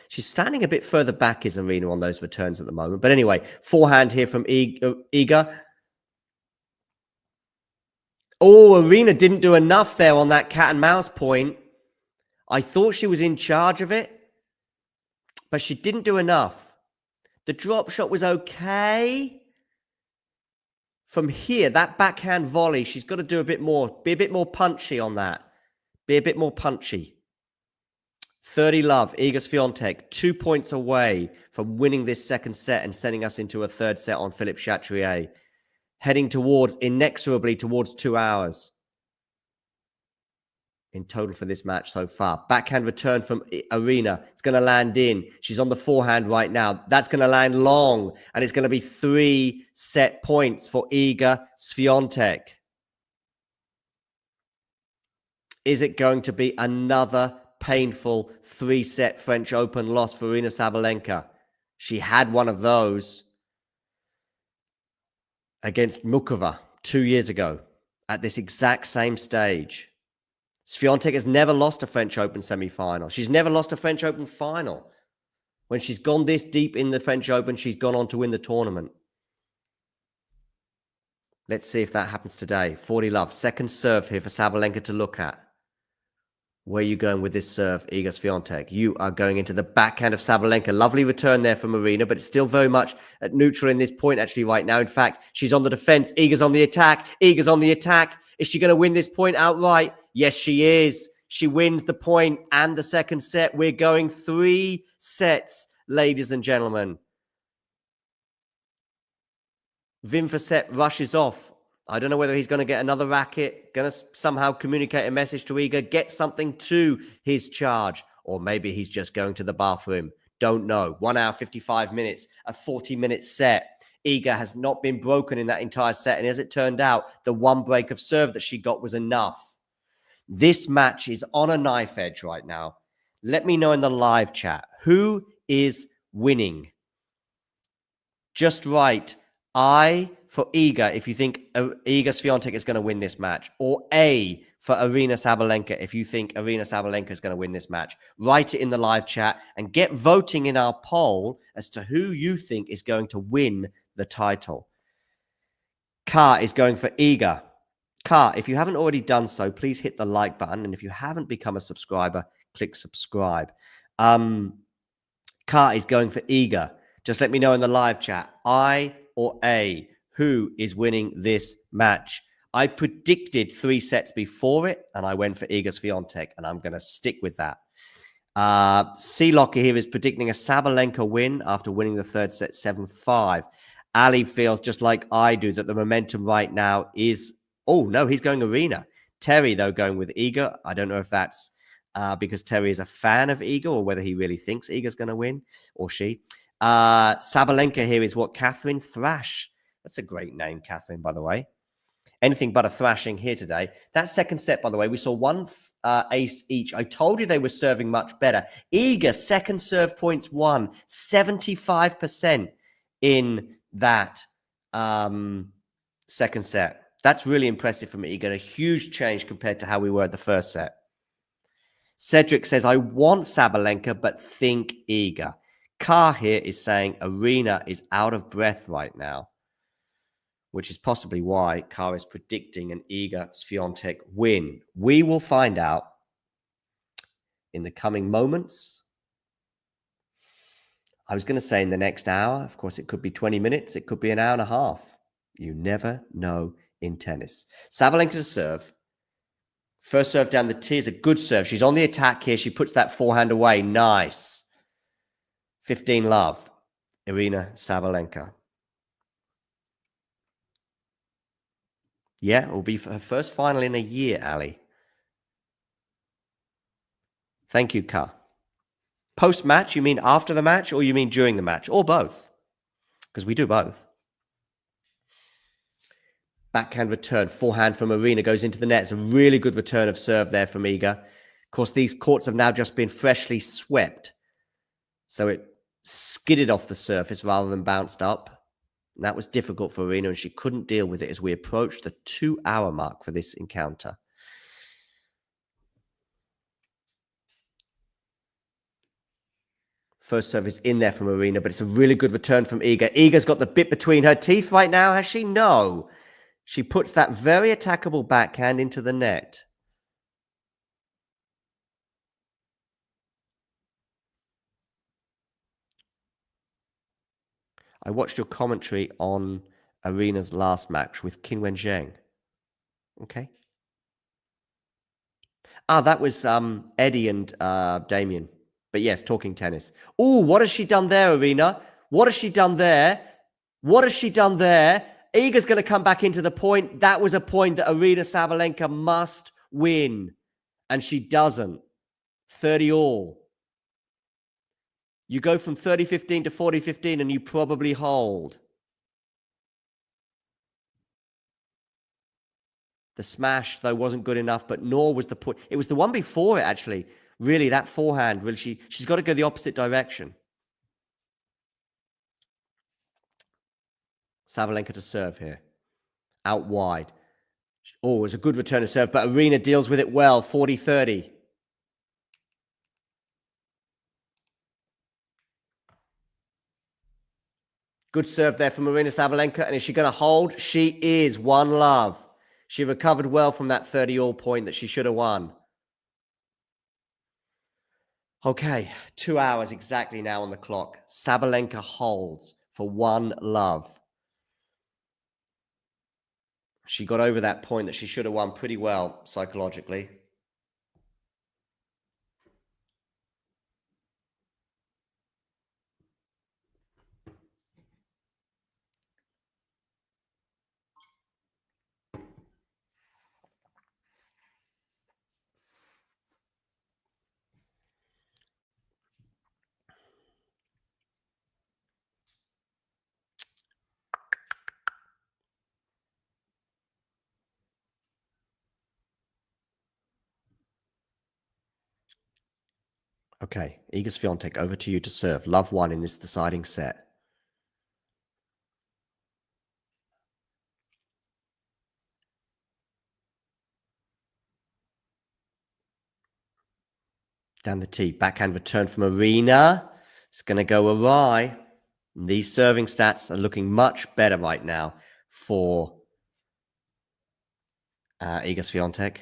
She's standing a bit further back, is Aryna, on those returns at the moment. But anyway, forehand here from Iga. Oh, Aryna didn't do enough there on that cat and mouse point. I thought she was in charge of it, but she didn't do enough. The drop shot was okay. From here, that backhand volley, she's got to do a bit more. Be a bit more punchy on that. Be a bit more punchy. 30-love, Iga Swiatek, 2 points away from winning this second set and sending us into a third set on Philippe Chatrier. Heading inexorably towards 2 hours in total for this match so far. Backhand return from Aryna. It's going to land in. She's on the forehand right now. That's going to land long, and it's going to be 3 set points for Iga Swiatek. Is it going to be another painful 3-set French Open loss for Aryna Sabalenka? She had one of those against Mukova 2 years ago at this exact same stage. Swiatek has never lost a French Open semi-final. She's never lost a French Open final. When she's gone this deep in the French Open, she's gone on to win the tournament. Let's see if that happens today. 40-love. Second serve here for Sabalenka to look at. Where are you going with this serve, Iga Swiatek? You are going into the backhand of Sabalenka. Lovely return there from Aryna, but it's still very much at neutral in this point actually right now. In fact, she's on the defense. Iga's on the attack. Iga's on the attack. Is she going to win this point outright? Yes, she is. She wins the point and the second set. We're going 3 sets, ladies and gentlemen. Wim Fissette rushes off. I don't know whether he's going to get another racket, going to somehow communicate a message to Iga, get something to his charge, or maybe he's just going to the bathroom. Don't know. 1 hour, 55 minutes, a 40-minute set. Iga has not been broken in that entire set, and as it turned out, the 1 break of serve that she got was enough. This match is on a knife edge right now. Let me know in the live chat, who is winning? Just write I for Iga if you think Iga Swiatek is going to win this match, or A for Aryna Sabalenka if you think Aryna Sabalenka is going to win this match. Write it in the live chat and get voting in our poll as to who you think is going to win the title. Car is going for Iga. Car, if you haven't already done so, please hit the like button. And if you haven't become a subscriber, click subscribe. Car is going for Iga. Just let me know in the live chat, I or A, who is winning this match. I predicted 3 sets before it, and I went for Iga Swiatek, and I'm going to stick with that. C-Locker here is predicting a Sabalenka win after winning the third set 7-5. Ali feels just like I do that the momentum right now is... Oh, no, he's going Aryna. Terry, though, going with Iga. I don't know if that's because Terry is a fan of Iga or whether he really thinks Iga's going to win, or she. Sabalenka here is what? Catherine Thrash. That's a great name, Catherine, by the way. Anything but a thrashing here today. That second set, by the way, we saw one ace each. I told you they were serving much better. Iga, second serve points won. 75% in that second set. That's really impressive from Iga. A huge change compared to how we were at the first set. Cedric says, I want Sabalenka, but think Iga. Carr here is saying Aryna is out of breath right now, which is possibly why Carr is predicting an Iga Swiatek win. We will find out in the coming moments. I was going to say in the next hour. Of course, it could be 20 minutes. It could be an hour and a half. You never know in tennis. Sabalenka to serve. First serve down the tee is a good serve. She's on the attack here. She puts that forehand away. Nice. 15 love. Aryna Sabalenka. Yeah, it will be her first final in a year, Ali. Thank you, Ka. Post-match, you mean after the match or you mean during the match? Or both? Because we do both. Backhand return, forehand from Aryna goes into the net. It's a really good return of serve there from Iga. Of course, these courts have now just been freshly swept. So it skidded off the surface rather than bounced up. And that was difficult for Aryna, and she couldn't deal with it as we approached the 2-hour mark for this encounter. First serve is in there from Aryna, but it's a really good return from Iga. Iga's got the bit between her teeth right now, has she? No. She puts that very attackable backhand into the net. I watched your commentary on Aryna's last match with Qinwen Zheng. Okay. That was Eddie and Damien. But yes, talking tennis. Oh, what has she done there, Aryna? What has she done there? What has she done there? Iga's going to come back into the point. That was a point that Aryna Sabalenka must win. And she doesn't. 30 all. You go from 30-15 to 40-15 and you probably hold. The smash, though, wasn't good enough, but nor was the point. It was the one before it, actually. Really, that forehand, really, she's got to go the opposite direction. Sabalenka to serve here. Out wide. Oh, it was a good return to serve, but Aryna deals with it well. 40-30. Good serve there from Aryna Sabalenka. And is she going to hold? She is. 1 love. She recovered well from that 30-all point that she should have won. Okay, 2 hours exactly now on the clock. Sabalenka holds for 1 love. She got over that point that she should have won pretty well psychologically. Okay, Iga Swiatek, over to you to serve. Love 1 in this deciding set. Down the tee, backhand return from Aryna. It's going to go awry. And these serving stats are looking much better right now for Iga Swiatek.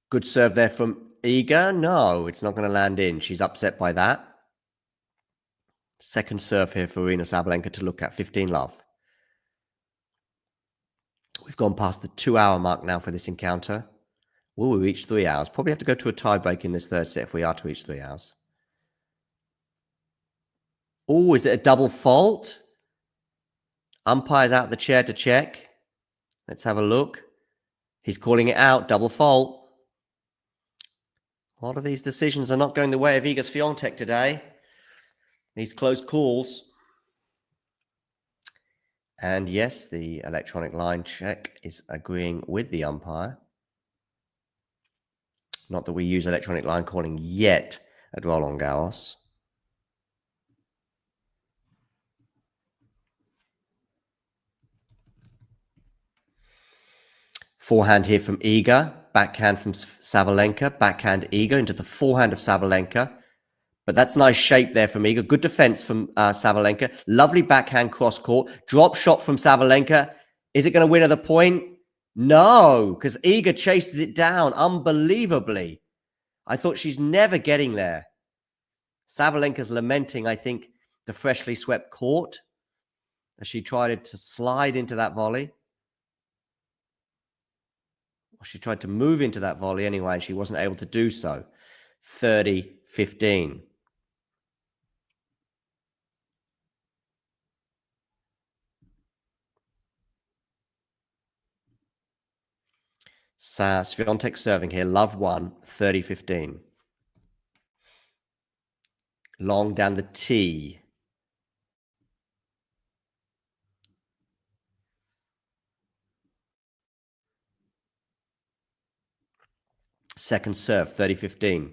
Good serve there from Iga. No, it's not going to land in. She's upset by that. Second serve here for Aryna Sabalenka to look at. 15 love. We've gone past the 2-hour mark now for this encounter. Will we reach 3 hours? Probably have to go to a tie break in this third set if we are to reach 3 hours. Oh, is it a double fault? Umpire's out the chair to check. Let's have a look. He's calling it out. Double fault. A lot of these decisions are not going the way of Iga Swiatek today. These close calls. And yes, the electronic line check is agreeing with the umpire. Not that we use electronic line calling yet at Roland Garros. Forehand here from Iga. Backhand from Sabalenka. Backhand Iga into the forehand of Sabalenka. But that's nice shape there from Iga. Good defense from Sabalenka. Lovely backhand cross court. Drop shot from Sabalenka. Is it going to win at the point? No, because Iga chases it down unbelievably. I thought she's never getting there. Sabalenka's lamenting, I think, the freshly swept court as she tried to slide into that volley. Well, she tried to move into that volley anyway, and she wasn't able to do so. 30-15. Swiatek serving here. Love 1, 30-15. Long down the tee. Second serve, 30-15.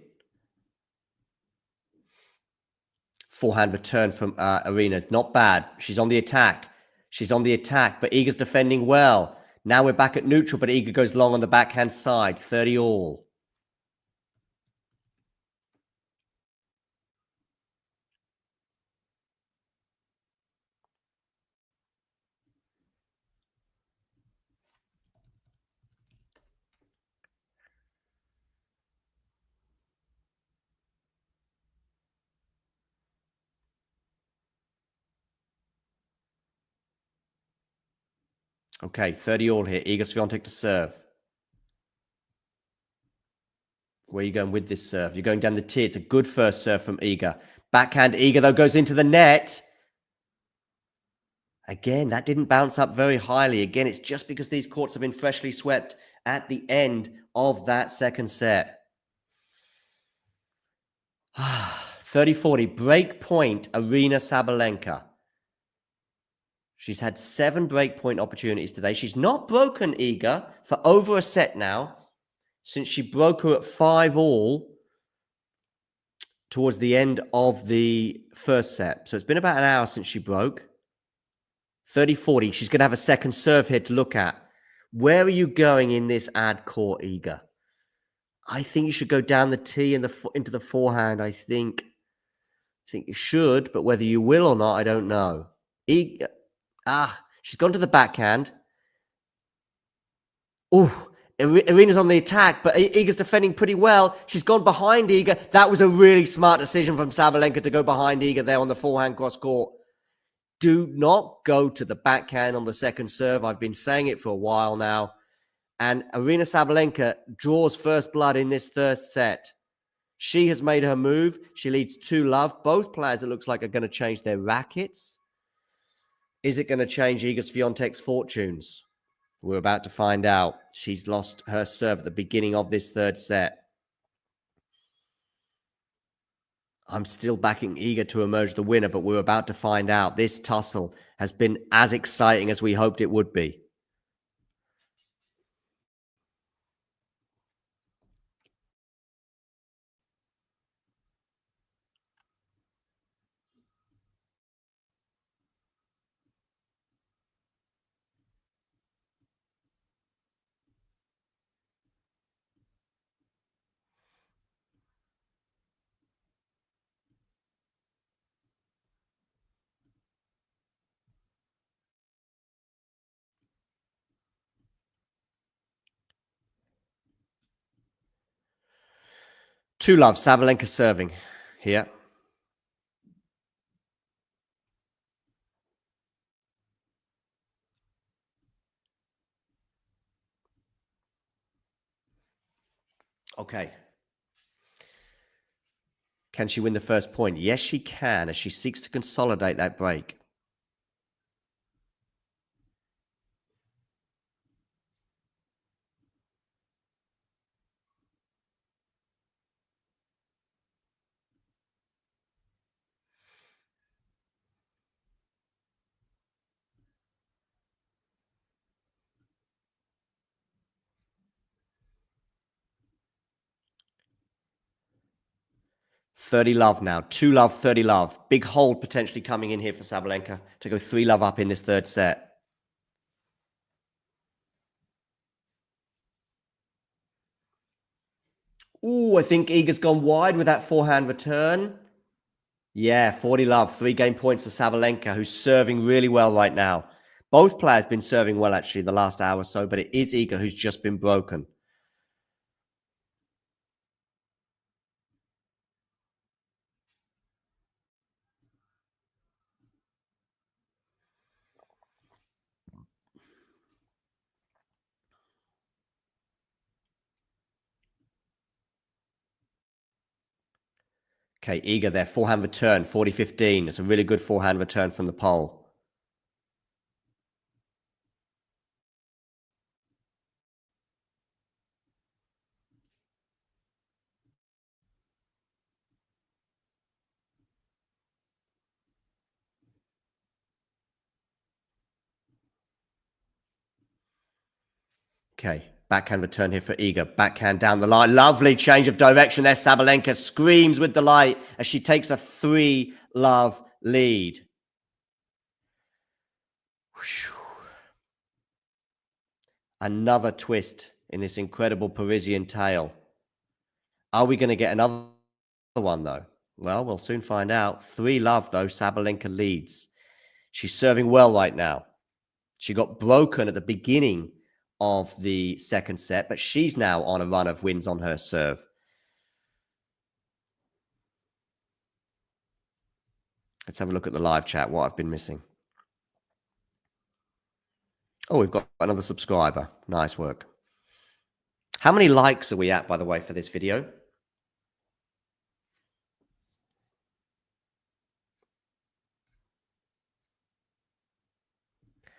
Forehand return from Aryna. It's not bad. She's on the attack. She's on the attack, but Iga's defending well. Now we're back at neutral, but Iga goes long on the backhand side. 30 all. Okay, 30 all here. Iga Swiatek to serve. Where are you going with this serve? You're going down the tee. It's a good first serve from Iga. Backhand Iga, though, goes into the net. Again, that didn't bounce up very highly. Again, it's just because these courts have been freshly swept at the end of that second set. 30-40. Break point, Aryna Sabalenka. She's had 7 break point opportunities today. She's not broken Iga for over a set now, since she broke her at 5 all towards the end of the first set. So it's been about an hour since she broke. 30-40. She's going to have a second serve here to look at. Where are you going in this ad court, Iga? I think you should go down the tee and into the forehand. I think you should, but whether you will or not, I don't know. Iga, she's gone to the backhand. Oh, Aryna's on the attack, but Iga's defending pretty well. She's gone behind Iga. That was a really smart decision from Sabalenka to go behind Iga there on the forehand cross court. Do not go to the backhand on the second serve. I've been saying it for a while now. And Aryna Sabalenka draws first blood in this third set. She has made her move. She leads 2-love. Both players, it looks like, are going to change their rackets. Is it going to change Iga Swiatek's fortunes? We're about to find out. She's lost her serve at the beginning of this third set. I'm still backing Iga to emerge the winner, but we're about to find out. This tussle has been as exciting as we hoped it would be. 2-love, Sabalenka serving here. Okay. Can she win the first point? Yes, she can, as she seeks to consolidate that break. $30 now. 2-love, $30. Big hold potentially coming in here for Sabalenka to go 3-love up in this third set. Ooh, I think Iga's gone wide with that forehand return. Yeah, 40-love. 3 game points for Sabalenka, who's serving really well right now. Both players been serving well, actually, the last hour or so, but it is Iga who's just been broken. Okay, Iga there, forehand return, 40-15. It's a really good forehand return from the pole. Okay, backhand return here for Iga. Backhand down the line. Lovely change of direction there. Sabalenka screams with delight as she takes a 3-love lead. Whew. Another twist in this incredible Parisian tale. Are we going to get another one, though? Well, we'll soon find out. 3-love, though. Sabalenka leads. She's serving well right now. She got broken at the beginning of the second set, but she's now on a run of wins on her serve. Let's have a look at the live chat, what I've been missing. Oh, we've got another subscriber. Nice work. How many likes are we at, by the way, for this video?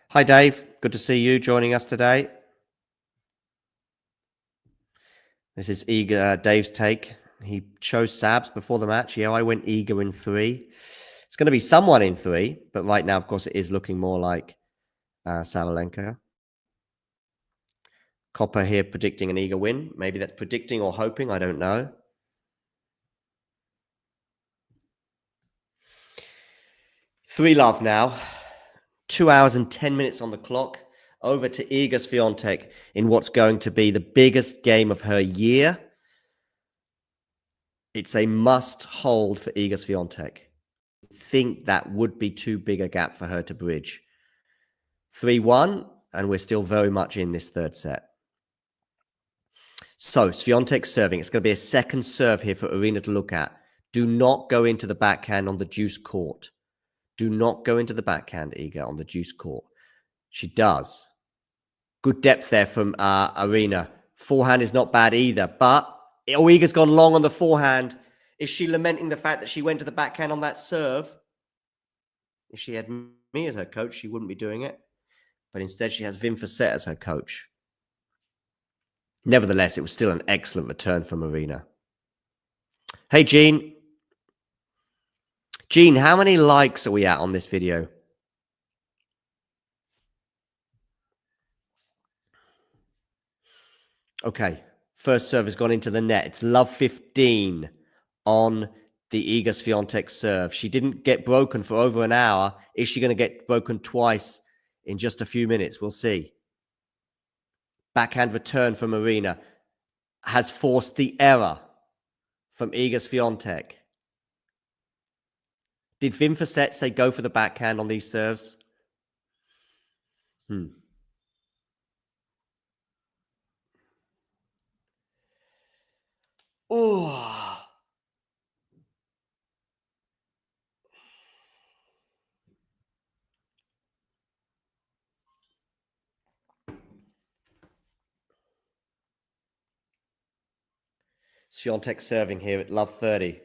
Hi, Dave. Good to see you joining us today. This is Dave's take. He chose Sabs before the match. Yeah, I went Iga in 3. It's going to be someone in 3, but right now, of course, it is looking more like Sabalenka. Copper here predicting an Iga win. Maybe that's predicting or hoping. I don't know. $3-love now. 2 hours and 10 minutes on the clock. Over to Iga Swiatek in what's going to be the biggest game of her year. It's a must hold for Iga Swiatek. I think that would be too big a gap for her to bridge. 3-1, and we're still very much in this third set. So, Swiatek serving. It's going to be a second serve here for Aryna to look at. Do not go into the backhand on the deuce court. Do not go into the backhand, Iga, on the deuce court. She does. Good depth there from Aryna. Forehand is not bad either, but Iga's gone long on the forehand. Is she lamenting the fact that she went to the backhand on that serve? If she had me as her coach, she wouldn't be doing it. But instead, she has Wim Fissette as her coach. Nevertheless, it was still an excellent return from Aryna. Hey, Jean. Jean, how many likes are we at on this video? Okay, first serve has gone into the net. It's love 15 on the Iga Swiatek serve. She didn't get broken for over an hour. Is she going to get broken twice in just a few minutes? We'll see. Backhand return from Aryna has forced the error from Iga Swiatek. Did Wim Fissette say go for the backhand on these serves? Oh, Swiatek serving here at love 30.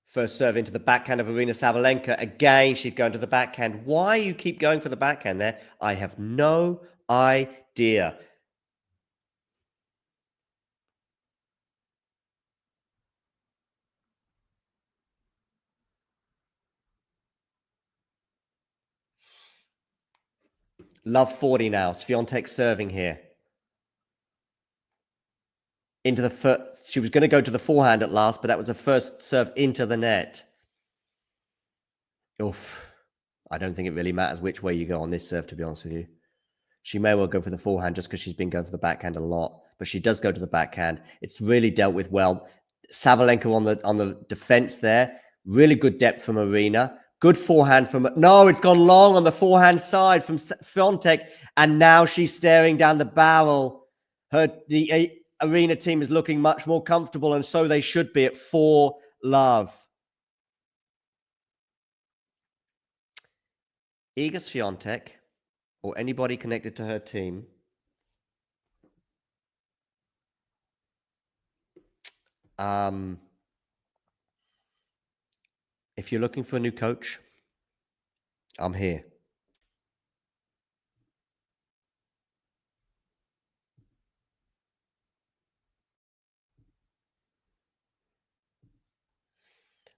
First serve into the backhand of Aryna Sabalenka. Again, she's going to the backhand. Why you keep going for the backhand there? I have no idea. Love 40 now. Swiatek serving here. Into the first, she was going to go to the forehand at last, but that was a first serve into the net. Oof. I don't think it really matters which way you go on this serve, to be honest with you. She may well go for the forehand just because she's been going for the backhand a lot, but she does go to the backhand. It's really dealt with well. Sabalenka on the defense there. Really good depth from Aryna. Good forehand from... No, it's gone long on the forehand side from Swiatek, and now she's staring down the barrel. The Aryna team is looking much more comfortable, and so they should be at 4-love. Iga Swiatek, or anybody connected to her team, if you're looking for a new coach, I'm here.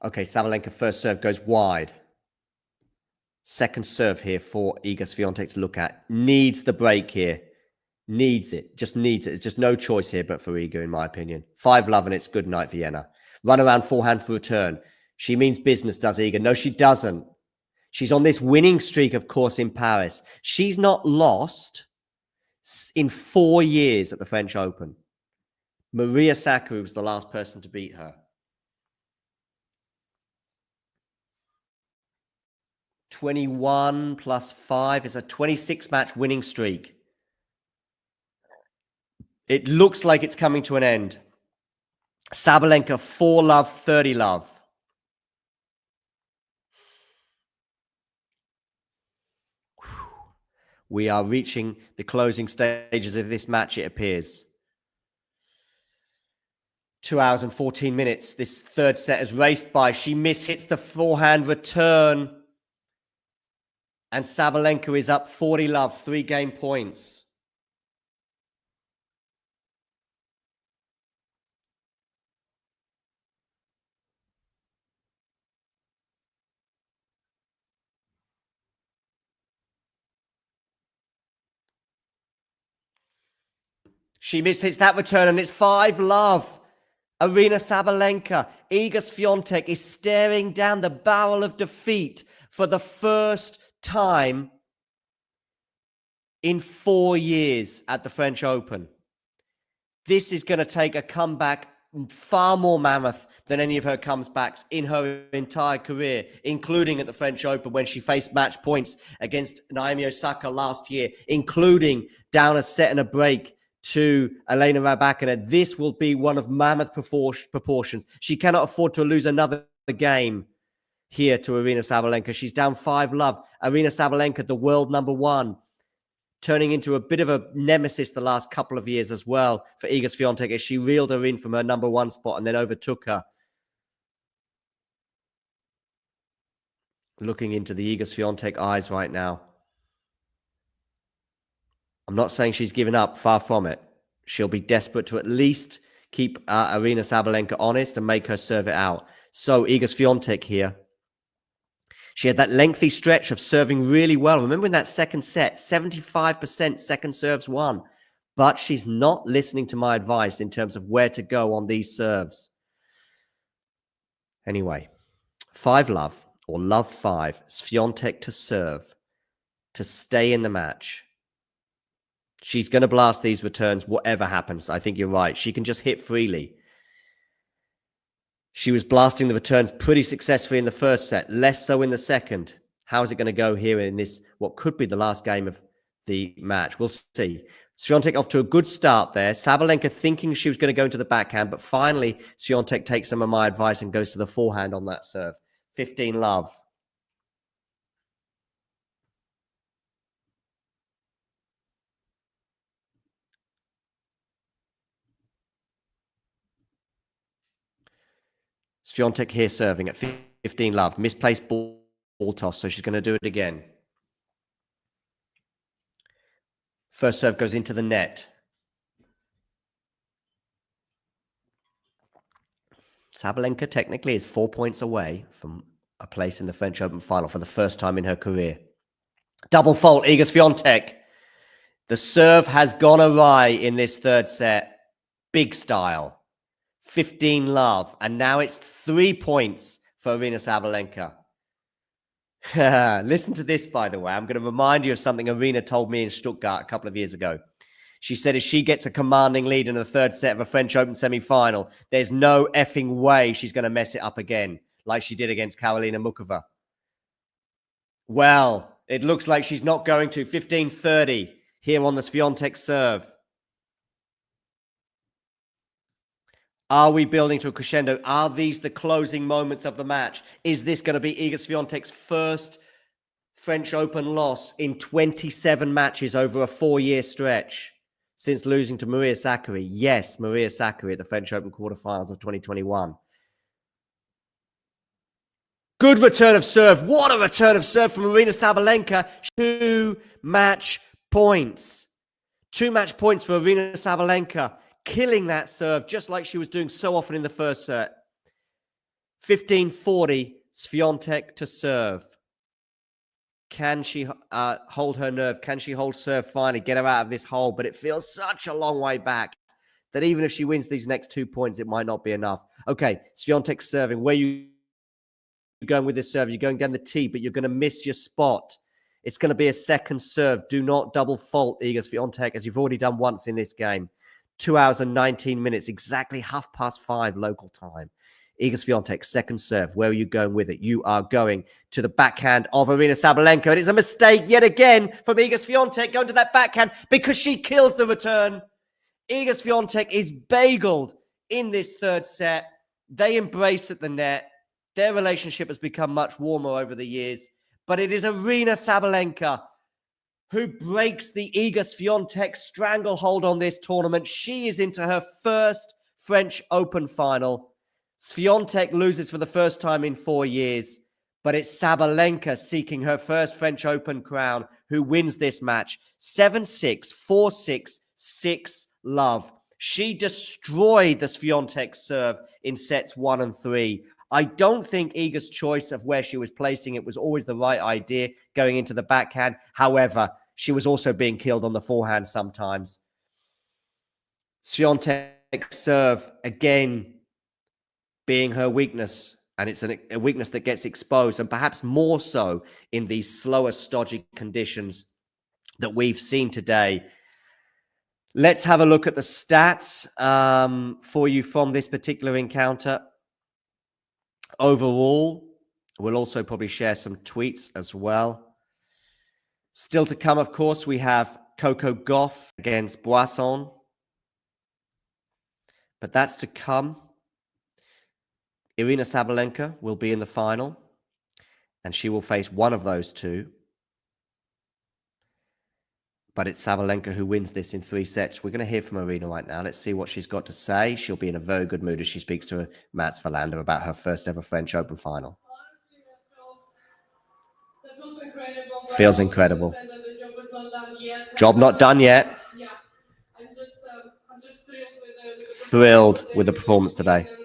Okay, Sabalenka first serve goes wide. Second serve here for Iga Swiatek to look at. Needs the break here. Needs it. Just needs it. There's just no choice here but for Iga, in my opinion. 5-love and it's good night, Vienna. Run around forehand for return. She means business, does Iga? No, she doesn't. She's on this winning streak, of course, in Paris. She's not lost in 4 years at the French Open. Maria Sakkari was the last person to beat her. 21 plus 5 is a 26-match winning streak. It looks like it's coming to an end. Sabalenka, 4-love, 30-love. We are reaching the closing stages of this match, it appears. 2 hours and 14 minutes. This third set has raced by. She mishits the forehand return. And Sabalenka is up 40-love, 3-game points. She mishits that return and it's 5-love. Aryna Sabalenka. Iga Swiatek is staring down the barrel of defeat for the first time in 4 years at the French Open. This is going to take a comeback far more mammoth than any of her comebacks in her entire career, including at the French Open when she faced match points against Naomi Osaka last year, including down a set and a break to Elena Rybakina. This will be one of mammoth proportions. She cannot afford to lose another game here to Aryna Sabalenka. She's down 5-love. Aryna Sabalenka, the world #1, turning into a bit of a nemesis the last couple of years as well for Iga Swiatek as she reeled her in from her #1 spot and then overtook her. Looking into the Iga Swiatek eyes right now. I'm not saying she's given up, far from it. She'll be desperate to at least keep Aryna Sabalenka honest and make her serve it out. So Iga Swiatek here. She had that lengthy stretch of serving really well. Remember in that second set, 75% second serves won. But she's not listening to my advice in terms of where to go on these serves. Anyway, 5-love or love 5, Swiatek to serve, to stay in the match. She's going to blast these returns, whatever happens. I think you're right. She can just hit freely. She was blasting the returns pretty successfully in the first set, less so in the second. How is it going to go here in this, what could be the last game of the match? We'll see. Swiatek off to a good start there. Sabalenka thinking she was going to go into the backhand, but finally Swiatek takes some of my advice and goes to the forehand on that serve. 15-love. Swiatek here serving at 15 love. Misplaced ball toss, so she's going to do it again. First serve goes into the net. Sabalenka technically is 4 points away from a place in the French Open final for the first time in her career. Double fault, Iga Swiatek. The serve has gone awry in this third set. Big style. 15 love. And now it's 3 points for Aryna Sabalenka. Listen to this, by the way. I'm going to remind you of something Aryna told me in Stuttgart a couple of years ago. She said if she gets a commanding lead in the third set of a French Open semi-final, there's no effing way she's going to mess it up again, like she did against Karolina Muchova. Well, it looks like she's not going to. 15-30 here on the Swiatek serve. Are we building to a crescendo? Are these the closing moments of the match? Is this going to be Iga Swiatek's first French Open loss in 27 matches over a 4-year stretch since losing to Maria Sakkari? Yes, Maria Sakkari at the French Open quarterfinals of 2021. Good return of serve. What a return of serve from Aryna Sabalenka. 2 match points. 2 match points for Aryna Sabalenka. Killing that serve just like she was doing so often in the first set. 15-40, Swiatek to serve. Can she hold her nerve? Can she hold serve finally? Get her out of this hole. But it feels such a long way back that even if she wins these next 2 points, it might not be enough. Okay, Swiatek serving. Where you going with this serve? You're going down the tee, but you're going to miss your spot. It's going to be a second serve. Do not double fault Iga Swiatek, as you've already done once in this game. 2 hours and 19 minutes, exactly 5:30 local time. Iga Swiatek, second serve. Where are you going with it? You are going to the backhand of Aryna Sabalenka. And it's a mistake yet again from Iga Swiatek going to that backhand because she kills the return. Iga Swiatek is bageled in this third set. They embrace at the net. Their relationship has become much warmer over the years. But it is Aryna Sabalenka who breaks the Iga Swiatek stranglehold on this tournament. She is into her first French Open final. Swiatek loses for the first time in 4 years, but it's Sabalenka seeking her first French Open crown who wins this match. 7-6, 4-6, 6 love. She destroyed the Swiatek serve in sets 1 and 3. I don't think Iga's choice of where she was placing it was always the right idea going into the backhand. However, she was also being killed on the forehand sometimes. Swiatek serve, again, being her weakness. And it's a weakness that gets exposed, and perhaps more so in these slower, stodgy conditions that we've seen today. Let's have a look at the stats for you from this particular encounter. Overall, we'll also probably share some tweets as well. Still to come, of course, we have Coco Gauff against Boisson. But that's to come. Aryna Sabalenka will be in the final, and she will face one of those two. But it's Sabalenka who wins this in 3 sets. We're going to hear from Aryna right now. Let's see what she's got to say. She'll be in a very good mood as she speaks to Mats Wilander about her first ever French Open final. Honestly, that feels incredible. Feels incredible. The job was not done yet. Job not done yet. Yeah, I'm just Thrilled with the performance today. And, with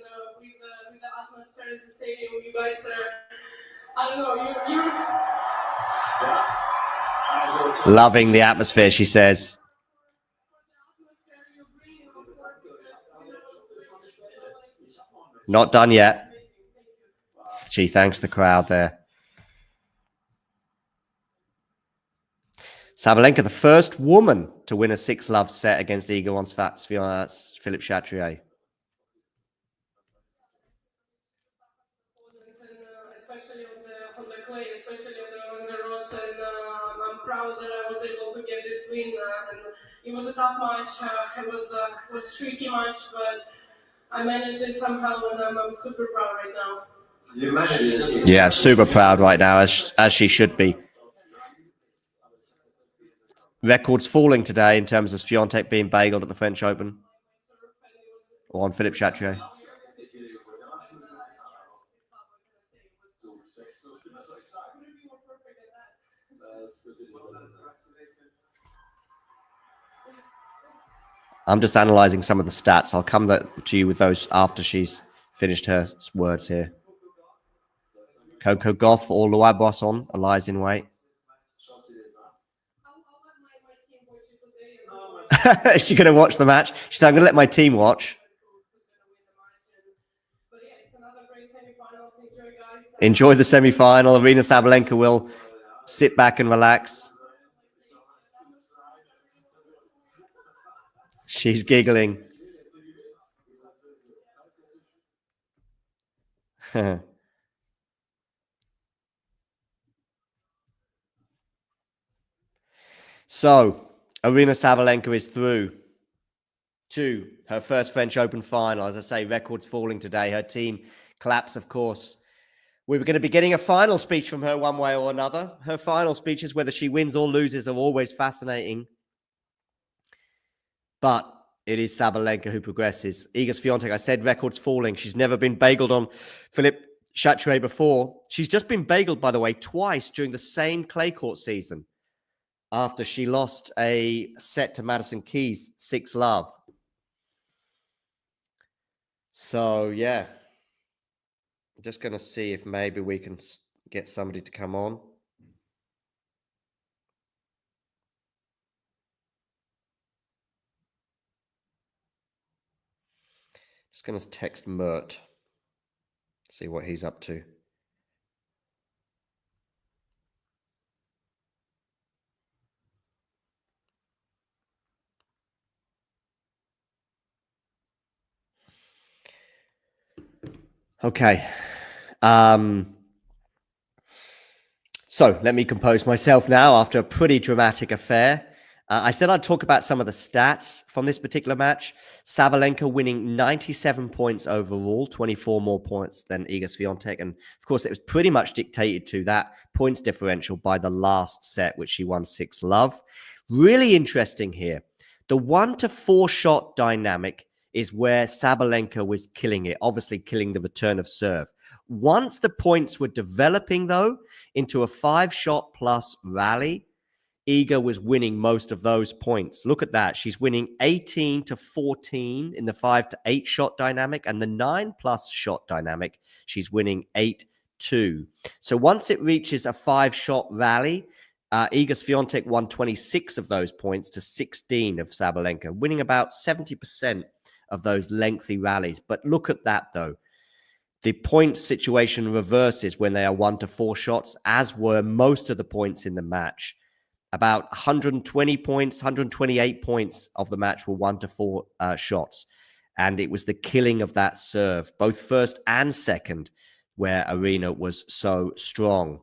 the atmosphere in the stadium, you guys are, I don't know, you're loving the atmosphere, she says. Not done yet. She thanks the crowd there. Sabalenka, the first woman to win a 6-love set against Iga Philippe Chatrier. Especially on the clay, especially on the Ross, and I'm proud that I was able to get this win. And it was a tough match. It was a tricky match, but I managed it somehow, and I'm super proud right now. Yeah, super proud right now, as she should be. Records falling today in terms of Swiatek being bageled at the French Open. Or on Philippe Chatrier. I'm just analysing some of the stats. I'll come to you with those after she's finished her words here. Coco Gauff or Loire Boisson lies in wait. Is she going to watch the match? She said, I'm going to let my team watch. Enjoy the semi-final. Aryna Sabalenka will sit back and relax. She's giggling. So, Aryna Sabalenka is through to her first French Open final. As I say, records falling today. Her team collapse, of course. We were going to be getting a final speech from her one way or another. Her final speeches, whether she wins or loses, are always fascinating. But it is Sabalenka who progresses. Iga Swiatek, I said, records falling. She's never been bageled on Philippe Chatrier before. She's just been bageled, by the way, twice during the same clay court season after she lost a set to Madison Keys, 6-love. So, yeah. I'm just going to see if maybe we can get somebody to come on. Just going to text Mert. See what he's up to. Okay. So let me compose myself now after a pretty dramatic affair. I said I'd talk about some of the stats from this particular match. Sabalenka winning 97 points overall, 24 more points than Iga Swiatek. And of course, it was pretty much dictated to that points differential by the last set, which she won 6-love. Really interesting here. The 1-4 shot dynamic is where Sabalenka was killing it, obviously killing the return of serve. Once the points were developing, though, into a 5-shot plus rally, Iga was winning most of those points. Look at that. She's winning 18-14 in the 5-8 shot dynamic, and the 9+ shot dynamic, she's winning 8-2. So once it reaches a 5-shot rally, Iga Swiatek won 26 of those points to 16 of Sabalenka, winning about 70% of those lengthy rallies. But look at that, though. The point situation reverses when they are 1-4 shots, as were most of the points in the match. About 120 points, 128 points of the match were 1-4 shots. And it was the killing of that serve, both first and second, where Aryna was so strong.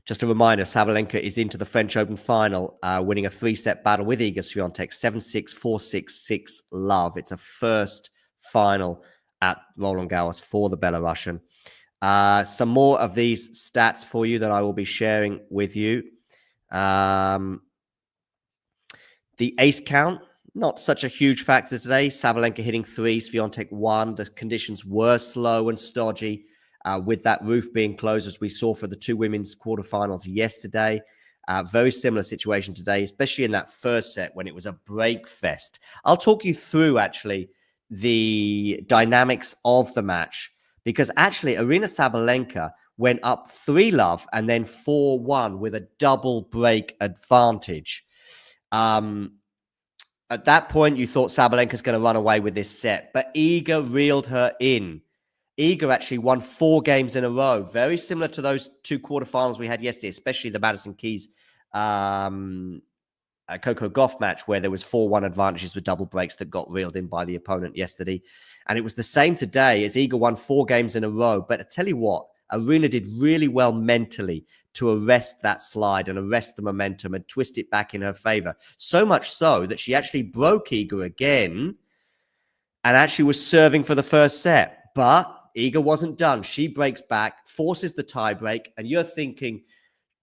Just a reminder, Sabalenka is into the French Open final, winning a 3-set battle with Iga Swiatek, 7-6, 4-6, 6-love. It's a first final at Roland Garros for the Belarusian. Some more of these stats for you that I will be sharing with you. The ace count, not such a huge factor today. Sabalenka hitting 3, Swiatek 1. The conditions were slow and stodgy with that roof being closed, as we saw for the two women's quarterfinals yesterday. Very similar situation today, especially in that first set when it was a break fest. I'll talk you through, actually, the dynamics of the match, because actually Aryna Sabalenka went up 3-love and then 4-1 with a double break advantage. At that point, you thought Sabalenka's going to run away with this set, but Iga reeled her in. Iga actually won 4 games in a row, very similar to those 2 quarterfinals we had yesterday, especially the Madison Keys Coco Gauff match, where there was 4-1 advantages with double breaks that got reeled in by the opponent yesterday. And it was the same today, as Iga won 4 games in a row. But I tell you what, Aryna did really well mentally to arrest that slide and arrest the momentum and twist it back in her favor. So much so that she actually broke Iga again and actually was serving for the first set. But Iga wasn't done. She breaks back, forces the tiebreak, and you're thinking,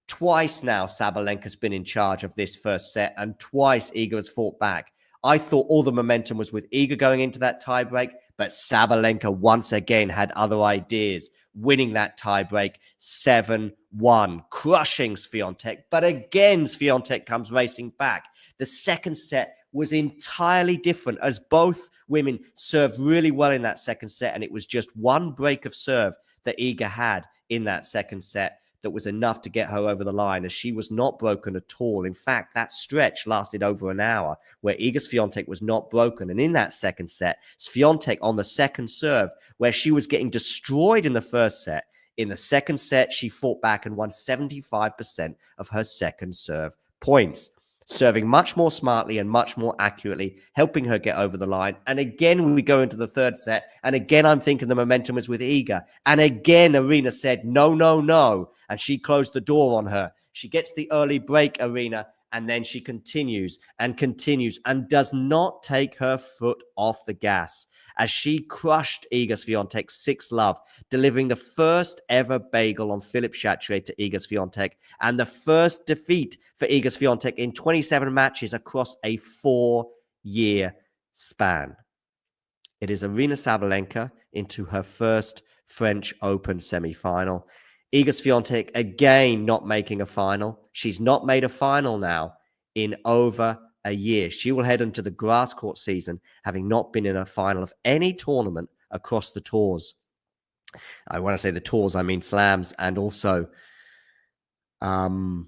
twice now Sabalenka's been in charge of this first set, and twice Iga has fought back. I thought all the momentum was with Iga going into that tiebreak, but Sabalenka once again had other ideas, winning that tiebreak 7-1 1, crushing Swiatek. But again, Swiatek comes racing back. The second set was entirely different as both women served really well in that second set. And it was just one break of serve that Iga had in that second set that was enough to get her over the line, as she was not broken at all. In fact, that stretch lasted over an hour where Iga Swiatek was not broken. And in that second set, Swiatek on the second serve, where she was getting destroyed in the first set, in the second set, she fought back and won 75% of her second serve points, serving much more smartly and much more accurately, helping her get over the line. And again, we go into the third set, and again, I'm thinking the momentum was with Iga. And again, Aryna said, no, no, no. And she closed the door on her. She gets the early break, Aryna, and then she continues and does not take her foot off the gas as she crushed Iga Swiatek 6-love, delivering the first ever bagel on Philippe Chatrier to Iga Swiatek and the first defeat for Iga Swiatek in 27 matches across a 4-year span. It is Aryna Sabalenka into her first French Open semi-final. Iga Swiatek again not making a final. She's not made a final now in over a year. She will head into the grass court season having not been in a final of any tournament across the tours. When I say the tours, I mean slams and also the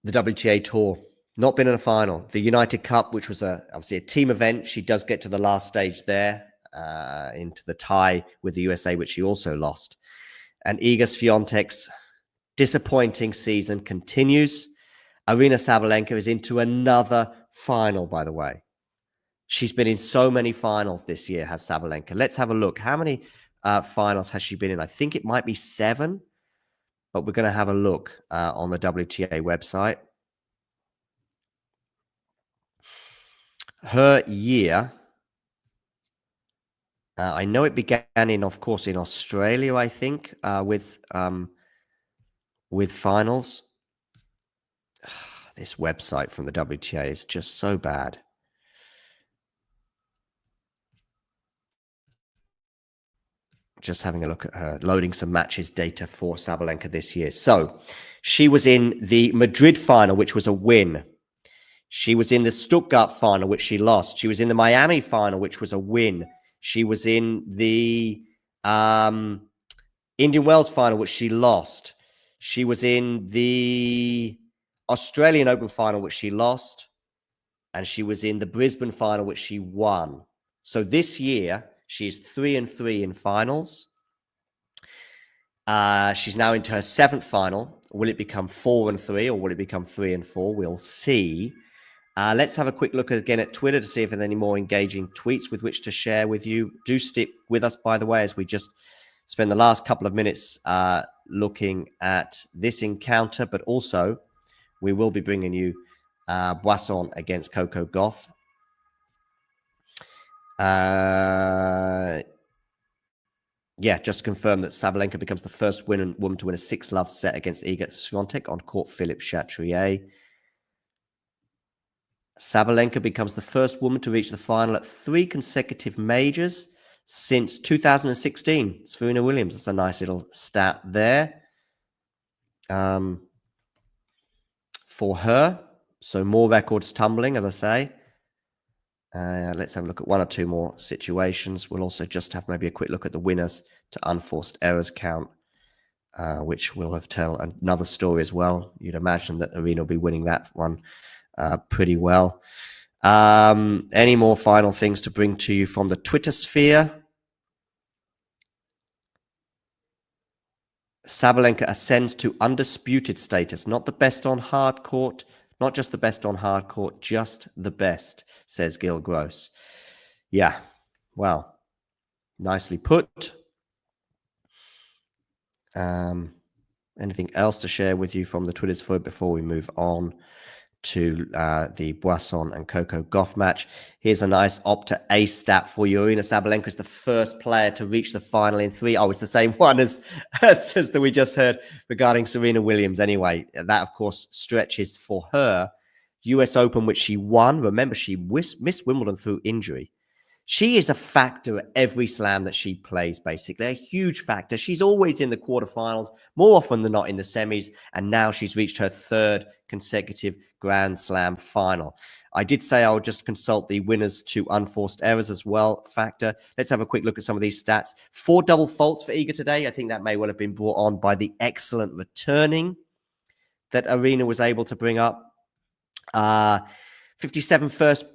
WTA Tour. Not been in a final. The United Cup, which was obviously a team event, she does get to the last stage there, into the tie with the USA, which she also lost. And Iga Swiatek's disappointing season continues. Aryna Sabalenka is into another final, by the way. She's been in so many finals this year, has Sabalenka. Let's have a look. How many finals has she been in? I think it might be 7, but we're going to have a look on the WTA website. Her year, I know it began in, of course, in Australia, I think, with finals. This website from the WTA is just so bad. Just having a look at her, loading some matches data for Sabalenka this year. So she was in the Madrid final, which was a win. She was in the Stuttgart final, which she lost. She was in the Miami final, which was a win. She was in the Indian Wells final, which she lost. She was in the Australian Open final, which she lost. And she was in the Brisbane final, which she won. So this year, she's 3-3 in finals. She's now into her 7th final. Will it become 4-3 or will it become 3-4? We'll see. Let's have a quick look again at Twitter to see if there's any more engaging tweets with which to share with you. Do stick with us, by the way, as we just spend the last couple of minutes looking at this encounter, but also we will be bringing you Boisson against Coco Gauff. Yeah, just to confirm that Sabalenka becomes the first woman to win a 6-love set against Iga Swiatek on court Philippe Chatrier. Sabalenka becomes the first woman to reach the final at 3 consecutive majors since 2016. Serena Williams, that's a nice little stat there for her. So more records tumbling, as I say. Let's have a look at 1 or 2 more situations. We'll also just have maybe a quick look at the winners to unforced errors count, which will have tell another story as well. You'd imagine that Aryna will be winning that one pretty well. Any more final things to bring to you from the Twitter sphere? Sabalenka ascends to undisputed status, not the best on hard court, not just the best on hard court, just the best, says Gil Gross. Yeah, well, nicely put. Anything else to share with you from the Twitter sphere before we move on to the Boisson and Coco Gauff match? Here's a nice Opta ace stat for you. Aryna Sabalenka is the first player to reach the final in 3. Oh, it's the same one as that we just heard regarding Serena Williams. Anyway, that, of course, stretches for her US Open, which she won. Remember, she missed Wimbledon through injury. She is a factor at every slam that she plays, basically. A huge factor. She's always in the quarterfinals, more often than not in the semis, and now she's reached her 3rd consecutive Grand Slam final. I did say I'll just consult the winners to unforced errors as well factor. Let's have a quick look at some of these stats. 4 double faults for Iga today. I think that may well have been brought on by the excellent returning that Aryna was able to bring up. 57 first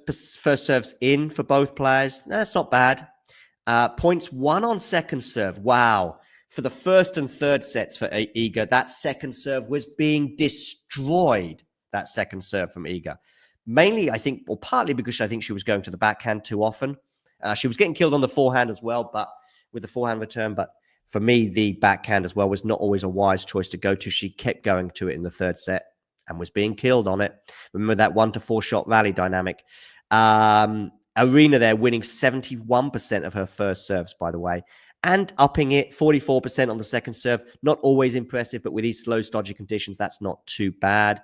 serves in for both players. That's not bad. Points won on second serve. Wow. For the first and third sets for Iga, that second serve was being destroyed, that second serve from Iga. Mainly, I think, or partly because I think she was going to the backhand too often. She was getting killed on the forehand as well, but with the forehand return. But for me, the backhand as well was not always a wise choice to go to. She kept going to it in the third set and was being killed on it. Remember that 1-4 shot rally dynamic. Aryna there winning 71% of her first serves, by the way, and upping it 44% on the second serve. Not always impressive, but with these slow, stodgy conditions, that's not too bad.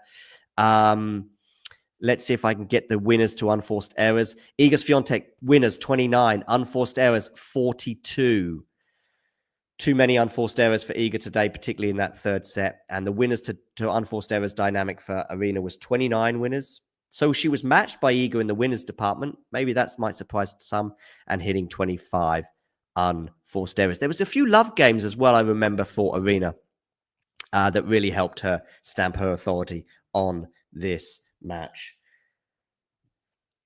Let's see if I can get the winners to unforced errors. Iga Swiatek, winners 29, unforced errors 42. Too many unforced errors for Iga today, particularly in that third set. And the winners to unforced errors dynamic for Aryna was 29 winners. So she was matched by Iga in the winners department. Maybe that might surprise some, and hitting 25 unforced errors. There was a few love games as well, I remember, for Aryna that really helped her stamp her authority on this match.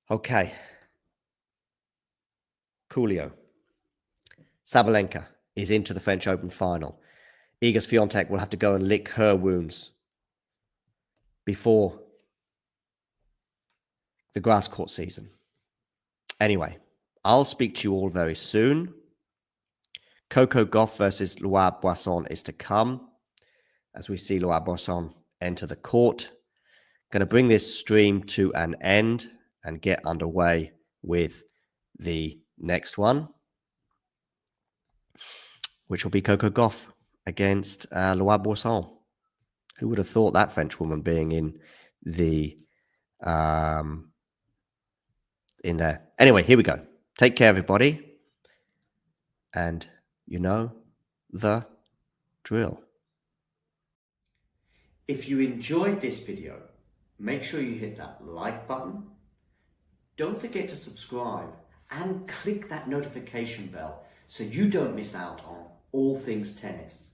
Okay. Coolio. Sabalenka is into the French Open final. Iga Swiatek will have to go and lick her wounds before the grass court season. Anyway, I'll speak to you all very soon. Coco Gauff versus Loire Boisson is to come as we see Loire Boisson enter the court. Going to bring this stream to an end and get underway with the next one, which will be Coco Gauff against Loire Boisson. Who would have thought that French woman being in the in there? Anyway, here we go. Take care, everybody. And you know the drill. If you enjoyed this video, make sure you hit that like button. Don't forget to subscribe and click that notification bell so you don't miss out on all things tennis.